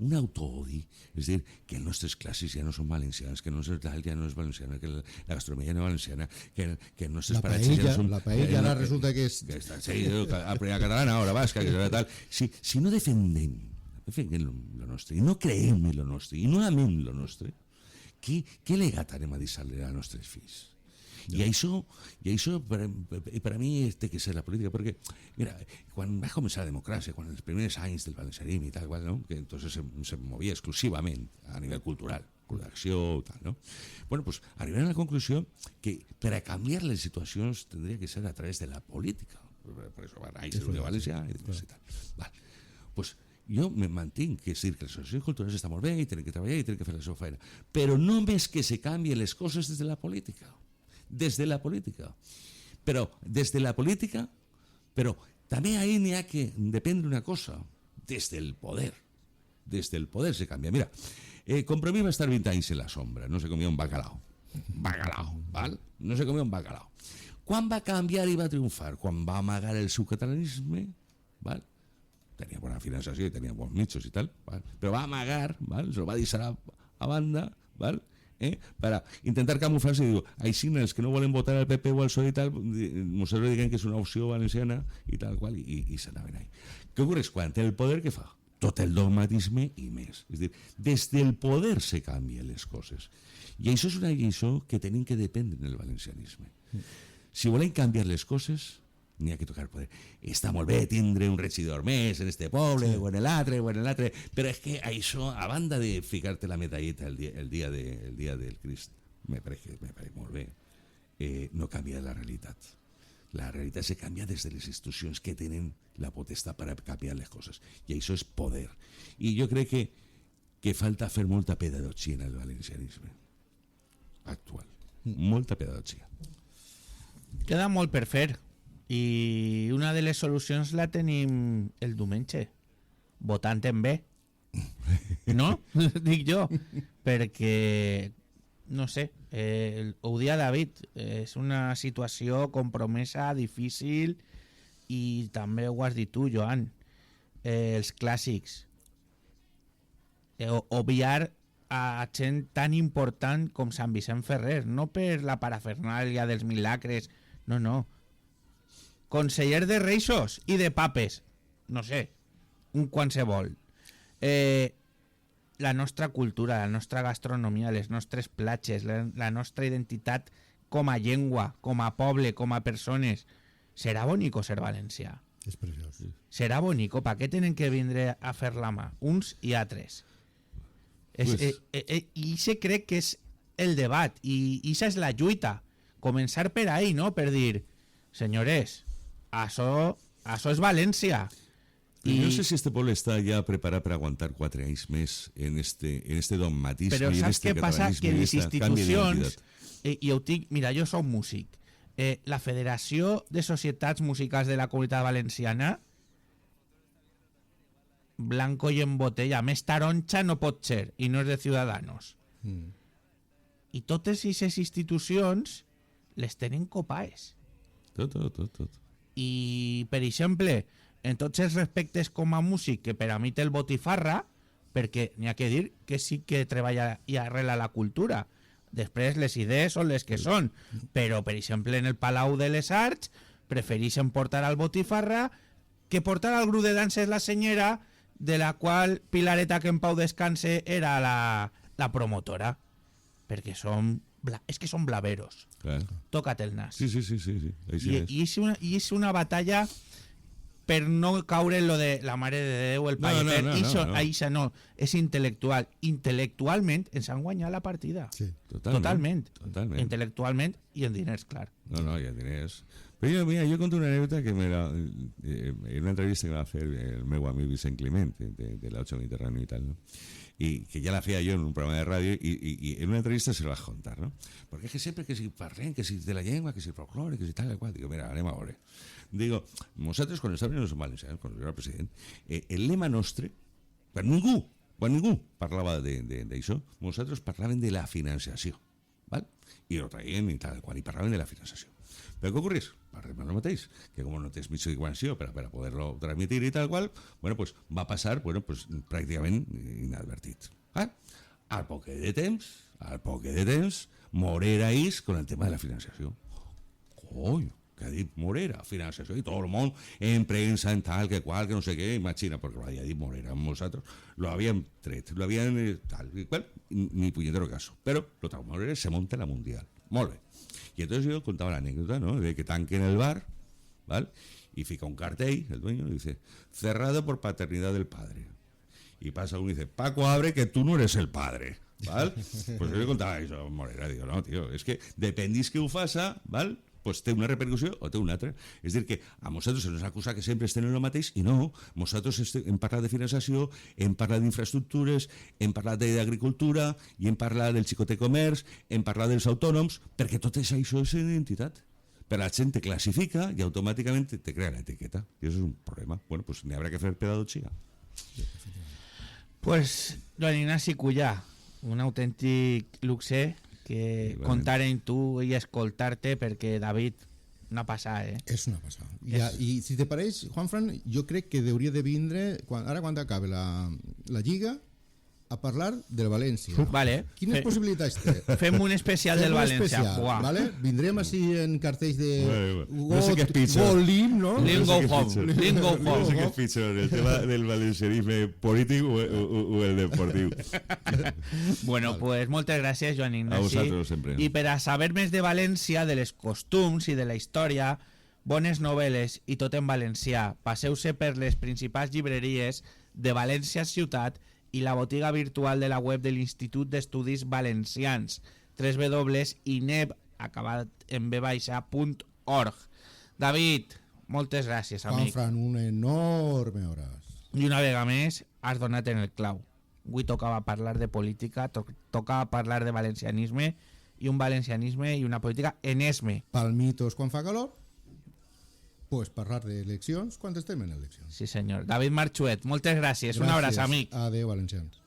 [SPEAKER 6] un autoodi, és a dir, que els nostres clàssics ja no són valencians, que el nostre tal ja no és valenciana, que la gastronomia ja no és valenciana, que els nostres paratges ja no són...
[SPEAKER 1] La paella ara resulta que és...
[SPEAKER 6] Sí, la catalana, ahora vasca, que serà tal... Si no defendem lo nostre, i no creem en lo nostre, i no amem lo nostre, què legat anem a deixar-li als nostres fills? I això per a mi té que ser la política, perquè mira, quan va començar la democràcia, quan els primers anys del valencianisme i tal, no? Que entonces se movia exclusivament a nivell cultural, d'acció tal, no? Bueno, pues arribem a la conclusió que per a canviar les situacions tindria que ser a través de la política. Per això va néixer l'Unió Valenciana i tal. Vale. Pues jo me mantinc que és dir que les associacions culturals estan molt bé i tenen que treballar i tenen que fer la seva feina, però només que se canvien les coses des de la política. Des de la política. Però també ahí n'hi ha que dependre una cosa, des del poder. Des del poder se canvia. Mira, Compromís va estar 20 anys en la sombra, no se comia un bacalao, val? No se comia un bacalao. Quan va canviar i va triomfar? Quan va amagar el seu catalanisme, val? Tenia bona finançació i tenia bons mitjos i tal, val? Però va amagar, val? Se lo va deixar a banda, val? Per intentar camuflar-se i diu, així els que no volen votar al PP o al PSOE i tal, nosaltres diguem que és una opció valenciana i tal qual, i s'anaven ahí. Què ocorre? Quan té el poder, què fa? Tot el dogmatisme i més. És a dir, des del poder se canvien les coses. I això és una lliçó que tenim que dependre en el valencianisme. Si volem canviar les coses, n'hi ha que tocar el poder. Està molt bé tindre un regidor més en este poble, o en l'altre, però és que això, a banda de ficar-te la medalleta el dia del Crist, me pareix molt bé, no canvia la realitat. La realitat se canvia des de les institucions que tenen la potestat per a canviar les coses. I això és poder. I jo crec que falta fer molta pedagogia en el valencianisme actual. Molta pedagogia.
[SPEAKER 2] Queda molt per fer. I una de les solucions la tenim el diumenge, votant en B. No? Dic jo. Perquè, no sé, ho dia David, és una situació compromesa, difícil, i també ho has dit tu, Joan, els clàssics. Obviar a gent tan important com Sant Vicent Ferrer, no per la parafernàlia dels milagres, no. Conseller de Reixos i de Papes, no sé, un qualsevol. La nostra cultura, la nostra gastronomia, les nostres platges, la nostra identitat com a llengua, com a poble, com a persones. Serà bonico ser valencià.
[SPEAKER 1] És preciós.
[SPEAKER 2] Serà bonico. Per què tenen que vindre a fer la mà? Uns i altres. I se crec que és el debat. I això és la lluita. Començar per ahí, no? Per dir, senyores, això és València.
[SPEAKER 6] No sé si este pueblo está ya preparado para aguantar 4 anys més en este dogmatisme.
[SPEAKER 2] Però saps què passa? Que les institucions... I ho dic, mira, jo soc músic. La Federació de Societats Musicals de la Comunitat Valenciana, blanco i en botella, més taronja no pot ser, i no és de Ciudadanos. I totes aquestes institucions les tenen copaes.
[SPEAKER 6] Tot.
[SPEAKER 2] I, per exemple, en tots els respectes com a músic, que per a mi té el botifarra, perquè n'hi ha que dir que sí que treballa i arrela la cultura. Després les idees són les que són, però, per exemple, en el Palau de les Arts prefereixen portar al botifarra que portar al grup de danses La Senyera, de la qual Pilareta, que en pau descanse, era la promotora. Perquè és que són blaveros.
[SPEAKER 6] Claro.
[SPEAKER 2] Tócate el nas.
[SPEAKER 6] Sí.
[SPEAKER 2] I és una batalla per no caure en lo de la Mare de Déu, el Paller. Això no, és intel·lectual. Intel·lectualment ens han guanyat la partida.
[SPEAKER 1] Sí.
[SPEAKER 2] Totalment. Intel·lectualment i en diners, clar.
[SPEAKER 6] No, hi ha diners. Però jo conto una anècdota que en una entrevista que va fer el meu amic Vicent Climent, de la 8 Mediterráneo y tal, ¿no? Y que ya la hacía yo en un programa de radio y en una entrevista se lo vas a contar, ¿no? Porque es que siempre que si parlen, que si de la lengua, que si el folclore, que si tal, cual. Digo, mira, anem a veure. Digo, nosaltres, quan estàvem en els valencians, quan jo era president, el lema nostre, quan ningú parlava d'això, nosaltres parlàvem de la financiació, val? I ho traien i tal, quan hi parlaven de la financiació. Però què ocorreix? Parlem el mateix, que com no tens mitjà de comunicació per a poder-lo transmitir i tal qual, bueno, pues va passar pràcticament inadvertit. Al poc de temps, Morera és con el tema de la financiació. Coño, que ha dit Morera, financiació, i tot el món en premsa, en tal, que qual, que no sé què, imagina, perquè lo havia dit Morera, nosaltres lo havíem tret, lo havien tal, i qual, ni puñetero caso. Però lo tal, Morera se monta la Mundial. Molt bé. Y entonces yo contaba la anécdota, ¿no? De que tanque en el bar, ¿vale? Y fica un cartel, el dueño, y dice, cerrado por paternidad del padre. Y pasa uno y dice, Paco, abre que tú no eres el padre, ¿vale? Pues yo le contaba eso, Morera, digo, no, tío, es que dependís que ho faça, ¿vale? Pues té una repercussió o té una altra. És a dir, que a nosaltres se nos acusa que sempre estem en el mateix i no, nosaltres hem parlat de financiació, hem parlat d'infraestructures, hem parlat d'agricultura i hem parlat del xicotet comerç, hem parlat dels autònoms, perquè tot això és identitat. Però la gent te classifica i automàticament te crea l'etiqueta. I això és un problema. Bueno, pues n'hi haurà que fer pedagogia.
[SPEAKER 2] Pues, Joan Ignasi Cullà, un autèntic luxe que contar en tu i escoltar-te, perquè David, una passada,
[SPEAKER 1] És una passada. I si te pareix, Juanfran, jo crec que hauria de vindre, ara quan acabe la Lliga, a parlar del València.
[SPEAKER 2] Vale.
[SPEAKER 1] Quines possibilitats té?
[SPEAKER 2] Fem un especial del València.
[SPEAKER 1] Vale? Vindrem així en cartells de
[SPEAKER 6] no sé què és pitjor.
[SPEAKER 1] Golim, no?
[SPEAKER 2] Lingo home.
[SPEAKER 6] No sé què és pitjor, el tema del valencianisme polític o el deportiu.
[SPEAKER 2] Bueno, pues moltes gràcies, Joan Ignasi.
[SPEAKER 6] A vosaltres, sempre.
[SPEAKER 2] I per a saber més de València, de les costums i de la història, bones novel·les i tot en valencià, passeu-se per les principals llibreries de València Ciutat i la botiga virtual de la web de l'Institut d'Estudis Valencians, www.ineb.org. David, moltes gràcies, amic.
[SPEAKER 1] Juanfran, un enorme hores.
[SPEAKER 2] I una vegada més, has donat en el clau. Avui tocava parlar de política, tocava parlar de valencianisme, i un valencianisme i una política enesme.
[SPEAKER 1] Palmitos quan fa calor, pues parlar d'eleccions quan estem en eleccions.
[SPEAKER 2] Sí, senyor. David Marchuet, moltes gràcies. Un abraç, amic.
[SPEAKER 1] Adéu, valencians.